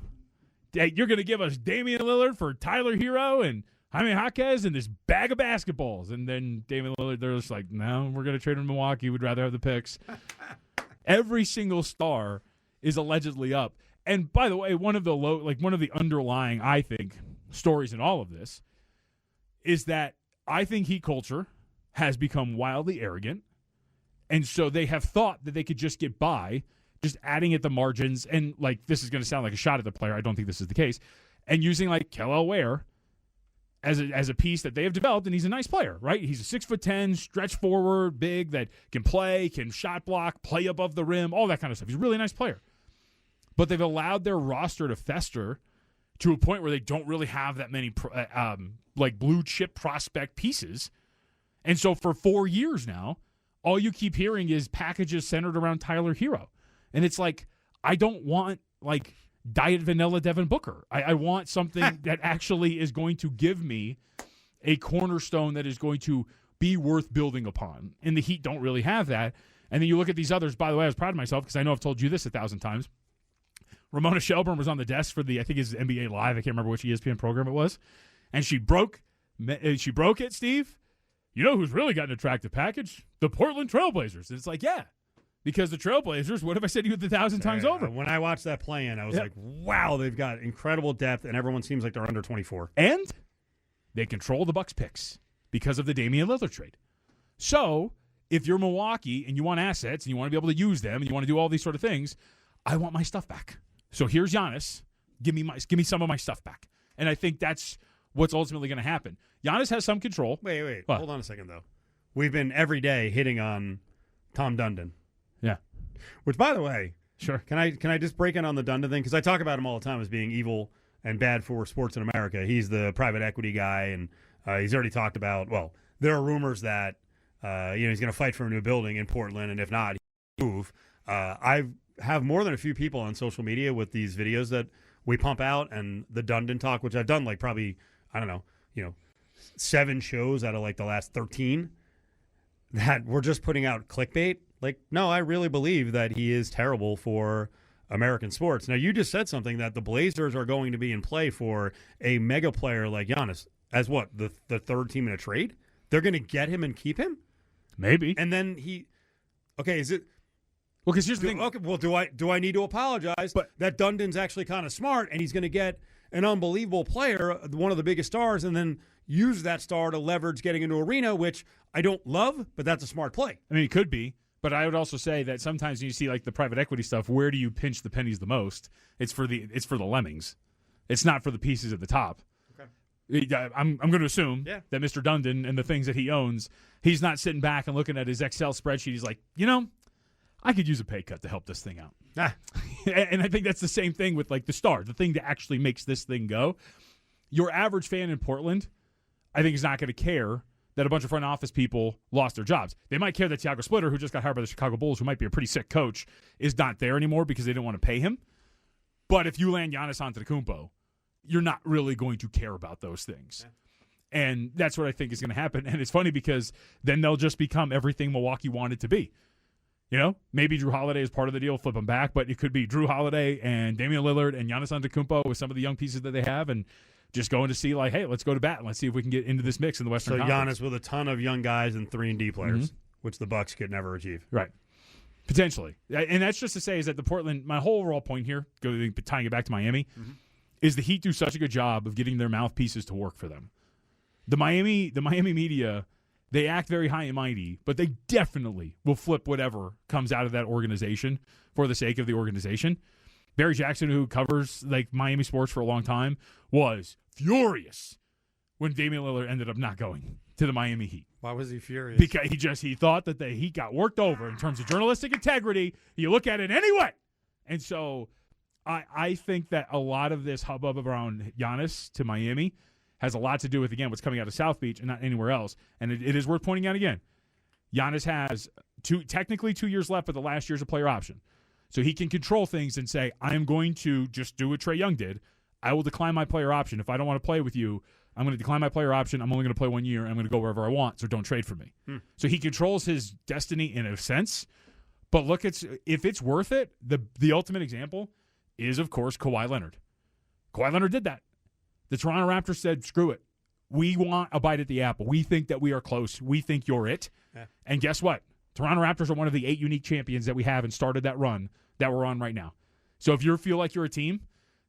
You're going to give us Damian Lillard for Tyler Hero and Jaime Jaquez and this bag of basketballs. And then Damian Lillard, they're just like, no, we're going to trade him to Milwaukee. We'd rather have the picks. Every single star is allegedly up. And by the way, one of the underlying, I think, stories in all of this is that I think Heat culture has become wildly arrogant. And so they have thought that they could just get by, just adding at the margins. And this is going to sound like a shot at the player. I don't think this is the case. And using Kel'el Ware as a piece that they have developed, and he's a nice player, right? He's a 6'10", stretch forward, big, that can play, can shot block, play above the rim, all that kind of stuff. He's a really nice player. But they've allowed their roster to fester to a point where they don't really have that many blue chip prospect pieces. And so for 4 years now, all you keep hearing is packages centered around Tyler Hero. And it's I don't want Diet Vanilla Devin Booker. I want something that actually is going to give me a cornerstone that is going to be worth building upon. And the Heat don't really have that. And then you look at these others. By the way, I was proud of myself because I know I've told you this 1,000 times. Ramona Shelburne was on the desk for I think it's NBA Live. I can't remember which ESPN program it was. And she broke it, Steve. You know who's really got an attractive package? The Portland Trailblazers. And it's yeah. Because the Trailblazers, what have I said to you 1,000 times over? When I watched that play-in, I was like, wow, they've got incredible depth, and everyone seems like they're under 24. And they control the Bucks picks because of the Damian Lillard trade. So if you're Milwaukee and you want assets and you want to be able to use them and you want to do all these sort of things, I want my stuff back. So here's Giannis. Give me some of my stuff back. And I think that's what's ultimately going to happen. Giannis has some control. Wait. What? Hold on a second, though. We've been every day hitting on Tom Dundon. Yeah. Which, by the way, sure. Can I just break in on the Dundon thing? Because I talk about him all the time as being evil and bad for sports in America. He's the private equity guy, and he's already talked about, well, there are rumors that he's going to fight for a new building in Portland, and if not, he'll move. I have more than a few people on social media with these videos that we pump out and the Dundon talk, which I've done like probably, I don't know, 7 shows out of like the last 13, that we're just putting out clickbait. Like, no, I really believe that he is terrible for American sports. Now, you just said something that the Blazers are going to be in play for a mega player like Giannis as what, the third team in a trade? They're going to get him and keep him? Maybe. And then is it? Well, because here's the thing. Okay, well, do I need to apologize? But that Dundon's actually kind of smart, and he's going to get an unbelievable player, one of the biggest stars, and then use that star to leverage getting into arena, which I don't love, but that's a smart play. I mean, it could be. But I would also say that sometimes when you see like the private equity stuff, where do you pinch the pennies the most? It's for the lemmings. It's not for the pieces at the top. Okay. I'm going to assume that Mr. Dundon and the things that he owns, he's not sitting back and looking at his Excel spreadsheet. He's like, I could use a pay cut to help this thing out. And I think that's the same thing with like the star, the thing that actually makes this thing go. Your average fan in Portland, I think, is not going to care that a bunch of front office people lost their jobs. They might care that Thiago Splitter, who just got hired by the Chicago Bulls, who might be a pretty sick coach, is not there anymore because they didn't want to pay him. But if you land Giannis Antetokounmpo, you're not really going to care about those things. Yeah. And that's what I think is going to happen. And it's funny because then they'll just become everything Milwaukee wanted to be. Maybe Drew Holiday is part of the deal, flip him back, but it could be Drew Holiday and Damian Lillard and Giannis Antetokounmpo with some of the young pieces that they have, and just going to see, like, hey, let's go to bat and let's see if we can get into this mix in the Western Conference. So Giannis with a ton of young guys and 3-and-D players, which the Bucks could never achieve. Right. Potentially. And that's just to say is that the Portland, my whole overall point here, tying it back to Miami, is the Heat do such a good job of getting their mouthpieces to work for them. The Miami media, they act very high and mighty, but they definitely will flip whatever comes out of that organization for the sake of the organization. Barry Jackson, who covers like Miami sports for a long time, was furious when Damian Lillard ended up not going to the Miami Heat. Why was he furious? Because he thought that the Heat got worked over in terms of journalistic integrity. You look at it anyway. And so I think that a lot of this hubbub around Giannis to Miami has a lot to do with, again, what's coming out of South Beach and not anywhere else. And it is worth pointing out again. Giannis has technically 2 years left, but the last year's a player option. So he can control things and say, I am going to just do what Trae Young did. I will decline my player option. If I don't want to play with you, I'm going to decline my player option. I'm only going to play 1 year. I'm going to go wherever I want, so don't trade for me. So he controls his destiny in a sense. But look, if it's worth it, the ultimate example is, of course, Kawhi Leonard. Kawhi Leonard did that. The Toronto Raptors said, screw it. We want a bite at the apple. We think that we are close. We think you're it. Yeah. And guess what? Toronto Raptors are one of the 8 unique champions that we have and started that run that we're on right now. So if you feel like you're a team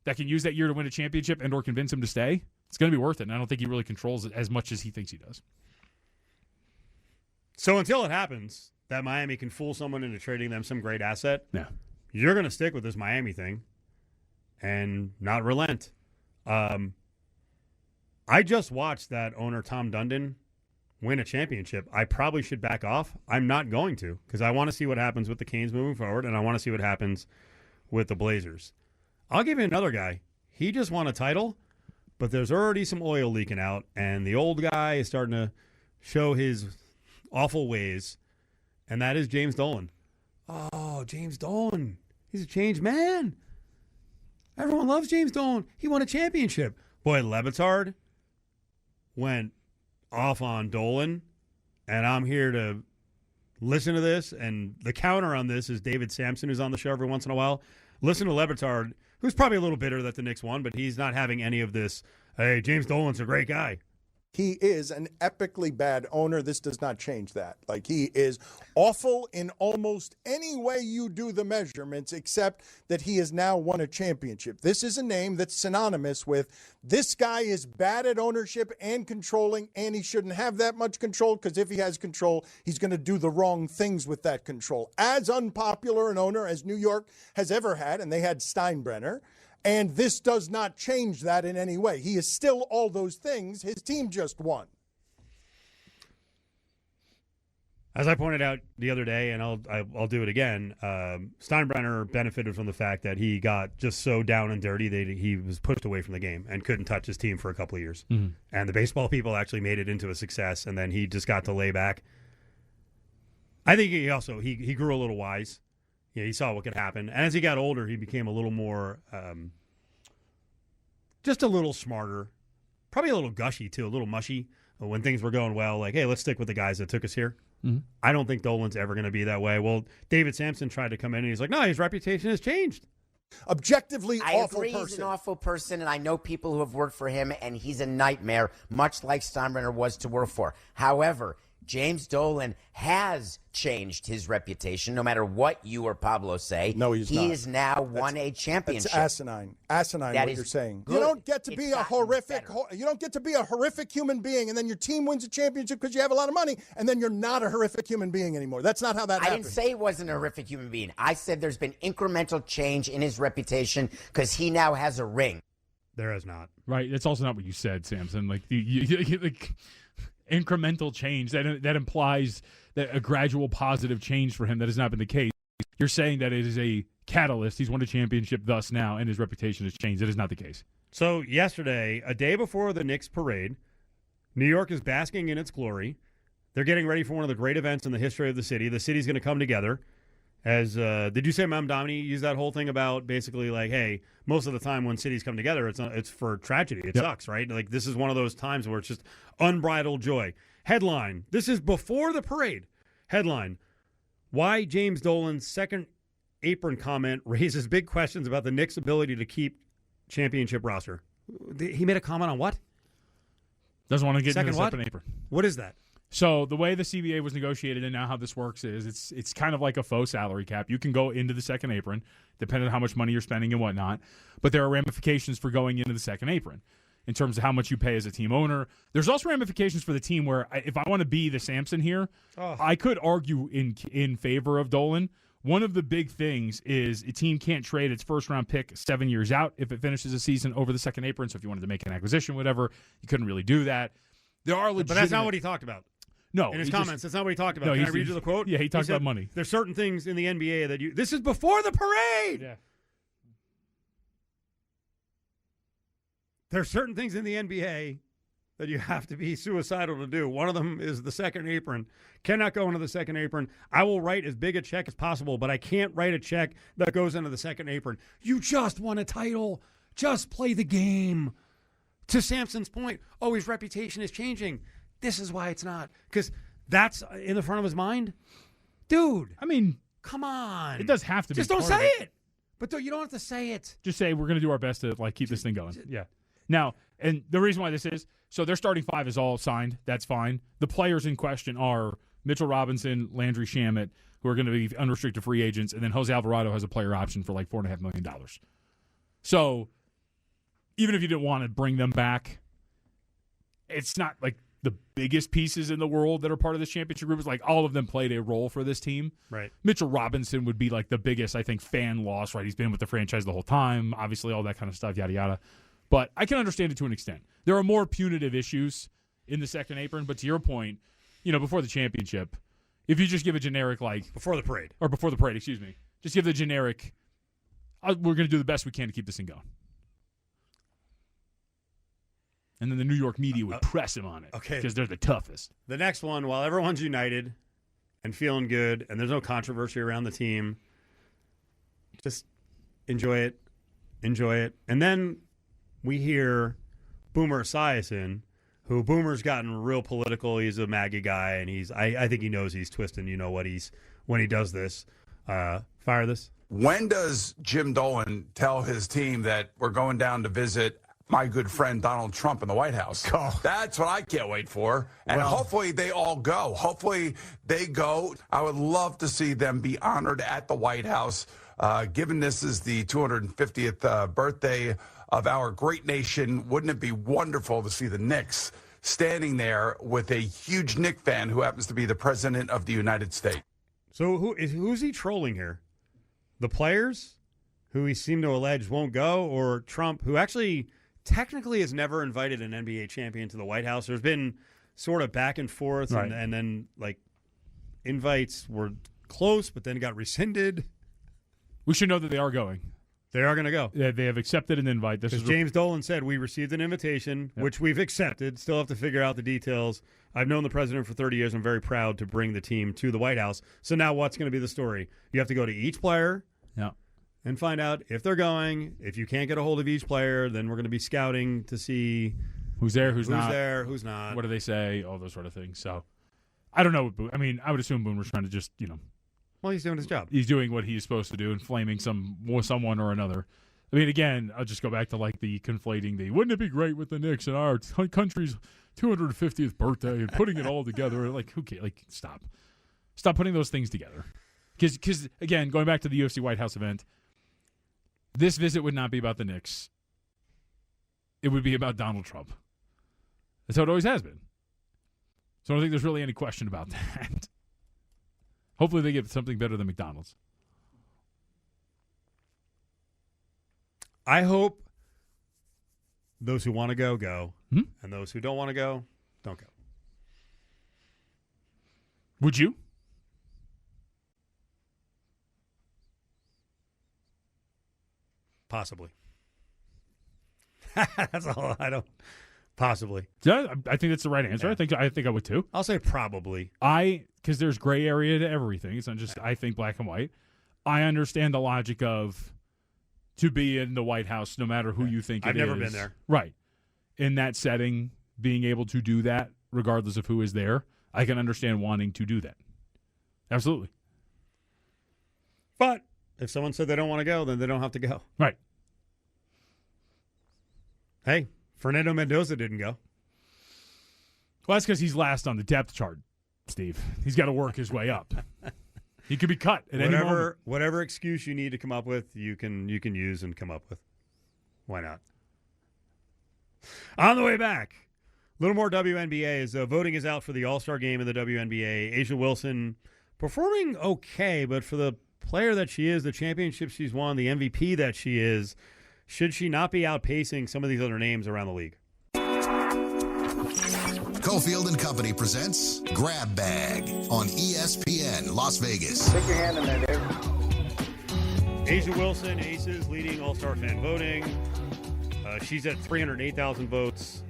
that can use that year to win a championship and or convince him to stay, it's going to be worth it. And I don't think he really controls it as much as he thinks he does. So until it happens that Miami can fool someone into trading them some great asset, you're going to stick with this Miami thing and not relent. I just watched that owner, Tom Dundon, win a championship. I probably should back off. I'm not going to because I want to see what happens with the Canes moving forward, and I want to see what happens with the Blazers. I'll give you another guy. He just won a title, but there's already some oil leaking out, and the old guy is starting to show his awful ways, and that is James Dolan. Oh, James Dolan. He's a changed man. Everyone loves James Dolan. He won a championship. Boy, Lebitard went off on Dolan, and I'm here to listen to this. And the counter on this is David Sampson, who's on the show every once in a while. Listen to Lebitard, who's probably a little bitter that the Knicks won, but he's not having any of this, hey, James Dolan's a great guy. He is an epically bad owner. This does not change that. Like, he is awful in almost any way you do the measurements, except that he has now won a championship. This is a name that's synonymous with this guy is bad at ownership and controlling, and he shouldn't have that much control, because if he has control, he's going to do the wrong things with that control. As unpopular an owner as New York has ever had, and they had Steinbrenner, and this does not change that in any way. He is still all those things. His team just won. As I pointed out the other day, and I'll do it again, Steinbrenner benefited from the fact that he got just so down and dirty that he was pushed away from the game and couldn't touch his team for a couple of years. Mm-hmm. And the baseball people actually made it into a success, and then he just got to lay back. I think he grew a little wise. Yeah, he saw what could happen. And as he got older, he became a little more just a little smarter, probably a little gushy too, a little mushy when things were going well. Like, hey, let's stick with the guys that took us here. Mm-hmm. I don't think Dolan's ever going to be that way. Well, David Sampson tried to come in and he's like, no, his reputation has changed. Objectively I awful agree person. He's an awful person, and I know people who have worked for him, and he's a nightmare, much like Steinbrenner was to work for. However, James Dolan has changed his reputation, no matter what you or Pablo say. No, he's not. He has now won a championship. That's asinine. Asinine That what is you're saying. good. You don't get to be It's a gotten horrific better. you don't get to be a horrific human being and then your team wins a championship because you have a lot of money and then you're not a horrific human being anymore. That's not how that I happens. didn't say he wasn't a horrific human being. I said there's been incremental change in his reputation because he now has a ring. There is not. Right. That's also not what you said, Samson. Like, like incremental change, that implies that a gradual positive change for him. That has not been the case. You're saying that it is a catalyst. He's won a championship thus now, and his reputation has changed. That is not the case. So yesterday, a day before the Knicks parade, New York is basking in its glory. They're getting ready for one of the great events in the history of the city. The city's going to come together. As did you say Mamdani used that whole thing about basically like, hey, most of the time when cities come together, it's for tragedy. It sucks, right? Like this is one of those times where it's just unbridled joy. Headline: this is before the parade. Headline: why James Dolan's second apron comment raises big questions about the Knicks' ability to keep championship roster. He made a comment on what? Doesn't want to get into the what? second apron. What is that? So the way the CBA was negotiated and now how this works is it's kind of like a faux salary cap. You can go into the second apron, depending on how much money you're spending and whatnot. But there are ramifications for going into the second apron in terms of how much you pay as a team owner. There's also ramifications for the team where if I want to be the Samson here, I could argue in favor of Dolan. One of the big things is a team can't trade its first-round pick 7 years out if it finishes a season over the second apron. So if you wanted to make an acquisition, whatever, you couldn't really do that. There are legitimate... But that's not what he talked about. No, in his comments, that's not what he talked about. No, Can I read you the quote? Yeah, he talked said, about money. There's certain things in the NBA that you... This is before the parade! Yeah. There's certain things in the NBA that you have to be suicidal to do. One of them is the second apron. Cannot go into the second apron. I will write as big a check as possible, but I can't write a check that goes into the second apron. You just won a title. Just play the game. To Sampson's point, his reputation is changing. This is why it's not. Because that's in the front of his mind. Dude. I mean, come on. It does have to be. Just don't say it. But you don't have to say it. Just say we're going to do our best to keep this thing going. Yeah. Now, and the reason why this is, so their starting five is all signed. That's fine. The players in question are Mitchell Robinson, Landry Shamet, who are going to be unrestricted free agents, and then Jose Alvarado has a player option for like $4.5 million. So even if you didn't want to bring them back, it's not like the biggest pieces in the world that are part of this championship group. Is like all of them played a role for this team. Right. Mitchell Robinson would be like the biggest, I think, fan loss, right? He's been with the franchise the whole time, obviously, all that kind of stuff, yada, yada. But I can understand it to an extent. There are more punitive issues in the second apron, but to your point, before the championship, if you just give a generic before the parade, just give the generic, we're going to do the best we can to keep this thing going. And then the New York media would press him on it. Okay. Because they're the toughest. The next one, while everyone's united and feeling good and there's no controversy around the team, just enjoy it. And then we hear Boomer Esiason, who Boomer's gotten real political. He's a MAGA guy, and I think he knows he's twisting, when he does this. Fire this. When does Jim Dolan tell his team that we're going down to visit my good friend Donald Trump in the White House? That's what I can't wait for. And hopefully they all go. Hopefully they go. I would love to see them be honored at the White House. Given this is the 250th birthday of our great nation, wouldn't it be wonderful to see the Knicks standing there with a huge Knick fan who happens to be the president of the United States? So who's he trolling here? The players who he seemed to allege won't go, or Trump, who actually technically has never invited an NBA champion to the White House? There's been sort of back and forth, right. and then invites were close, but then got rescinded. We should know that they are going. They are going to go. They have accepted an invite. This is James Dolan said, we received an invitation, which we've accepted. Still have to figure out the details. I've known the president for 30 years. I'm very proud to bring the team to the White House. So now what's going to be the story? You have to go to each player. Yeah. and find out if they're going. If you can't get a hold of each player, then we're going to be scouting to see who's there, who's not. Who's not. What do they say? All those sort of things. So I don't know what Boone. I mean, I would assume Boone was trying to just, Well, he's doing his job. He's doing what he's supposed to do and flaming someone or another. I mean, again, I'll just go back to the conflating wouldn't it be great with the Knicks and our country's 250th birthday and putting it all together? Who cares? Stop putting those things together. Because again, going back to the UFC White House event, this visit would not be about the Knicks. It would be about Donald Trump. That's how it always has been. So I don't think there's really any question about that. Hopefully they get something better than McDonald's. I hope those who want to go, go. Hmm? And those who don't want to go, don't go. Would you? Possibly. That's all. I don't. Possibly. Yeah, I think that's the right answer. Yeah. I think I would too. I'll say probably. Because there's gray area to everything. It's not just I think black and white. I understand the logic of to be in the White House, no matter who you think it is. I've never been there. Right. In that setting, being able to do that, regardless of who is there, I can understand wanting to do that. Absolutely. But if someone said they don't want to go, then they don't have to go. Right. Hey, Fernando Mendoza didn't go. Well, that's because he's last on the depth chart, Steve. He's got to work his way up. He could be cut at any moment. Whatever excuse you need to come up with, you can use and come up with. Why not? On the way back, a little more WNBA as voting is out for the All-Star game in the WNBA. A'ja Wilson performing okay, but for the player that she is, the championship she's won, the MVP that she is, should she not be outpacing some of these other names around the league? Cofield and Company presents Grab Bag on ESPN Las Vegas. Stick your hand in there, Dave. A'ja Wilson, Aces, leading All-Star fan voting. She's at 308,000 votes.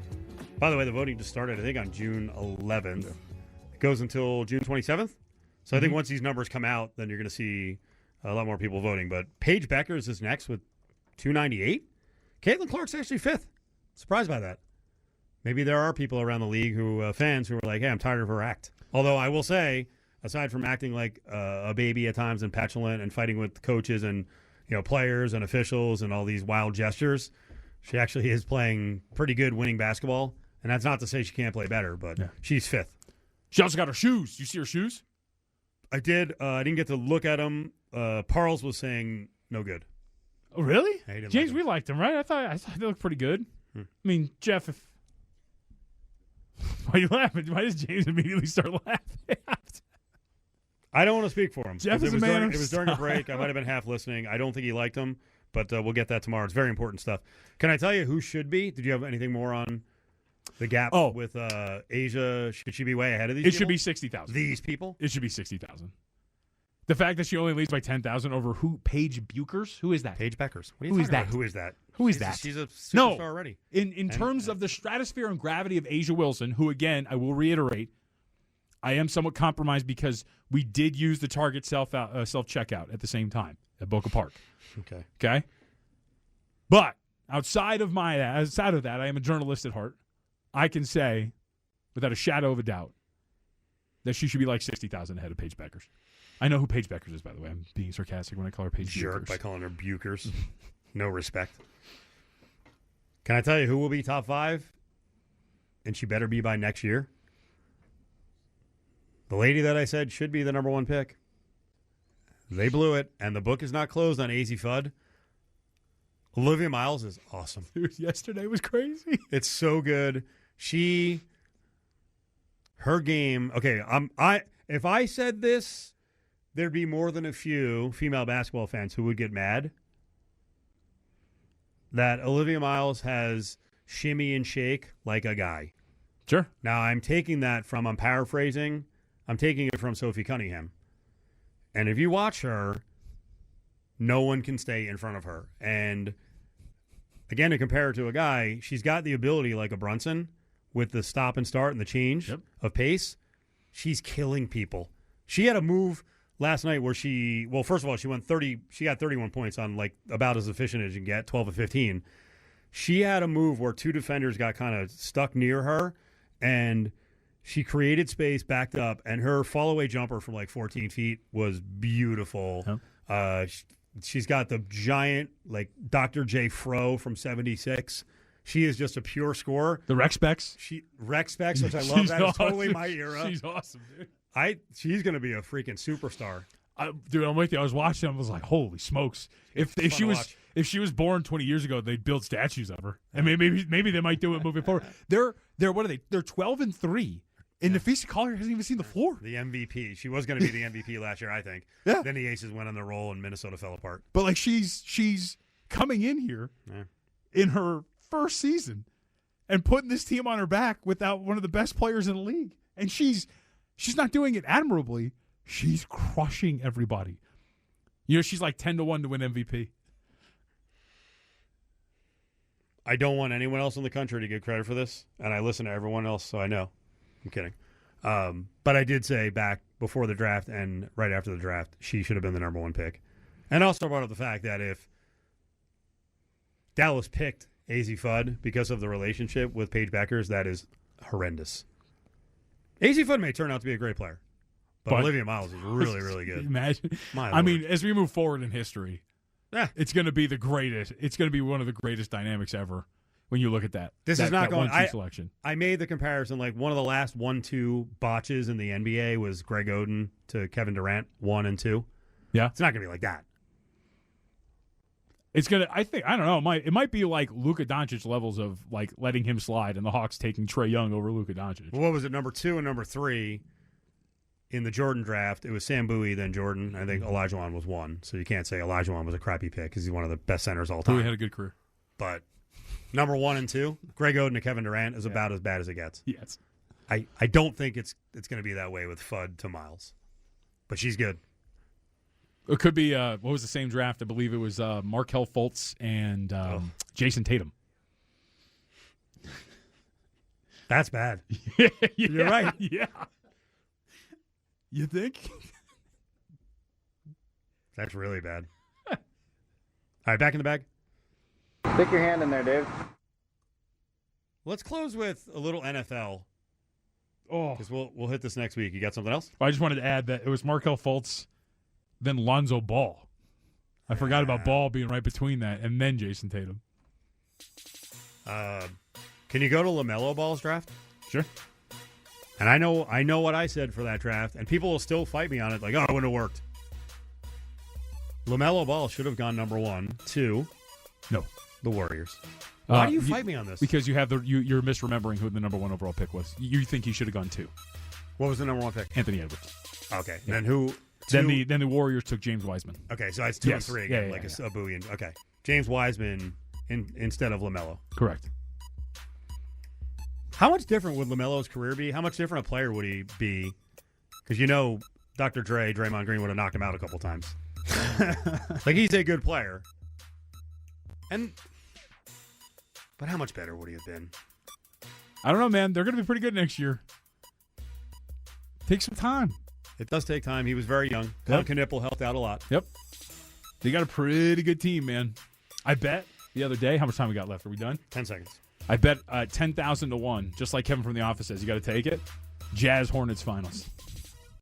By the way, the voting just started, I think, on June 11th. It goes until June 27th. So I think once these numbers come out, then you're going to see a lot more people voting. But Paige Beckers is next with 298. Caitlin Clark's actually fifth. Surprised by that. Maybe there are people around the league fans who are like, hey, I'm tired of her act. Although I will say, aside from acting like a baby at times and petulant and fighting with coaches and players and officials and all these wild gestures, she actually is playing pretty good winning basketball. And that's not to say she can't play better, but she's fifth. She also got her shoes. You see her shoes? I did. I didn't get to look at them. Parles was saying no good. Oh, really? James, like we liked them, right? I thought they looked pretty good. I mean, Jeff, why are you laughing? Why does James immediately start laughing? I don't want to speak for him. Jeff is a man of It was during a break. I might have been half listening. I don't think he liked them, but we'll get that tomorrow. It's very important stuff. Can I tell you who should be? Did you have anything more on the gap with A'ja? Should she be way ahead of these people? It should be 60,000. These people? It should be 60,000. The fact that she only leads by 10,000 over who? Paige Buchers? Who is that? Paige Beckers. Who is that? Who is that? Who is that? She's a superstar already. In terms of the stratosphere and gravity of A'ja Wilson, who, again, I will reiterate, I am somewhat compromised because we did use the Target self-checkout at the same time at Boca Park. Okay? But outside of that, I am a journalist at heart. I can say, without a shadow of a doubt, that she should be like 60,000 ahead of Paige Beckers. I know who Paige Beckers is, by the way. I'm being sarcastic when I call her Paige Jerk Buchers. by calling her Buchers. No respect. Can I tell you who will be top 5? And she better be by next year. The lady that I said should be the number 1 pick. They blew it, and the book is not closed on AZ Fudd. Olivia Miles is awesome. Dude, yesterday was crazy. It's so good. Her game. Okay, if I said this, there'd be more than a few female basketball fans who would get mad that Olivia Miles has shimmy and shake like a guy. Sure. Now, I'm taking it from Sophie Cunningham. And if you watch her, no one can stay in front of her. And again, to compare her to a guy, she's got the ability like a Brunson with the stop and start and the change of pace. She's killing people. She had a move last night where first of all, she won 30. She got 31 points on like about as efficient as you can get, 12 of 15. She had a move where two defenders got kind of stuck near her, and she created space, backed up, and her fall-away jumper from like 14 feet was beautiful. Huh? She's got the giant, like, Dr. J. Fro from 76. She is just a pure scorer. The Rec Specs? Rec Specs, which I love. That is awesome. totally my era. She's awesome, dude. She's going to be a freaking superstar. Dude, I'm with you. I was watching. I was like, "Holy smokes!" If she was born 20 years ago, they'd build statues of her. And maybe they might do it moving forward. They're what are they? They're 12-3. And Nafisa Collier hasn't even seen the floor. The MVP. She was going to be the MVP last year, I think. Yeah. Then the Aces went on the roll and Minnesota fell apart. But like she's coming in here in her first season and putting this team on her back without one of the best players in the league. And she's not doing it admirably. She's crushing everybody. You know, she's like 10-1 to win MVP. I don't want anyone else in the country to get credit for this, and I listen to everyone else, so I know. I'm kidding. But I did say back before the draft and right after the draft, she should have been the number one pick. And also brought up the fact that if Dallas picked Azzi Fudd because of the relationship with Paige Beckers, that is horrendous. Azzi Fudd may turn out to be a great player. But Olivia Miles is really, really good. Imagine. I mean, as we move forward in history, it's going to be the greatest. It's going to be one of the greatest dynamics ever when you look at that. This is not going. 1-2 selection. I made the comparison. Like one of the last 1-2 botches in the NBA was Greg Oden to Kevin Durant 1 and 2. Yeah, it's not going to be like that. It's gonna. I don't know. It might be like Luka Doncic levels of like letting him slide, and the Hawks taking Trae Young over Luka Doncic. Well, what was it? Number 2 and number 3. In the Jordan draft, it was Sam Bowie, then Jordan. I think Olajuwon was 1, so you can't say Olajuwon was a crappy pick because he's one of the best centers all time. Bowie had a good career. But number 1 and 2, Greg Oden to Kevin Durant is about as bad as it gets. Yes. I don't think it's going to be that way with Fudd to Miles. But she's good. It could be, what was the same draft? I believe it was Markelle Fultz and Jason Tatum. That's bad. Yeah, you're right. Yeah. You think? That's really bad. All right, back in the bag. Stick your hand in there, Dave. Let's close with a little NFL. Oh, because we'll hit this next week. You got something else? I just wanted to add that it was Markelle Fultz, then Lonzo Ball. I forgot about Ball being right between that, and then Jason Tatum. Can you go to LaMelo Ball's draft? Sure. And I know what I said for that draft, and people will still fight me on it, like, oh, it wouldn't have worked. LaMelo Ball should have gone number 1, 2. No. The Warriors. Why do you fight me on this? Because you're misremembering who the number 1 overall pick was. You think he should have gone 2. What was the number 1 pick? Anthony Edwards. Okay. Yeah. Then who? Then the Warriors took James Wiseman. Okay, so it's 2 and 3 again, a Bowie. Okay. James Wiseman instead of LaMelo. Correct. How much different would LaMelo's career be? How much different a player would he be? Because Dr. Draymond Green would have knocked him out a couple times. Like, he's a good player. But how much better would he have been? I don't know, man. They're going to be pretty good next year. Take some time. It does take time. He was very young. Yep. Knipple helped out a lot. Yep. They got a pretty good team, man. I bet the other day, how much time we got left? Are we done? 10 seconds. I bet 10,000 to 1, just like Kevin from The Office says. You got to take it. Jazz Hornets finals.